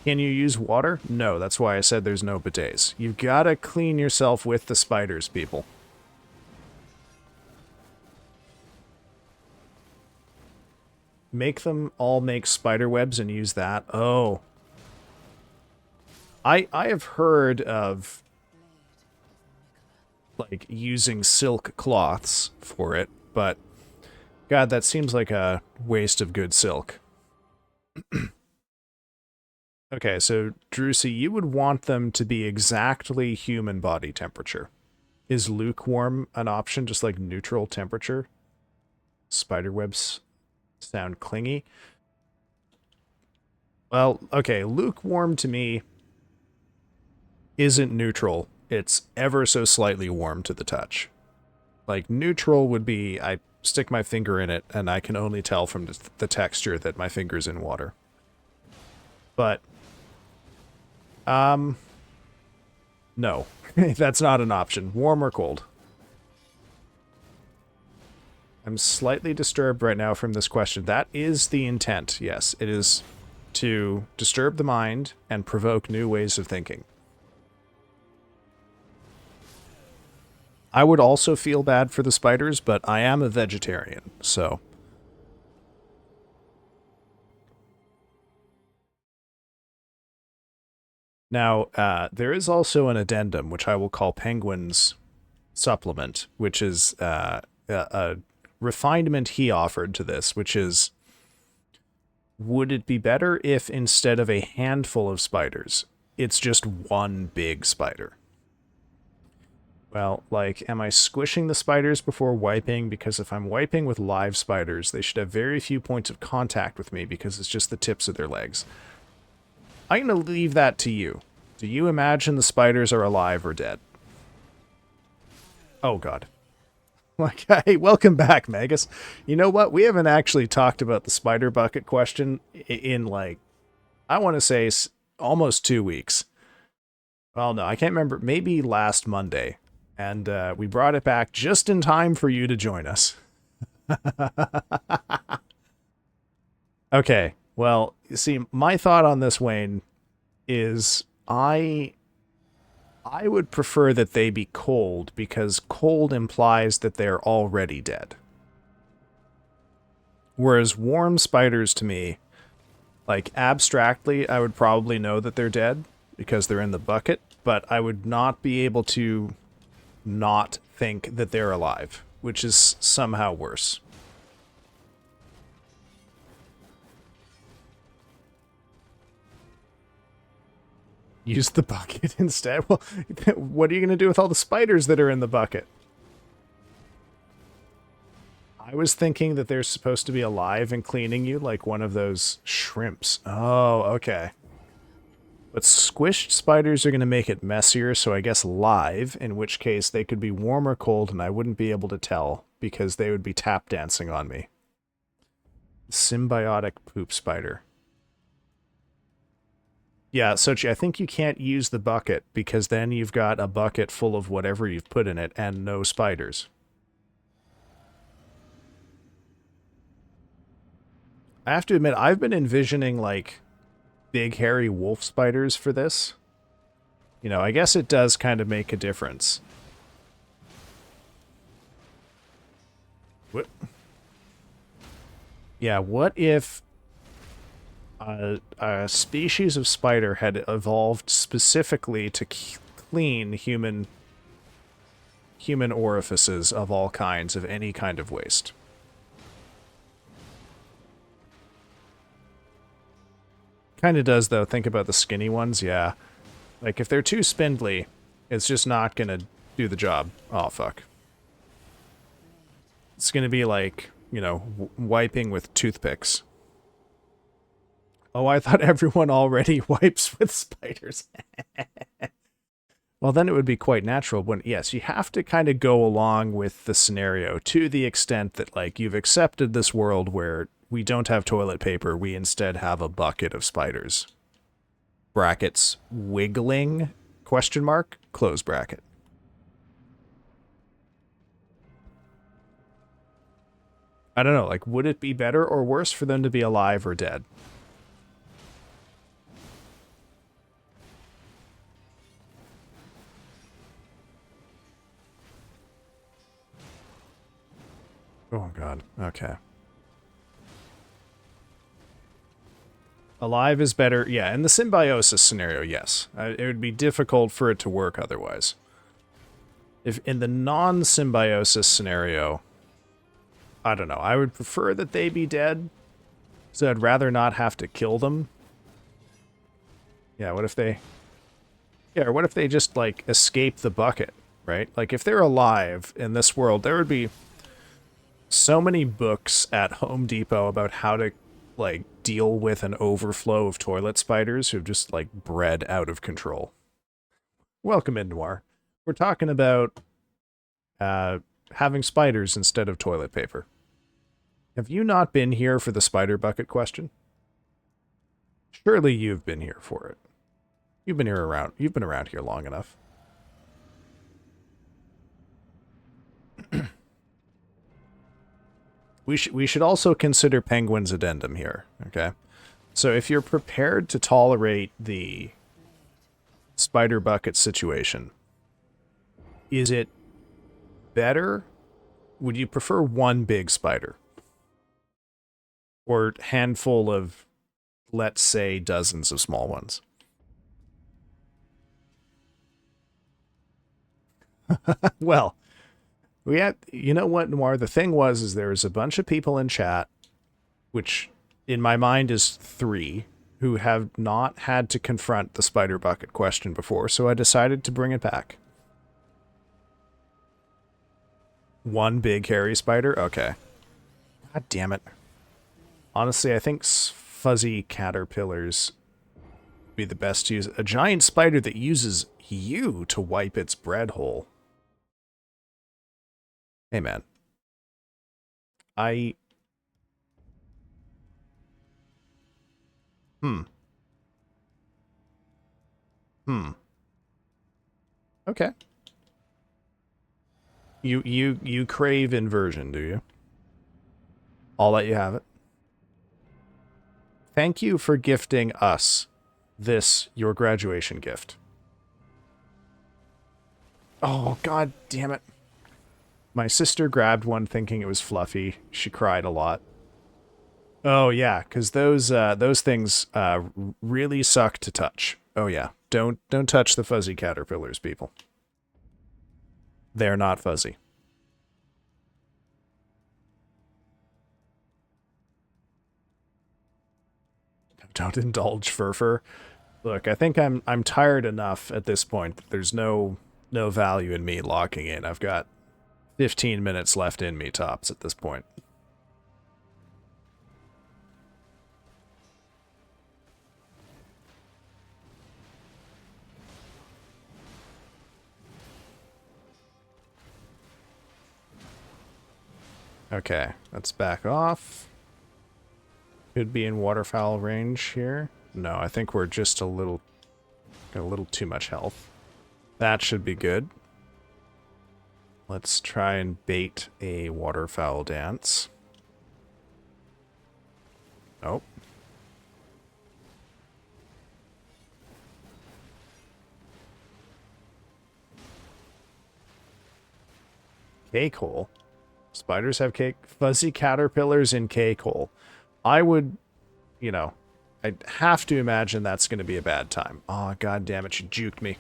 Can you use water? No, that's why I said there's no bidets. You've got to clean yourself with the spiders, people. Make them all make spider webs and use that. Oh. I have heard of, like, using silk cloths for it, but God, that seems like a waste of good silk. Okay, so Drusy, you would want them to be exactly human body temperature. Is lukewarm an option, just like neutral temperature? Spiderwebs sound clingy. Well, okay, lukewarm to me isn't neutral. It's ever so slightly warm to the touch. Like, neutral would be I stick my finger in it and I can only tell from the texture that my finger's in water. But, no. That's not an option. Warm or cold? I'm slightly disturbed right now from this question. That is the intent, yes. It is to disturb the mind and provoke new ways of thinking. I would also feel bad for the spiders, but I am a vegetarian, so... Now, there is also an addendum, which I will call Penguin's supplement, which is a refinement he offered to this, which is, would it be better if instead of a handful of spiders, it's just one big spider? Well, like, am I squishing the spiders before wiping? Because if I'm wiping with live spiders, they should have very few points of contact with me because it's just the tips of their legs. I'm going to leave that to you. Do you imagine the spiders are alive or dead? Oh, God. Like, hey, welcome back, Magus. You know what? We haven't actually talked about the spider bucket question in, like, I want to say almost 2 weeks. Well, no, I can't remember. Maybe last Monday. And we brought it back just in time for you to join us. Okay, well, you see, my thought on this, Wayne, is I would prefer that they be cold, because cold implies that they're already dead. Whereas warm spiders, to me, like, abstractly, I would probably know that they're dead, because they're in the bucket, but I would not be able to not think that they're alive, which is somehow worse. Use the bucket instead? Well, what are you going to do with all the spiders that are in the bucket? I was thinking that they're supposed to be alive and cleaning you like one of those shrimps. Oh, okay. But squished spiders are going to make it messier, so I guess live, in which case they could be warm or cold and I wouldn't be able to tell because they would be tap dancing on me. Symbiotic poop spider. Yeah, Sochi, I think you can't use the bucket because then you've got a bucket full of whatever you've put in it and no spiders. I have to admit, I've been envisioning, like, big hairy wolf spiders for this. You know, I guess it does kind of make a difference. What? Yeah, what if a species of spider had evolved specifically to clean human orifices of all kinds, of any kind of waste? Kind of does, though. Think about the skinny ones, yeah. Like, if they're too spindly, it's just not gonna do the job. Oh, fuck. It's gonna be like, you know, wiping with toothpicks. Oh, I thought everyone already wipes with spiders. Well, then it would be quite natural. When, yes, you have to kind of go along with the scenario to the extent that, like, you've accepted this world where we don't have toilet paper, we instead have a bucket of spiders. Brackets, wiggling, question mark, close bracket. I don't know, like, would it be better or worse for them to be alive or dead? Oh, God. Okay. Alive is better. Yeah, in the symbiosis scenario, yes. It would be difficult for it to work otherwise. If in the non-symbiosis scenario, I don't know. I would prefer that they be dead, so I'd rather not have to kill them. Yeah, what if they... Yeah, or what if they just, like, escape the bucket, right? Like, if they're alive in this world, there would be so many books at Home Depot about how to like, deal with an overflow of toilet spiders who've just, like, bred out of control. Welcome in, Noir. We're talking about having spiders instead of toilet paper. Have you not been here for the spider bucket question? Surely you've been here for it. You've been around here long enough. We should also consider Penguin's addendum here, okay? So if you're prepared to tolerate the spider bucket situation, is it better? Would you prefer one big spider? Or handful of, let's say, dozens of small ones? Well, we had, you know what, Noir? The thing is there was a bunch of people in chat, which in my mind is 3, who have not had to confront the spider bucket question before, so I decided to bring it back. One big hairy spider? Okay. God damn it. Honestly, I think fuzzy caterpillars would be the best to use. A giant spider that uses you to wipe its bread hole. Hey, man. Okay. You crave inversion, do you? I'll let you have it. Thank you for gifting us this, your graduation gift. Oh, god damn it. My sister grabbed one thinking it was fluffy. She cried a lot. Oh yeah, because those things really suck to touch. Oh yeah, don't touch the fuzzy caterpillars, people. They're not fuzzy. Don't indulge fur. Look, I think I'm tired enough at this point that there's no value in me locking in. I've got 15 minutes left in me tops at this point. Okay, let's back off. Could be in waterfowl range here. No, I think we're just got a little too much health. That should be good. Let's try and bait a waterfowl dance. Oh. Cake hole. Spiders have cake. Fuzzy caterpillars in cake hole. I would, you know, I'd have to imagine that's going to be a bad time. Oh, god damn it, she juked me.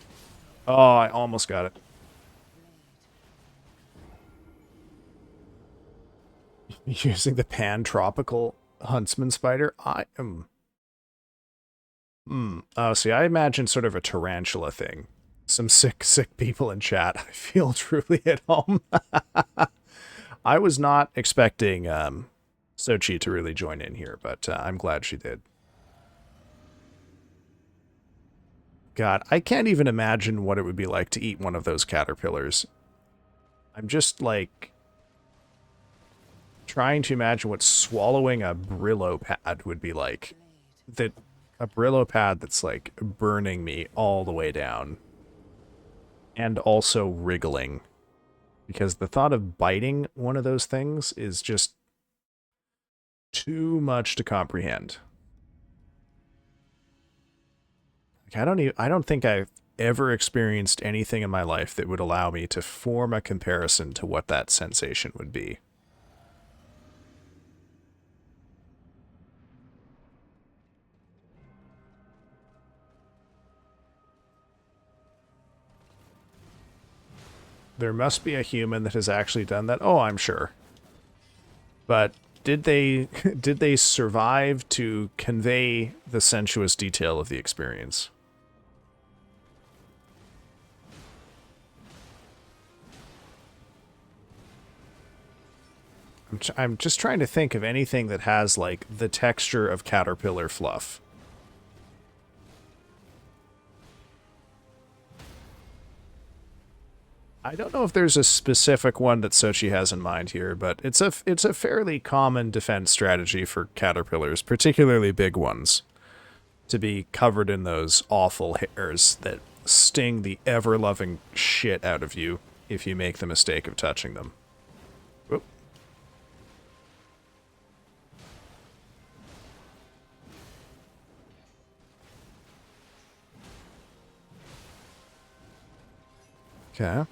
Oh, I almost got it. Using the pan-tropical huntsman spider? I am... Oh, see, I imagine sort of a tarantula thing. Some sick people in chat. I feel truly at home. I was not expecting Sochi to really join in here, but I'm glad she did. God, I can't even imagine what it would be like to eat one of those caterpillars. I'm just, like, trying to imagine what swallowing a Brillo pad would be like. A Brillo pad that's, like, burning me all the way down. And also wriggling. Because the thought of biting one of those things is just too much to comprehend. Like, I don't think I've ever experienced anything in my life that would allow me to form a comparison to what that sensation would be. There must be a human that has actually done that. Oh, I'm sure. But did they survive to convey the sensuous detail of the experience? I'm just trying to think of anything that has, like, the texture of caterpillar fluff. I don't know if there's a specific one that Sochi has in mind here, but it's a fairly common defense strategy for caterpillars, particularly big ones, to be covered in those awful hairs that sting the ever-loving shit out of you if you make the mistake of touching them. Whoop. Okay.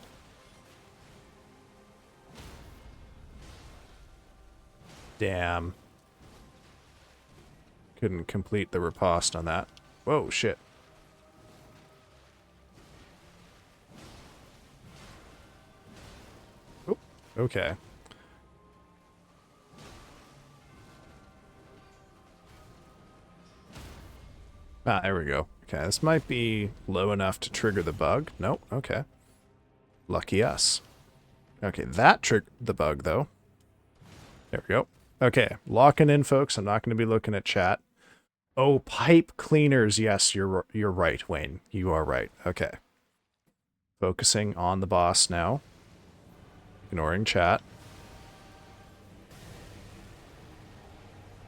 Damn. Couldn't complete the riposte on that. Whoa, shit. Oop, okay. Ah, there we go. Okay, this might be low enough to trigger the bug. Nope, okay. Lucky us. Okay, that triggered the bug, though. There we go. Okay, locking in, folks. I'm not going to be looking at chat. Oh, pipe cleaners. Yes, you're right, Wayne. You are right. Okay. Focusing on the boss now. Ignoring chat.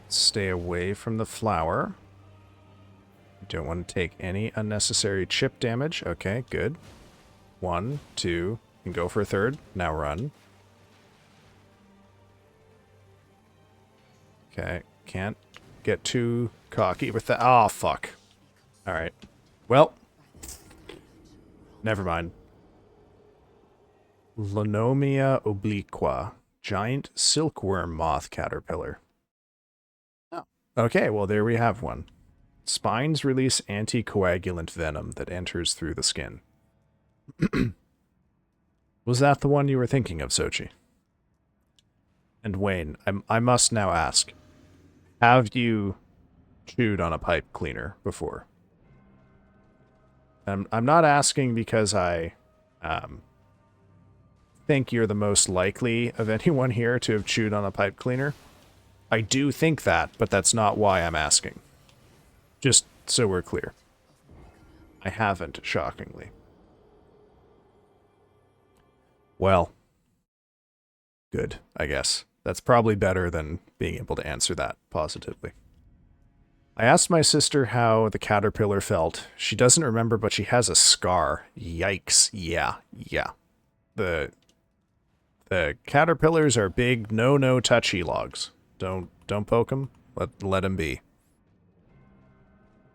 Stay away from the flower. Don't want to take any unnecessary chip damage. Okay, good. 1, 2, and go for a third. Now run. Okay, can't get too cocky with that. Oh, fuck. Alright. Well. Never mind. Lonomia obliqua. Giant silkworm moth caterpillar. Oh. Okay, well there we have one. Spines release anticoagulant venom that enters through the skin. Was that the one you were thinking of, Sochi? And Wayne, I must now ask, have you chewed on a pipe cleaner before? I'm not asking because I think you're the most likely of anyone here to have chewed on a pipe cleaner. I do think that, but that's not why I'm asking. Just so we're clear. I haven't, shockingly. Well, good, I guess. That's probably better than being able to answer that positively. I asked my sister how the caterpillar felt. She doesn't remember, but she has a scar. Yikes. Yeah. The caterpillars are big no touchy logs. Don't poke them. Let them be.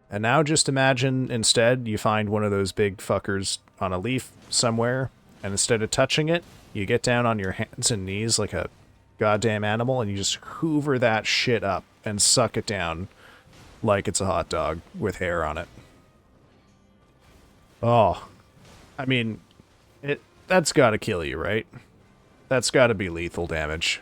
And now just imagine instead you find one of those big fuckers on a leaf somewhere, and instead of touching it, you get down on your hands and knees like a goddamn animal and you just hoover that shit up and suck it down like it's a hot dog with hair on it. Oh, I mean, that's gotta kill you, right? That's gotta be lethal damage.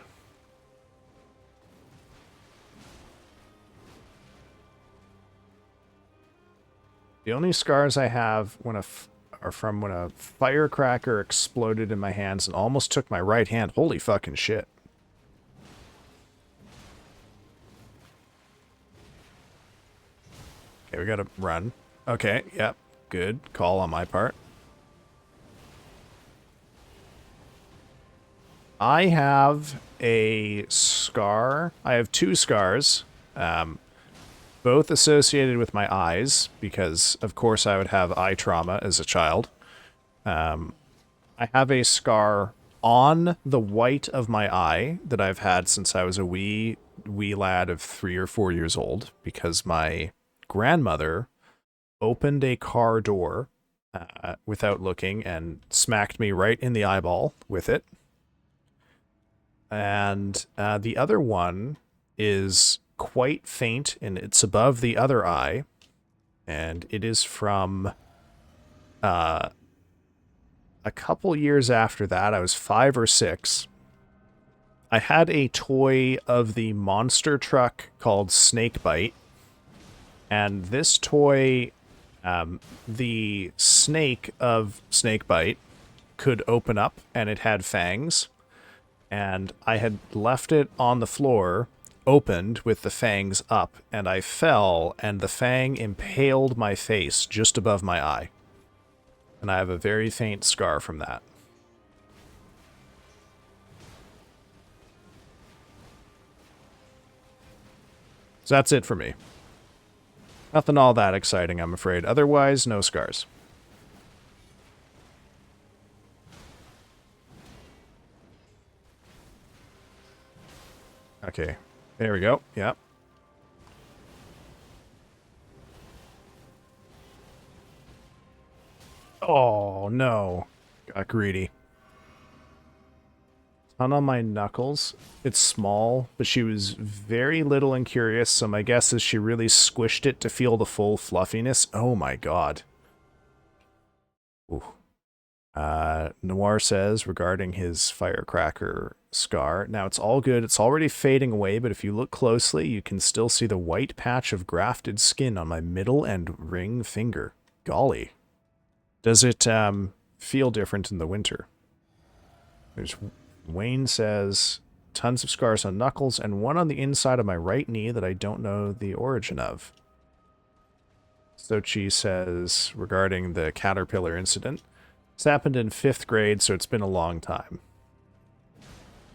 The only scars I have are from when a firecracker exploded in my hands and almost took my right hand. Holy fucking shit. Okay, we gotta run. Okay, yep, good call on my part. I have a scar. I have 2 scars. Both associated with my eyes, because of course I would have eye trauma as a child. I have a scar on the white of my eye that I've had since I was a wee lad of 3 or 4 years old, because my grandmother opened a car door without looking and smacked me right in the eyeball with it. And the other one is quite faint, and it's above the other eye, and it is from a couple years after that. I was 5 or 6. I had a toy of the monster truck called Snakebite, and this toy, the snake of Snakebite could open up, and it had fangs. and I had left it on the floor, opened with the fangs up, and I fell, and the fang impaled my face just above my eye. And I have a very faint scar from that. So that's it for me. Nothing all that exciting, I'm afraid. Otherwise, no scars. Okay, there we go. Yep. Oh, no. Got greedy. Ton on my knuckles. It's small, but she was very little and curious, so my guess is she really squished it to feel the full fluffiness. Oh my god. Ooh. Noir says, regarding his firecracker scar, now it's all good, it's already fading away, but if you look closely, you can still see the white patch of grafted skin on my middle and ring finger. Golly. Does it feel different in the winter? There's Wayne says, tons of scars on knuckles and one on the inside of my right knee that I don't know the origin of. Sochi says, regarding the caterpillar incident, this happened in 5th grade, so it's been a long time.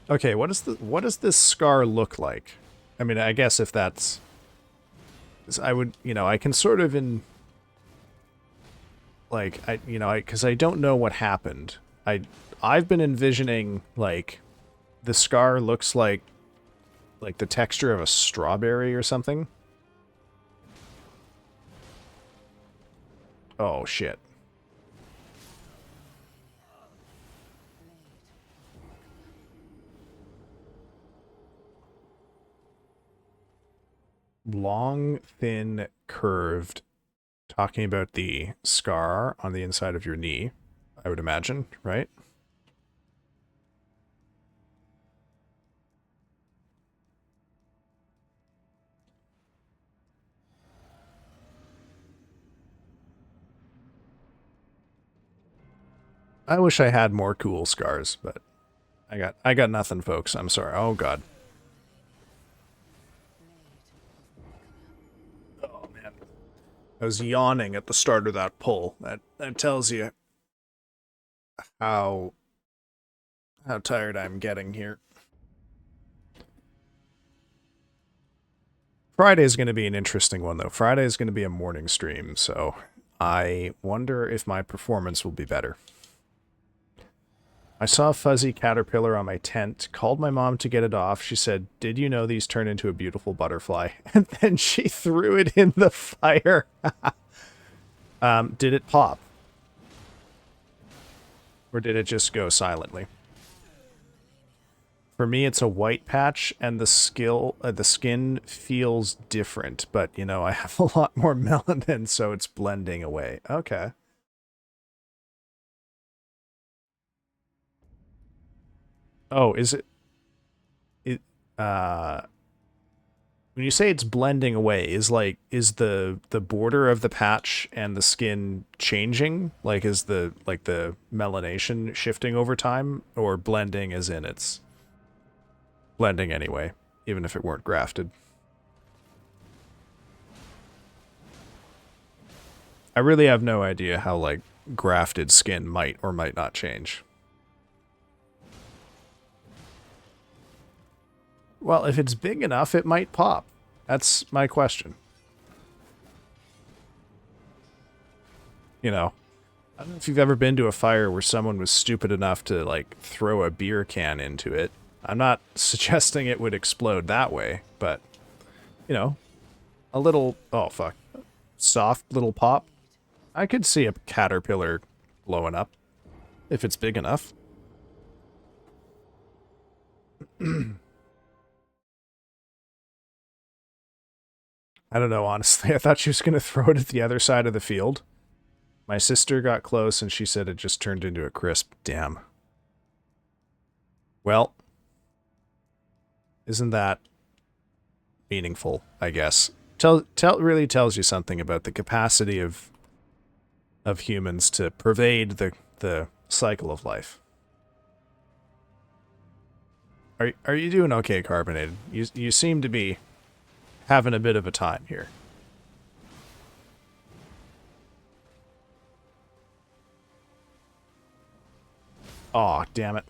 Okay, what does this scar look like? I mean, I guess if that's... I would, you know, I can sort of like, because I don't know what happened. I've been envisioning, like, the scar looks like the texture of a strawberry or something. Oh, shit. Long, thin, curved. Talking about the scar on the inside of your knee, I would imagine, right? I wish I had more cool scars, but I got nothing, folks. I'm sorry. Oh god. Oh man. I was yawning at the start of that pull. That tells you how tired I'm getting here. Friday is going to be an interesting one though. Friday is going to be a morning stream, so I wonder if my performance will be better. I saw a fuzzy caterpillar on my tent, called my mom to get it off. She said, "Did you know these turn into a beautiful butterfly?" And then she threw it in the fire. Did it pop? Or did it just go silently? For me, it's a white patch, and the skin feels different, but, you know, I have a lot more melanin, so it's blending away. Okay. Oh, is it... when you say it's blending away, is the border of the patch and the skin changing? Like, is the melanation shifting over time, or blending as in it's blending anyway, even if it weren't grafted? I really have no idea how, like, grafted skin might or might not change. Well, if it's big enough, it might pop. That's my question. You know, I don't know if you've ever been to a fire where someone was stupid enough to, like, throw a beer can into it. I'm not suggesting it would explode that way, but, you know, a little, oh fuck, soft little pop. I could see a caterpillar blowing up if it's big enough. I don't know, honestly. I thought she was going to throw it at the other side of the field. My sister got close and she said it just turned into a crisp. Damn. Well, isn't that meaningful, I guess? Really tells you something about the capacity of humans to pervade the cycle of life. Are you doing okay, Carbonated? You seem to be having a bit of a time here. Aw, damn it.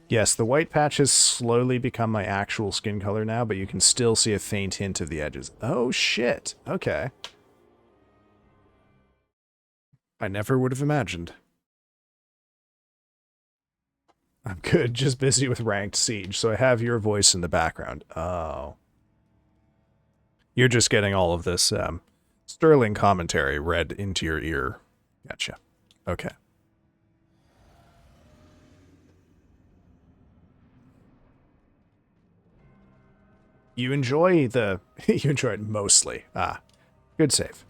Yes, the white patch has slowly become my actual skin color now, but you can still see a faint hint of the edges. Oh, shit. Okay. I never would have imagined. I'm good, just busy with ranked siege, so I have your voice in the background. Oh. You're just getting all of this sterling commentary read into your ear. Gotcha. Okay. You enjoy the... you enjoy it mostly. Ah, good save.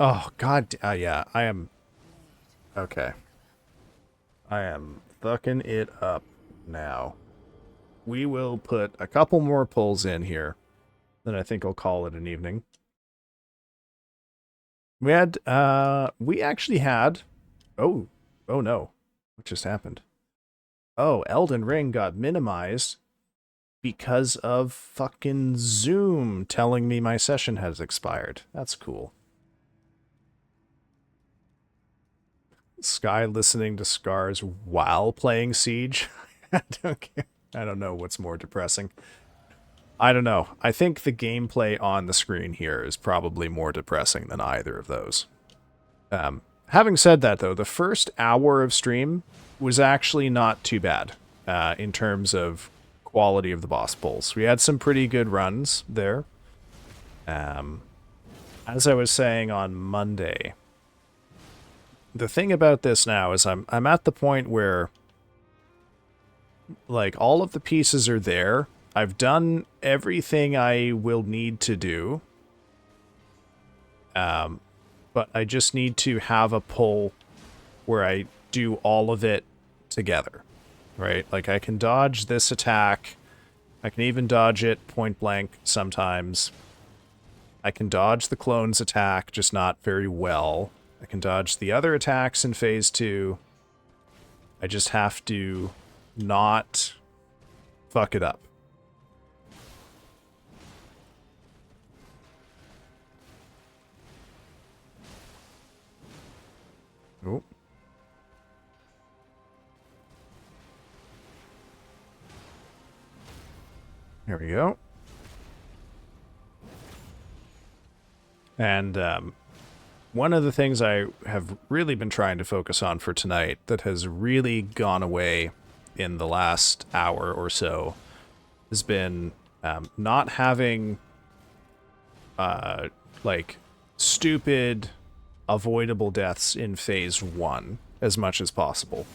Oh, god. Yeah, I am... Okay. I am fucking it up now. We will put a couple more pulls in here. Then I think I'll call it an evening. We actually had... Oh no. What just happened? Oh, Elden Ring got minimized because of fucking Zoom telling me my session has expired. That's cool. Sky listening to Scars while playing Siege? I don't care. I don't know what's more depressing. I don't know. I think the gameplay on the screen here is probably more depressing than either of those. Having said that, though, the first hour of stream was actually not too bad in terms of quality of the boss pulls. We had some pretty good runs there. As I was saying on Monday, the thing about this now is I'm at the point where, like, all of the pieces are there. I've done everything I will need to do. But I just need to have a pull where I do all of it together, right? Like, I can dodge this attack. I can even dodge it point blank sometimes. I can dodge the clone's attack, just not very well. I can dodge the other attacks in phase 2. I just have to not fuck it up. Oh. There we go. And one of the things I have really been trying to focus on for tonight that has really gone away in the last hour or so has been not having like stupid avoidable deaths in phase 1 as much as possible.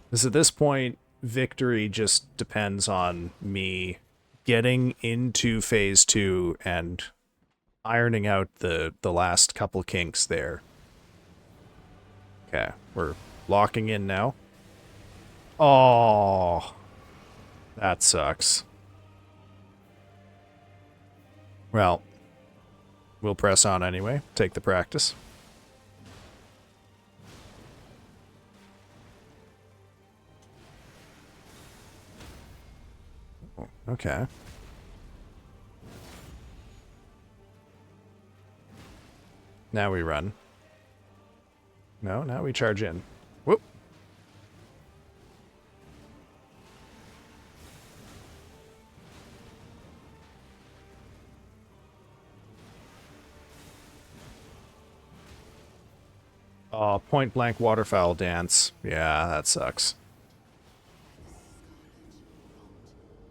Because at this point, victory just depends on me getting into phase 2 and ironing out the last couple kinks there. Okay, we're locking in now. Oh, that sucks. Well, we'll press on anyway. Take the practice. Okay. Now we run. No, now we charge in. Whoop. Oh, point blank waterfowl dance. Yeah, that sucks.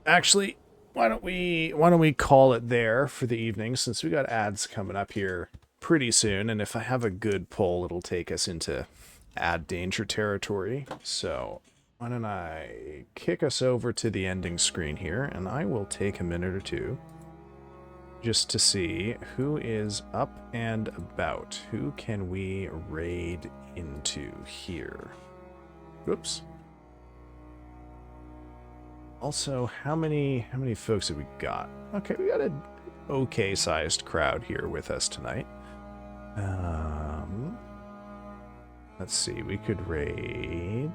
Actually, why don't we call it there for the evening, since we got ads coming up here pretty soon, and if I have a good pull, it'll take us into ad danger territory. So why don't I kick us over to the ending screen here, and I will take a minute or two just to see who is up and about. Who can we raid into here? Whoops. Also, how many folks have we got? Okay, we got an okay-sized crowd here with us tonight. let's see, we could raid...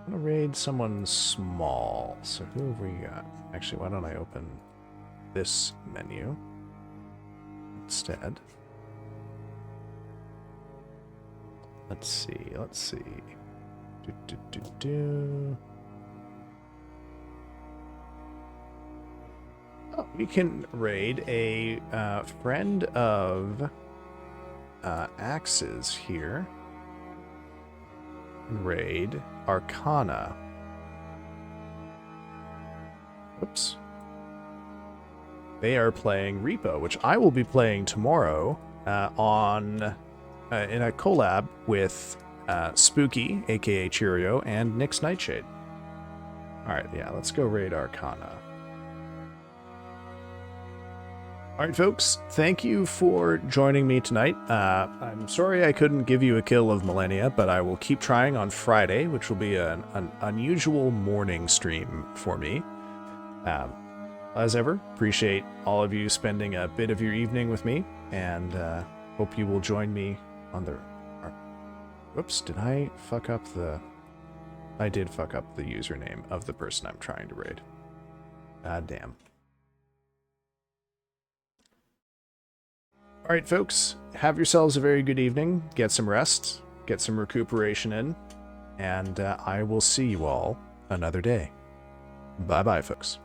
I'm gonna raid someone small. So who have we got? Actually, why don't I open this menu instead? Let's see. Oh, we can raid a friend of Axe's here. Raid Arcana. Oops. They are playing Repo, which I will be playing tomorrow in a collab with Spooky, aka Cheerio, and Nyx Nightshade. Alright, yeah, let's go raid Arcana. Alright, folks, thank you for joining me tonight. I'm sorry I couldn't give you a kill of Malenia, but I will keep trying on Friday, which will be an unusual morning stream for me. As ever, appreciate all of you spending a bit of your evening with me, and hope you will join me on the... Whoops, did I fuck up the... I did fuck up the username of the person I'm trying to raid. God damn. Alright, folks, have yourselves a very good evening. Get some rest, get some recuperation in, and I will see you all another day. Bye-bye, folks.